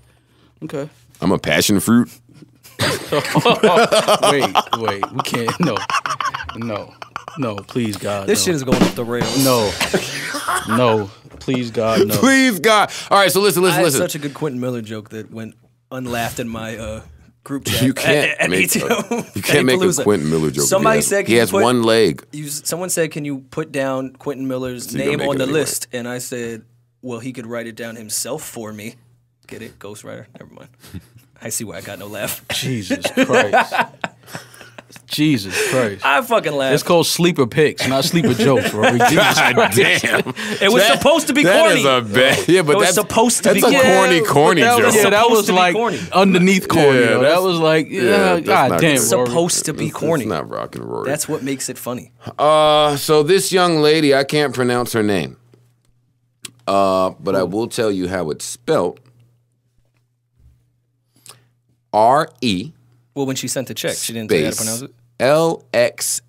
[SPEAKER 3] Okay.
[SPEAKER 1] I'm a passion fruit.
[SPEAKER 3] Wait. We can't. No, please, God.
[SPEAKER 4] This
[SPEAKER 3] no.
[SPEAKER 4] shit is going off the rails.
[SPEAKER 3] No. Please, God, no.
[SPEAKER 1] Please, God. All right, so listen.
[SPEAKER 4] I had such a good Quentin Miller joke that went unlaughed in my group chat.
[SPEAKER 1] You can't
[SPEAKER 4] at
[SPEAKER 1] make
[SPEAKER 4] ATO.
[SPEAKER 1] you can't make a
[SPEAKER 4] Palooza.
[SPEAKER 1] Quentin Miller joke.
[SPEAKER 4] Somebody said,
[SPEAKER 1] he has one leg.
[SPEAKER 4] Someone said, "Can you put down Quentin Miller's
[SPEAKER 1] So you gonna
[SPEAKER 4] name
[SPEAKER 1] make
[SPEAKER 4] on
[SPEAKER 1] it
[SPEAKER 4] the
[SPEAKER 1] anyway.
[SPEAKER 4] list?" And I said, "Well, he could write it down himself for me." Get it, Ghostwriter? Never mind. I see why I got no laugh.
[SPEAKER 3] Jesus Christ. Jesus Christ.
[SPEAKER 4] I fucking laughed.
[SPEAKER 3] It's called sleeper picks, not sleeper jokes, bro.
[SPEAKER 1] God damn.
[SPEAKER 4] It was supposed to be
[SPEAKER 1] That
[SPEAKER 4] corny.
[SPEAKER 1] is a bad. Yeah, but
[SPEAKER 4] It was
[SPEAKER 1] that's
[SPEAKER 4] supposed to be
[SPEAKER 1] that's a corny
[SPEAKER 3] that
[SPEAKER 1] joke.
[SPEAKER 3] was, that
[SPEAKER 4] Supposed
[SPEAKER 3] was
[SPEAKER 4] to be
[SPEAKER 3] like
[SPEAKER 4] corny.
[SPEAKER 3] underneath corny.
[SPEAKER 1] Yeah,
[SPEAKER 3] though.
[SPEAKER 1] that's-
[SPEAKER 3] That was like,
[SPEAKER 1] yeah,
[SPEAKER 3] God
[SPEAKER 1] that's not
[SPEAKER 3] damn,
[SPEAKER 1] good.
[SPEAKER 3] Rory.
[SPEAKER 4] supposed to be
[SPEAKER 1] It's
[SPEAKER 4] corny.
[SPEAKER 1] not rock and roll.
[SPEAKER 4] That's what makes it funny.
[SPEAKER 1] So this young lady, I can't pronounce her name, but I will tell you how it's spelled. R-E
[SPEAKER 4] Well, when she sent the check, she didn't tell you how to pronounce
[SPEAKER 1] space
[SPEAKER 4] it.
[SPEAKER 1] L-X-U-I-S-E.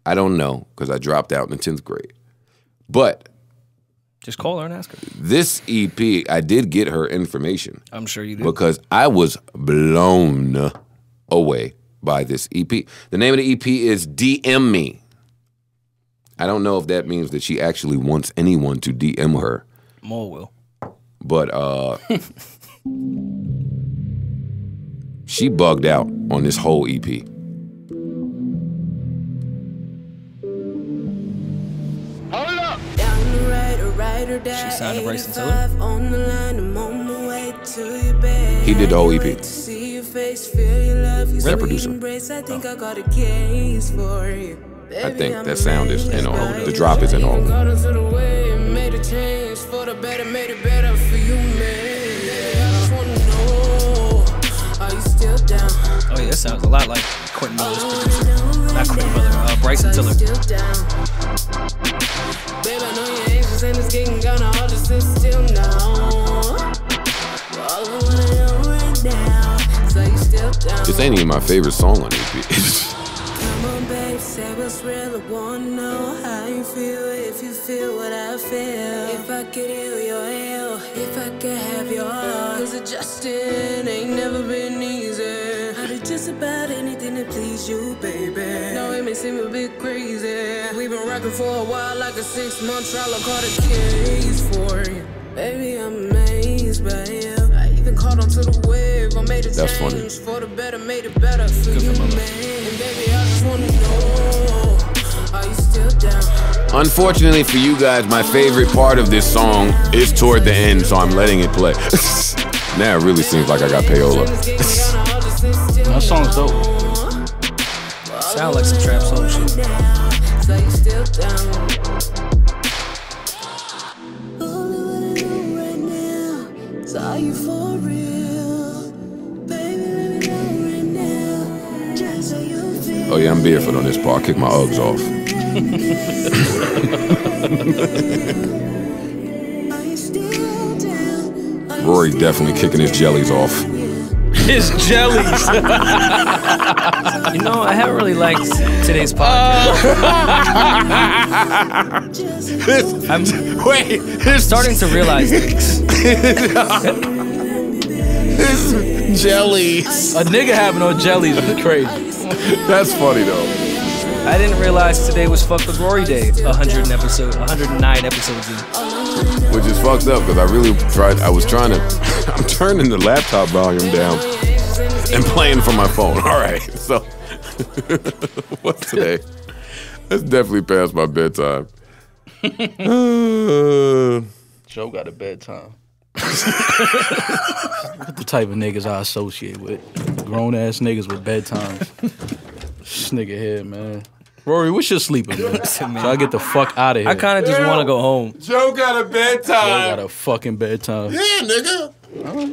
[SPEAKER 1] I don't know because I dropped out in the 10th grade. But
[SPEAKER 4] Just call her and ask her.
[SPEAKER 1] this EP, I did get her information
[SPEAKER 4] I'm sure you did.
[SPEAKER 1] because I was blown away by this EP. The name of the EP is DM Me. I don't know if that means that she actually wants anyone to DM her.
[SPEAKER 4] More will.
[SPEAKER 1] But she bugged out on this whole EP.
[SPEAKER 4] She signed to Bryson Tiller.
[SPEAKER 1] He did the whole EP.
[SPEAKER 4] Really?
[SPEAKER 1] Producer. I think that sound is in all. The drop is in all.
[SPEAKER 4] Oh yeah, that sounds a lot like Quentin Miller's producer. Not Quentin Miller, Bryson Tiller.
[SPEAKER 1] This ain't even my favorite song on the EP.
[SPEAKER 8] Come on, babe, say what's real. I wanna know how you feel if you feel what I feel. If I could heal your ill, if I can have your heart. Cause adjusting ain't never been easy. I did just about anything to please you, baby. Now it may seem a bit crazy. We've been rocking for a while like a 6-month trial. I caught a case for you. Baby, I'm amazed by you. I even caught onto the wave. I made a
[SPEAKER 1] That's
[SPEAKER 8] change
[SPEAKER 1] funny.
[SPEAKER 8] for the better, made it better for you, man. And baby, I just wanna know, are you still down?
[SPEAKER 1] Unfortunately for you guys, my favorite part of this song is toward the end, so I'm letting it play. Now it really seems like I got payola.
[SPEAKER 3] That song's dope.
[SPEAKER 4] Sound like some trap song shit.
[SPEAKER 8] So you still down? So are you for real? Baby, let me know right now. Just so you feel.
[SPEAKER 1] Oh yeah, I'm barefoot on this part. I'll kick my Uggs off.
[SPEAKER 8] Are you still down?
[SPEAKER 1] Rory definitely kicking his jellies off.
[SPEAKER 3] His jellies.
[SPEAKER 4] You know, I haven't really liked today's podcast. I'm starting to realize things.
[SPEAKER 1] Jellies.
[SPEAKER 3] A nigga having no jellies is crazy.
[SPEAKER 1] That's funny though.
[SPEAKER 4] I didn't realize today was Fuck with Rory Day. 109 episodes in.
[SPEAKER 1] Which is fucked up because I really tried. I was trying to. I'm turning the laptop volume down and playing from my phone. All right, so what's today? That's definitely past my bedtime.
[SPEAKER 3] Joe got a bedtime. The type of niggas I associate with. Grown ass niggas with bedtimes. This nigga here, man. Rory, what's your sleeping, man? So I get the fuck out of here.
[SPEAKER 4] I kind of just want to go home.
[SPEAKER 1] Joe got a
[SPEAKER 3] Joe
[SPEAKER 1] bedtime.
[SPEAKER 3] got a fucking bedtime.
[SPEAKER 1] Yeah, nigga.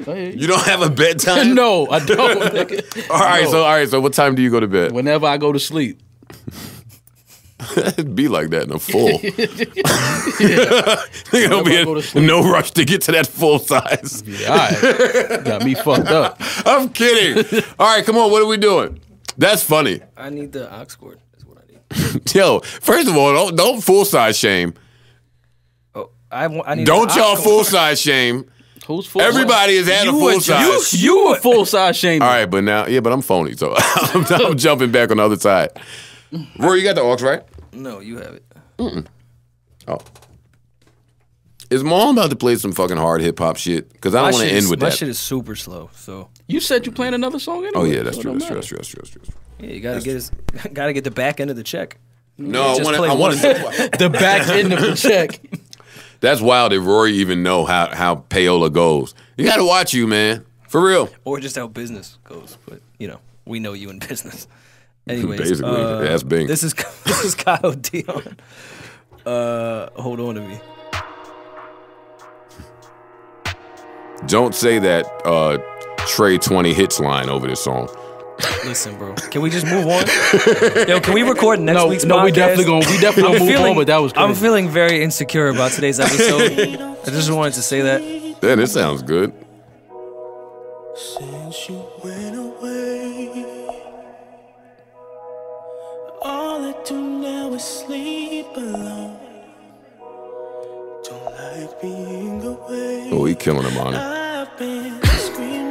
[SPEAKER 3] Hey.
[SPEAKER 1] You don't have a bedtime?
[SPEAKER 3] No, I don't, nigga.
[SPEAKER 1] All right,
[SPEAKER 3] No.
[SPEAKER 1] so what time do you go to bed?
[SPEAKER 3] Whenever I go to sleep.
[SPEAKER 1] It'd be like that in a full. There'll be
[SPEAKER 3] I go to sleep.
[SPEAKER 1] no rush to get to that full size.
[SPEAKER 3] Yeah, all right. Got me fucked up.
[SPEAKER 1] I'm kidding. All right, come on. What are we doing? That's funny.
[SPEAKER 4] I need the aux cord. Is what I need.
[SPEAKER 1] Yo, first of all, don't full size shame.
[SPEAKER 4] Oh, I need.
[SPEAKER 1] Don't
[SPEAKER 4] the aux
[SPEAKER 1] y'all
[SPEAKER 4] cord.
[SPEAKER 1] full size shame.
[SPEAKER 3] Who's full?
[SPEAKER 1] Everybody is at a full size.
[SPEAKER 3] You a full size shame.
[SPEAKER 1] All right, but now, but I'm phony, so I'm jumping back on the other side. Rory, you got the aux, right?
[SPEAKER 4] No, you have it.
[SPEAKER 1] Oh. Is Mom about to play some fucking hard hip hop shit? Because I don't want to end with
[SPEAKER 4] my
[SPEAKER 1] that.
[SPEAKER 4] shit is super slow. So
[SPEAKER 3] You said you playing another song anyway.
[SPEAKER 1] Oh yeah, that's
[SPEAKER 3] so it
[SPEAKER 1] true.
[SPEAKER 3] don't
[SPEAKER 1] That's true.
[SPEAKER 3] matter.
[SPEAKER 1] That's true. That's true.
[SPEAKER 4] yeah, you gotta get the back end of the check.
[SPEAKER 1] No,
[SPEAKER 4] Just
[SPEAKER 1] I
[SPEAKER 4] play
[SPEAKER 1] want
[SPEAKER 4] one.
[SPEAKER 1] to.
[SPEAKER 3] The back end of the check.
[SPEAKER 1] That's wild that Rory even know how payola goes. You got to watch you, man. For real.
[SPEAKER 4] Or just how business goes. But we know you in business. Anyways,
[SPEAKER 1] Basically, ask Bing.
[SPEAKER 4] This is Kyle Dion. Hold on to me.
[SPEAKER 1] Don't say that Trey 20 hits line over this song.
[SPEAKER 4] Listen, bro. Can we just move on? Yo, can we record next week's podcast?
[SPEAKER 3] No, we definitely gonna move on, but that was crazy.
[SPEAKER 4] I'm feeling very insecure about today's episode. I just wanted to say that.
[SPEAKER 1] Yeah, this sounds good.
[SPEAKER 8] Since you went away, all I do now is sleep alone. Don't like being away.
[SPEAKER 1] Oh, he killing Imani.
[SPEAKER 8] I've been screaming.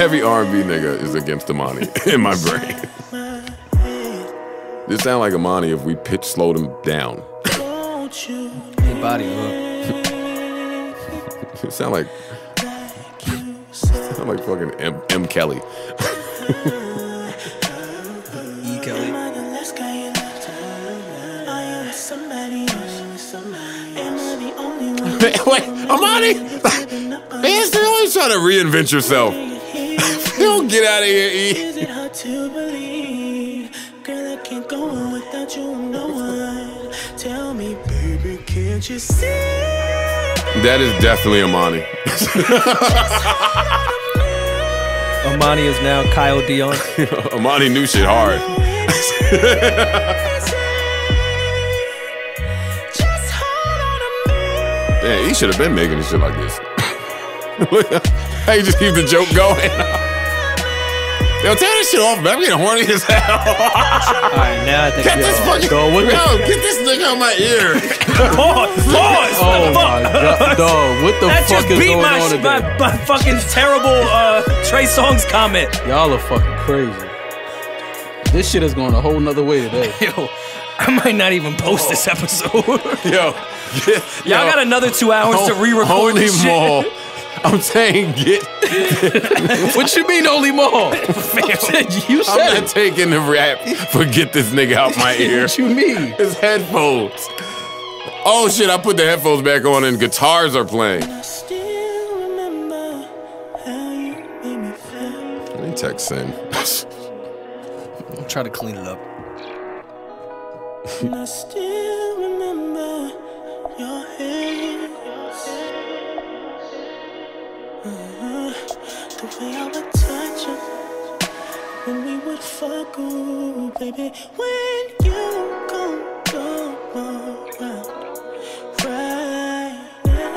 [SPEAKER 1] Every R&B nigga is against Imani in my brain. This sound like Imani if we slowed him down.
[SPEAKER 8] Won't you
[SPEAKER 4] Hey, body hook.
[SPEAKER 1] It sound like fucking M. Kelly.
[SPEAKER 4] E. Kelly.
[SPEAKER 1] Wait, Imani? Man, you're always trying to reinvent yourself. Don't get out of here, E.
[SPEAKER 8] Is it hard to believe? Girl, I can't go on without you, no one. Tell me, baby, can't you see?
[SPEAKER 1] That is definitely Imani.
[SPEAKER 4] Imani is now Kyle Dion.
[SPEAKER 1] Imani knew shit hard.
[SPEAKER 8] Just hold on to me.
[SPEAKER 1] Yeah, he should have been making this shit like this. Hey, just keep the joke going. Yo, tear this shit off, man. I'm getting horny as hell.
[SPEAKER 4] All right, now I think
[SPEAKER 1] Get this fucking. Get this nigga out my ear.
[SPEAKER 4] Pause.
[SPEAKER 3] Oh my god, dog! What the
[SPEAKER 4] That
[SPEAKER 3] fuck
[SPEAKER 4] just
[SPEAKER 3] is
[SPEAKER 4] beat
[SPEAKER 3] going
[SPEAKER 4] my,
[SPEAKER 3] on
[SPEAKER 4] my,
[SPEAKER 3] today?
[SPEAKER 4] my fucking terrible Trey Songz comment.
[SPEAKER 3] Y'all are fucking crazy. This shit is going a whole nother way today.
[SPEAKER 4] Yo, I might not even post this episode.
[SPEAKER 1] Yo,
[SPEAKER 4] Y'all got another 2 hours to re-record
[SPEAKER 1] Holy
[SPEAKER 4] this shit.
[SPEAKER 1] Maul. I'm saying get.
[SPEAKER 3] What you mean, only more? You said
[SPEAKER 1] I'm not taking the rap for get this nigga out my ear.
[SPEAKER 3] What you mean?
[SPEAKER 1] His headphones. Oh shit, I put the headphones back on and guitars are playing. Let me text Sin.
[SPEAKER 4] I'll try to clean it up.
[SPEAKER 8] And I still remember your hands. The way I would touch you when we would fuck, ooh, baby. When you go around right now, right now.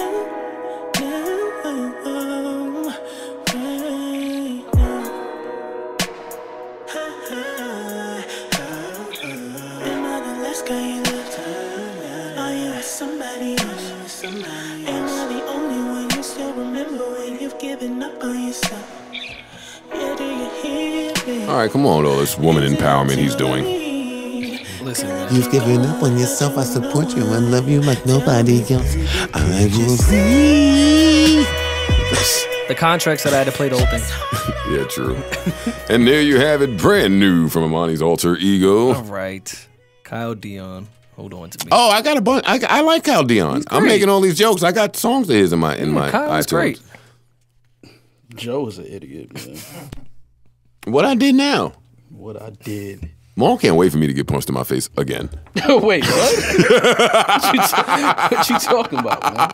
[SPEAKER 8] Am I the last guy you loved? Are you with somebody else? Am I the only one you still remember when you've given up on yourself? Yeah, do you hear me?
[SPEAKER 1] All right, come on, all this woman empowerment he's doing.
[SPEAKER 4] Listen, man.
[SPEAKER 9] You've given up on yourself. I support you. I love you like nobody else. I will see.
[SPEAKER 4] The contract said I had to play the whole thing.
[SPEAKER 1] Yeah, true. And there you have it, brand new from Amani's alter ego.
[SPEAKER 4] All right. Kyle Dion. Hold on to me.
[SPEAKER 1] Oh, I got a bunch. I like Kyle Dion. I'm making all these jokes. I got songs of his in my
[SPEAKER 4] Kyle's
[SPEAKER 1] iTunes.
[SPEAKER 4] great.
[SPEAKER 3] Joe is an idiot, man.
[SPEAKER 1] What I did now?
[SPEAKER 3] What I did.
[SPEAKER 1] Maul can't wait for me to get punched in my face again.
[SPEAKER 3] Wait, what? What you talking about, man?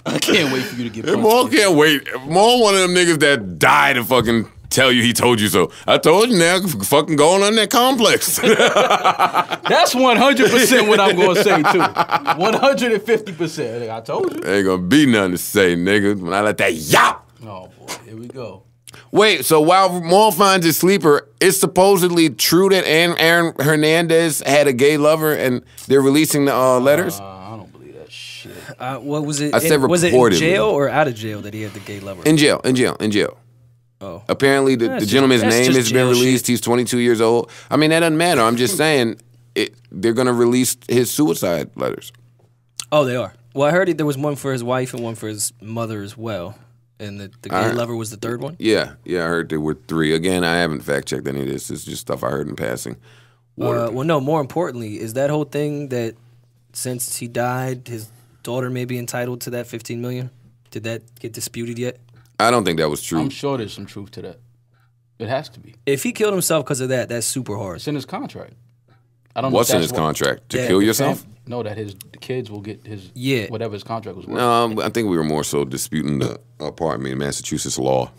[SPEAKER 3] I can't wait for you to get punched.
[SPEAKER 1] Maul can't wait. Maul one of them niggas that died to fucking tell you he told you so. I told you now, fucking going on that complex.
[SPEAKER 3] That's 100% what I'm going to say, too. 150%. I told you.
[SPEAKER 1] Ain't gonna be nothing to say, nigga, when I let that yop.
[SPEAKER 3] Oh, boy. Here we go.
[SPEAKER 1] Wait, so while Maul finds his sleeper, it's supposedly true that Aaron Hernandez had a gay lover and they're releasing the letters?
[SPEAKER 3] I don't believe that shit.
[SPEAKER 4] What was it?
[SPEAKER 1] I said
[SPEAKER 4] was it in
[SPEAKER 1] reportedly.
[SPEAKER 4] jail or out of jail that he had the gay lover?
[SPEAKER 1] In jail.
[SPEAKER 4] Oh.
[SPEAKER 1] Apparently, the
[SPEAKER 4] That's
[SPEAKER 1] gentleman's
[SPEAKER 4] just- that's
[SPEAKER 1] name
[SPEAKER 4] just
[SPEAKER 1] has been
[SPEAKER 4] jail
[SPEAKER 1] released. He's 22 years old. I mean, that doesn't matter. I'm just saying they're going to release his suicide letters.
[SPEAKER 4] Oh, they are. Well, I heard there was one for his wife and one for his mother as well. And the gay lover was the third one?
[SPEAKER 1] Yeah, I heard there were 3. Again, I haven't fact-checked any of this. It's just stuff I heard in passing.
[SPEAKER 4] Well, no, more importantly, is that whole thing that since he died, his daughter may be entitled to that $15 million? Did that get disputed yet?
[SPEAKER 1] I don't think that was true.
[SPEAKER 3] I'm sure there's some truth to that. It has to be.
[SPEAKER 4] If he killed himself because of that, that's super hard.
[SPEAKER 3] It's in his contract. I don't know.
[SPEAKER 1] What's
[SPEAKER 3] if
[SPEAKER 1] in
[SPEAKER 3] that's
[SPEAKER 1] his contract? To
[SPEAKER 4] Yeah,
[SPEAKER 1] kill
[SPEAKER 4] the
[SPEAKER 1] yourself?
[SPEAKER 3] No, that the kids will get his whatever his contract was worth.
[SPEAKER 1] No, I think we were more so disputing the Massachusetts law.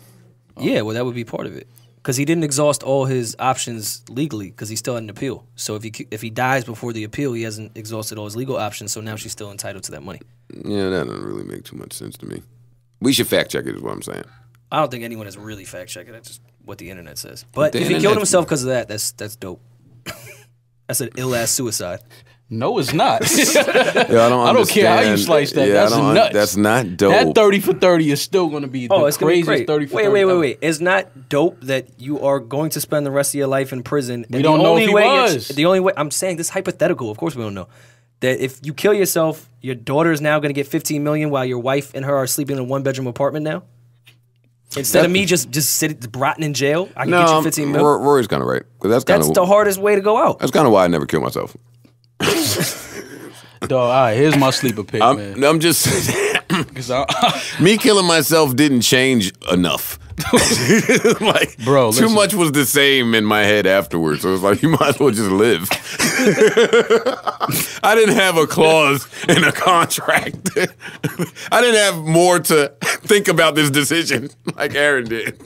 [SPEAKER 4] Yeah, well, that would be part of it. Because he didn't exhaust all his options legally because he still had an appeal. So if he dies before the appeal, he hasn't exhausted all his legal options, so now she's still entitled to that money.
[SPEAKER 1] Yeah, that doesn't really make too much sense to me. We should fact-check it is what I'm saying.
[SPEAKER 4] I don't think anyone has really fact-checked it. That's just what the internet says. But
[SPEAKER 1] The
[SPEAKER 4] if he killed
[SPEAKER 1] internet-
[SPEAKER 4] himself because of that, that's dope. That's an ill-ass suicide.
[SPEAKER 3] No, it's not.
[SPEAKER 1] Yeah,
[SPEAKER 3] I don't care how you
[SPEAKER 1] understand.
[SPEAKER 3] slice that.
[SPEAKER 1] Yeah,
[SPEAKER 3] That's
[SPEAKER 1] I don't-
[SPEAKER 3] nuts.
[SPEAKER 1] That's not dope.
[SPEAKER 3] That 30 for 30 is still going to be the
[SPEAKER 4] It's gonna be
[SPEAKER 3] craziest
[SPEAKER 4] great.
[SPEAKER 3] 30 for 30.
[SPEAKER 4] Wait. It's not dope that you are going to spend the rest of your life in prison.
[SPEAKER 3] We don't know if he was.
[SPEAKER 4] The only way I'm saying this is hypothetical. Of course, we don't know that if you kill yourself, your daughter is now going to get $15 million while your wife and her are sleeping in a 1-bedroom apartment now. Instead of me just sitting rotting in jail, I can get you 15 million.
[SPEAKER 1] Rory's kind of right. 'Cause that's
[SPEAKER 4] That's the hardest way to go out.
[SPEAKER 1] That's kind of why I never kill myself.
[SPEAKER 3] Dog, all right, here's my sleeper pick, man.
[SPEAKER 1] I'm just me killing myself didn't change enough. Like,
[SPEAKER 3] Bro,
[SPEAKER 1] too
[SPEAKER 3] listen.
[SPEAKER 1] much was the same in my head afterwards. So it's like you might as well just live. I didn't have a clause in a contract. I didn't have more to think about this decision like Aaron did.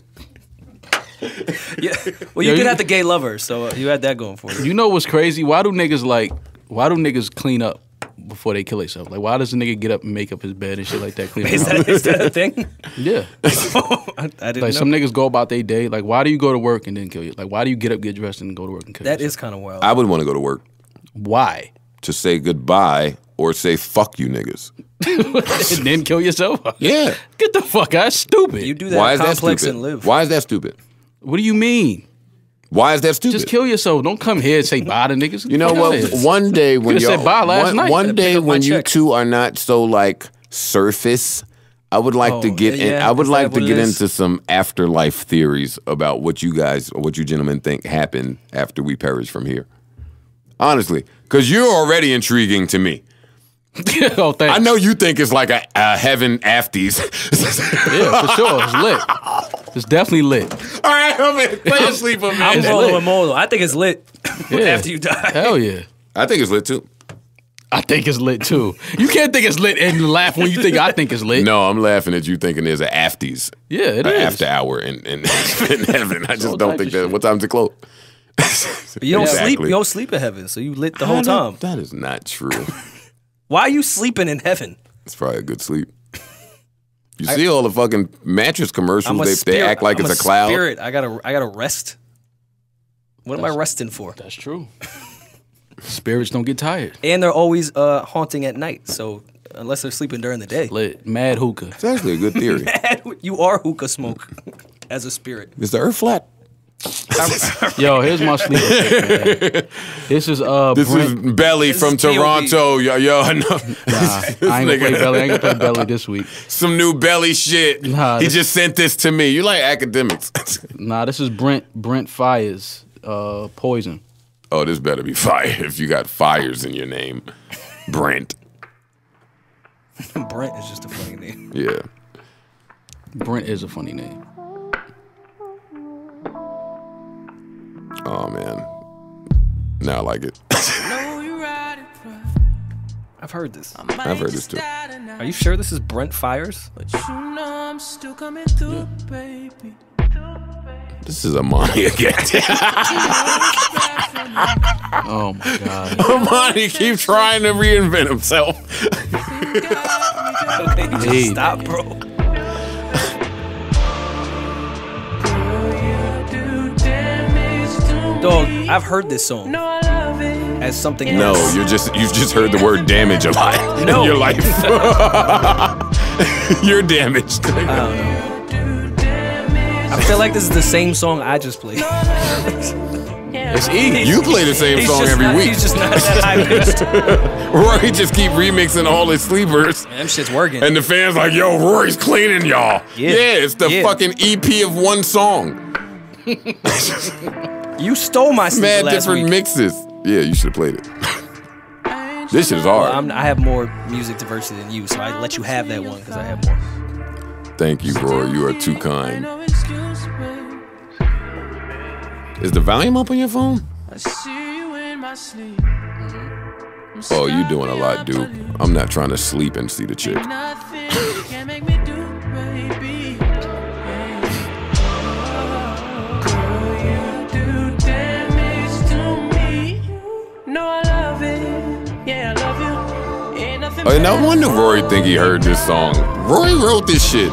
[SPEAKER 4] Yeah. Well, you did have the gay lover, so you had that going for you.
[SPEAKER 3] You know what's crazy? Why do niggas clean up before they kill themselves? Like, why does a nigga get up and make up his bed and shit like that? Clean
[SPEAKER 4] Is that a thing?
[SPEAKER 3] Yeah.
[SPEAKER 4] I didn't
[SPEAKER 3] Like
[SPEAKER 4] know.
[SPEAKER 3] some niggas go about their day. Like, why do you go to work and then kill you? Like, why do you get up, get dressed, and go to work and kill
[SPEAKER 4] That
[SPEAKER 3] yourself?
[SPEAKER 4] is kind of wild.
[SPEAKER 1] I would want to go to work
[SPEAKER 3] Why?
[SPEAKER 1] to say goodbye or say fuck you niggas.
[SPEAKER 3] And then kill yourself?
[SPEAKER 1] Yeah.
[SPEAKER 3] Get the fuck out. That's stupid.
[SPEAKER 4] You do that
[SPEAKER 1] Why is that
[SPEAKER 4] complex
[SPEAKER 1] stupid?
[SPEAKER 4] and live.
[SPEAKER 1] Why is that stupid?
[SPEAKER 3] What do you mean?
[SPEAKER 1] Why is that stupid?
[SPEAKER 3] Just kill yourself. Don't come here and say bye to niggas.
[SPEAKER 1] You know
[SPEAKER 3] Fuck
[SPEAKER 1] what?
[SPEAKER 3] out of here.
[SPEAKER 1] One day when
[SPEAKER 3] Could've said bye last night.
[SPEAKER 1] one day
[SPEAKER 4] Pick up my
[SPEAKER 1] when you
[SPEAKER 4] check.
[SPEAKER 1] two are not so like surface, I would like to get in.
[SPEAKER 4] yeah,
[SPEAKER 1] I would
[SPEAKER 4] is
[SPEAKER 1] like
[SPEAKER 4] that
[SPEAKER 1] to
[SPEAKER 4] what
[SPEAKER 1] get
[SPEAKER 4] it is?
[SPEAKER 1] into some afterlife theories about what you gentlemen think happened after we perish from here. Honestly, because you're already intriguing to me.
[SPEAKER 3] Oh, thanks.
[SPEAKER 1] I know you think it's like a heaven afties.
[SPEAKER 3] Yeah, for sure. It's lit. It's definitely lit.
[SPEAKER 1] All right, I'm in. Play a sleeper, man.
[SPEAKER 4] I'm
[SPEAKER 3] It's
[SPEAKER 4] rolling
[SPEAKER 3] lit.
[SPEAKER 4] with Molo. I think it's lit
[SPEAKER 3] Yeah.
[SPEAKER 4] after you die.
[SPEAKER 3] Hell yeah.
[SPEAKER 1] I think it's lit too.
[SPEAKER 3] I think it's lit too. You can't think it's lit and laugh when you think I think it's lit.
[SPEAKER 1] No, I'm laughing at you thinking there's an afties.
[SPEAKER 3] Yeah, it
[SPEAKER 1] An
[SPEAKER 3] is.
[SPEAKER 1] after hour in heaven. I just
[SPEAKER 3] All
[SPEAKER 1] don't
[SPEAKER 3] type
[SPEAKER 1] think
[SPEAKER 3] of
[SPEAKER 1] that.
[SPEAKER 3] shit.
[SPEAKER 1] What time's it close?
[SPEAKER 4] But you don't sleep. You don't sleep in heaven, so you lit the whole time.
[SPEAKER 1] That is not true.
[SPEAKER 4] Why are you sleeping in heaven?
[SPEAKER 1] It's probably a good sleep. You see all the fucking mattress commercials? They act like
[SPEAKER 4] I'm
[SPEAKER 1] it's a cloud.
[SPEAKER 4] Spirit. I gotta rest. What am I resting for?
[SPEAKER 3] That's true. Spirits don't get tired.
[SPEAKER 4] And they're always haunting at night. So unless they're sleeping during the day,
[SPEAKER 3] Lit. Mad hookah.
[SPEAKER 1] It's actually a good theory.
[SPEAKER 4] you are hookah smoke as a spirit.
[SPEAKER 1] Is the earth flat?
[SPEAKER 3] Yo, here's my sleeper pick, man. This is
[SPEAKER 1] This
[SPEAKER 3] Brent.
[SPEAKER 1] is Belly from
[SPEAKER 4] is P.O.B.
[SPEAKER 1] Toronto. Yo, I know.
[SPEAKER 3] Nah, I ain't gonna play Belly. I ain't gonna play Belly this week.
[SPEAKER 1] Some new Belly shit.
[SPEAKER 3] Nah,
[SPEAKER 1] he
[SPEAKER 3] this-
[SPEAKER 1] just sent this to me. You like academics.
[SPEAKER 3] Nah, this is Brent Fires. Poison.
[SPEAKER 1] Oh, this better be fire if you got fires in your name. Brent.
[SPEAKER 4] Brent is just a funny name.
[SPEAKER 1] Yeah.
[SPEAKER 3] Brent is a funny name.
[SPEAKER 1] Oh, man. Now I like it.
[SPEAKER 4] I've heard this.
[SPEAKER 1] I've heard this too.
[SPEAKER 4] Are you sure this is Brent Fires?
[SPEAKER 1] This is Amani again.
[SPEAKER 3] Oh my god.
[SPEAKER 1] Amani keep trying to reinvent himself.
[SPEAKER 4] Okay, just
[SPEAKER 3] Hey.
[SPEAKER 4] stop, bro. Dog, I've heard this song as something
[SPEAKER 1] No,
[SPEAKER 4] else.
[SPEAKER 1] you've just heard the word damage a lot
[SPEAKER 4] No.
[SPEAKER 1] in your life. You're damaged.
[SPEAKER 4] I don't know. I feel like this is the same song I just played.
[SPEAKER 3] It's easy.
[SPEAKER 1] You play the same
[SPEAKER 4] He's
[SPEAKER 1] song
[SPEAKER 4] just
[SPEAKER 1] every
[SPEAKER 4] not-
[SPEAKER 1] week.
[SPEAKER 4] He's just not that high pitched.
[SPEAKER 1] Rory just keep remixing all his sleepers.
[SPEAKER 4] Them shit's working.
[SPEAKER 1] And the fans like, yo, Rory's cleaning y'all.
[SPEAKER 4] Yeah.
[SPEAKER 1] it's the
[SPEAKER 4] Yeah.
[SPEAKER 1] fucking EP of one song.
[SPEAKER 4] You stole my sleep
[SPEAKER 1] Mad
[SPEAKER 4] last
[SPEAKER 1] different
[SPEAKER 4] week.
[SPEAKER 1] mixes. Yeah, you should have played it. This shit is hard.
[SPEAKER 4] Well, I have more music diversity than you, so I let you have that one because I have more.
[SPEAKER 1] Thank you, Rory. You are too kind. Is the volume up on your phone? Oh, you doing a lot, Duke. I'm not trying to sleep and see the chick. Oh, and I wonder if Rory think he heard this song. Rory wrote this shit.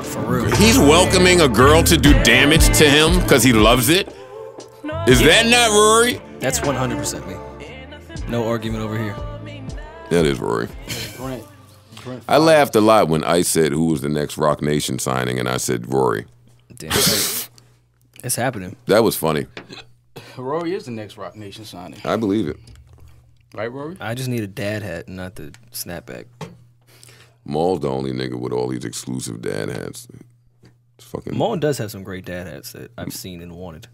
[SPEAKER 4] For real.
[SPEAKER 1] He's welcoming a girl to do damage to him because he loves it. Is that not Rory?
[SPEAKER 4] That's 100% me. No argument over here.
[SPEAKER 1] That is Rory.
[SPEAKER 3] Brent.
[SPEAKER 1] I laughed a lot when Ice said who was the next Rock Nation signing, and I said Rory.
[SPEAKER 4] Damn. It's happening.
[SPEAKER 1] That was funny.
[SPEAKER 3] Rory is the next Rock Nation signing.
[SPEAKER 1] I believe it.
[SPEAKER 3] Right, Rory?
[SPEAKER 4] I just need a dad hat and not the snapback.
[SPEAKER 1] Maul's the only nigga with all these exclusive dad hats. It's fucking
[SPEAKER 4] Maul does have some great dad hats that I've seen and wanted.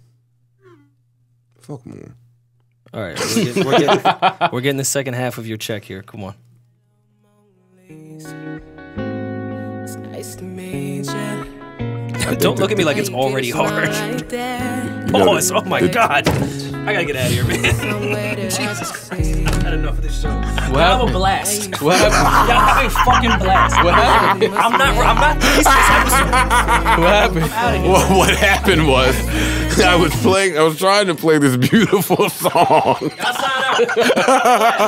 [SPEAKER 1] fuck Maul.
[SPEAKER 4] All right, we're getting the second half of your check here. Come on.
[SPEAKER 8] It's nice to meet you.
[SPEAKER 4] Don't look at me like it's already hard. Pause. Oh my god. I gotta get out of here, man. Jesus Christ. had enough of this show.
[SPEAKER 3] What
[SPEAKER 4] Have a
[SPEAKER 3] happened?
[SPEAKER 4] blast.
[SPEAKER 3] What happened?
[SPEAKER 4] Y'all have a fucking blast.
[SPEAKER 3] What happened?
[SPEAKER 4] I'm not pleased with this episode.
[SPEAKER 3] What happened?
[SPEAKER 4] I'm out of here.
[SPEAKER 1] Well, what happened was I was trying to play this beautiful song.
[SPEAKER 4] Y'all sign out.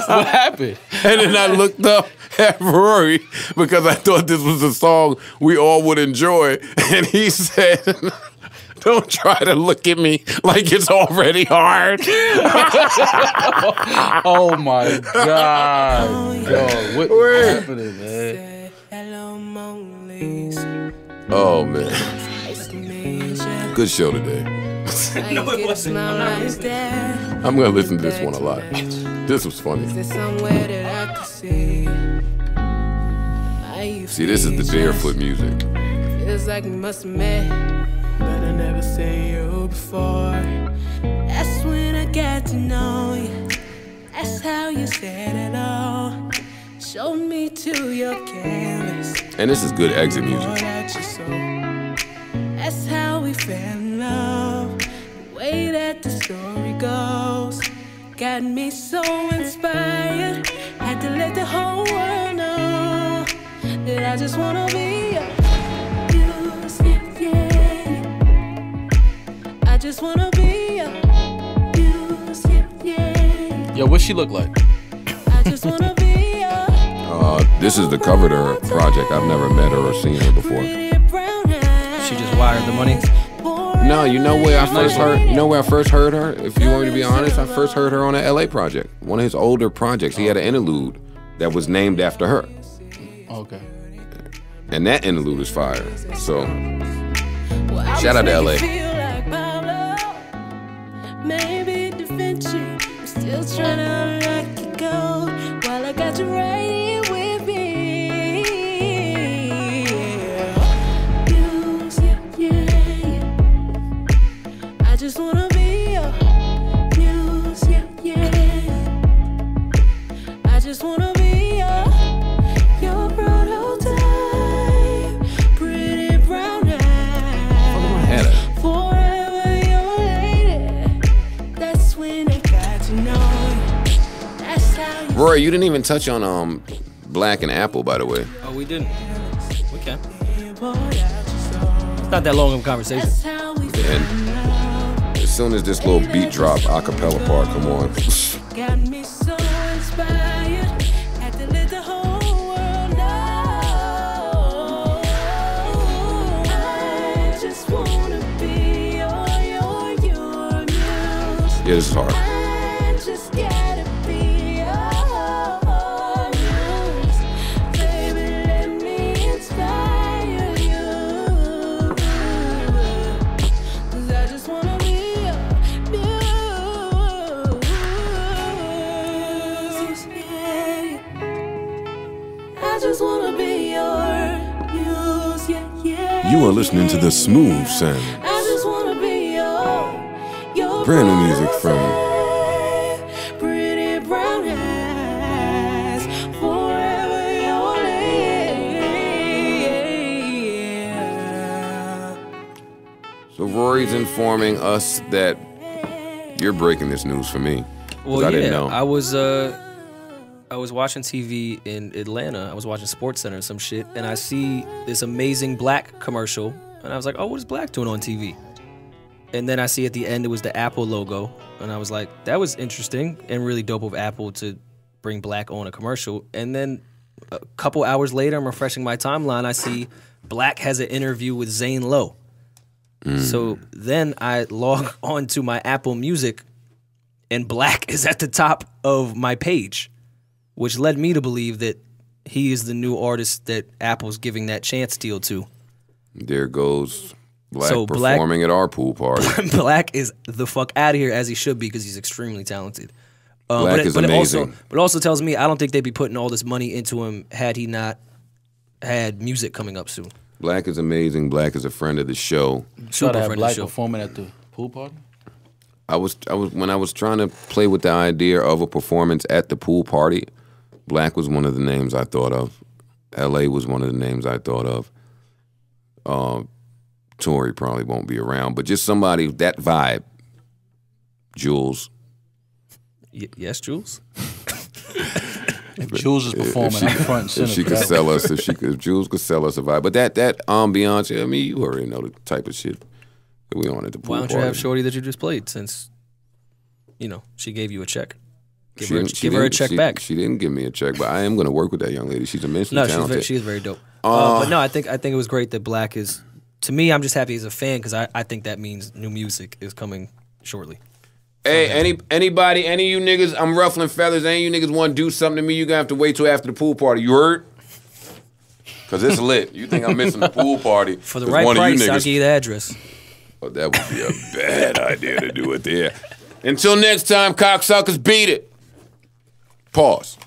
[SPEAKER 3] What happened?
[SPEAKER 1] And then I looked up at Rory because I thought this was a song we all would enjoy. And he said, don't try to look at me like it's already hard.
[SPEAKER 3] Oh my God. Yo, what's happening, man?
[SPEAKER 8] Hello, Mona Lisa.
[SPEAKER 1] Oh, man.
[SPEAKER 8] Nice to meet ya.
[SPEAKER 1] Good show today.
[SPEAKER 4] No, it wasn't. I'm not listening.
[SPEAKER 1] I'm going to listen to this one a lot. This was funny.
[SPEAKER 8] Is there somewhere that I could see?
[SPEAKER 1] See, this is the barefoot music.
[SPEAKER 8] Feels like we must have met, but I never seen you before. That's when I got to know you. That's how you said it all. Showed me to your canvas.
[SPEAKER 1] And this is good exit music.
[SPEAKER 8] That you saw. That's how we fell in love. The way that the story goes got me so inspired. Had to let the whole world know that I just wanna be yours, yeah. I just wanna be yours, yeah.
[SPEAKER 3] Yo, what she look like?
[SPEAKER 8] I just wanna be
[SPEAKER 1] This is the cover to her project. I've never met her or seen her before.
[SPEAKER 4] She just wired the money.
[SPEAKER 1] No, you know where I first heard. You know where I first heard her. If you want me to be honest, I first heard her on an LA project, one of his older projects. He had an interlude that was named after her,
[SPEAKER 3] Okay.
[SPEAKER 1] and that interlude is fire. So, shout out to LA.
[SPEAKER 8] Maybe Da Vinci, I'm still trying to unlock your code while I got you right here with me. Yours, yeah. I just wanna be yours, yeah. I just wanna be your prototype, pretty brown eyes. Forever your lady. That's when I got to know you. That's how you
[SPEAKER 1] Roy, you didn't even touch on Black and Apple, by the way.
[SPEAKER 4] Oh, we didn't. We can.
[SPEAKER 8] boy out your soul.
[SPEAKER 4] It's not that long of a conversation.
[SPEAKER 8] That's how we
[SPEAKER 1] And as soon as this little beat drop, acapella part come on.
[SPEAKER 8] got me so inspired. Had to let the whole world know. I just wanna be your muse.
[SPEAKER 1] Yeah, this is hard.
[SPEAKER 8] I just gotta be your muse. Baby, let me inspire you. 'Cause I just wanna be your muse. Yeah. I just wanna be your muse. Yeah.
[SPEAKER 1] You are listening to the Smooth Sound.
[SPEAKER 8] I just wanna be your
[SPEAKER 1] Brand new music from
[SPEAKER 8] pretty brown eyes, forever your lady.
[SPEAKER 1] So Rory's informing us that you're breaking this news for me. 'Cause
[SPEAKER 4] Well,
[SPEAKER 1] I
[SPEAKER 4] yeah,
[SPEAKER 1] didn't know.
[SPEAKER 4] I was watching TV in Atlanta. I was watching SportsCenter or some shit, and I see this amazing Black commercial, and I was like, "Oh, what is Black doing on TV?" And then I see at the end it was the Apple logo, and I was like, "That was interesting and really dope of Apple to bring Black on a commercial." And then a couple hours later, I'm refreshing my timeline. I see Black has an interview with Zane Lowe. So then I log on to my Apple Music, and Black is at the top of my page, which led me to believe that he is the new artist that Apple's giving that chance deal to.
[SPEAKER 1] There goes Black
[SPEAKER 4] So Black-
[SPEAKER 1] performing at our pool party.
[SPEAKER 4] Black is the fuck out of here, as he should be, because he's extremely talented.
[SPEAKER 1] Black is amazing.
[SPEAKER 4] But it also tells me I don't think they'd be putting all this money into him had he not had music coming up soon.
[SPEAKER 1] Black is amazing. Black is a friend of the show.
[SPEAKER 3] Try to have
[SPEAKER 4] friend of the
[SPEAKER 3] Black
[SPEAKER 4] show.
[SPEAKER 3] performing at the pool party?
[SPEAKER 1] When I was trying to play with the idea of a performance at the pool party, Black was one of the names I thought of. LA was one of the names I thought of. Tory probably won't be around, but just somebody, that vibe. Jules.
[SPEAKER 4] Yes, Jules?
[SPEAKER 3] If Jules is performing, I'm front and center.
[SPEAKER 1] If she could sell us, if Jules could sell us a vibe. But that ambiance, I mean, you already know the type of shit that we on at the pool
[SPEAKER 4] Why don't
[SPEAKER 1] party.
[SPEAKER 4] you have Shorty that you just played since, she gave you a check? Give her a check back.
[SPEAKER 1] She didn't give me a check, but I am going to work with that young lady. She's immensely talented.
[SPEAKER 4] She is very dope. But no, I think it was great that Black is. To me, I'm just happy as a fan because I think that means new music is coming shortly.
[SPEAKER 1] Hey, any of you niggas, I'm ruffling feathers. Any of you niggas want to do something to me, you're going to have to wait till after the pool party. You heard? Because it's lit. You think I'm missing the pool party.
[SPEAKER 4] For the right price, I'll give you the address.
[SPEAKER 1] Oh, that would be a bad idea to do it there. Until next time, cocksuckers, beat it. Pause.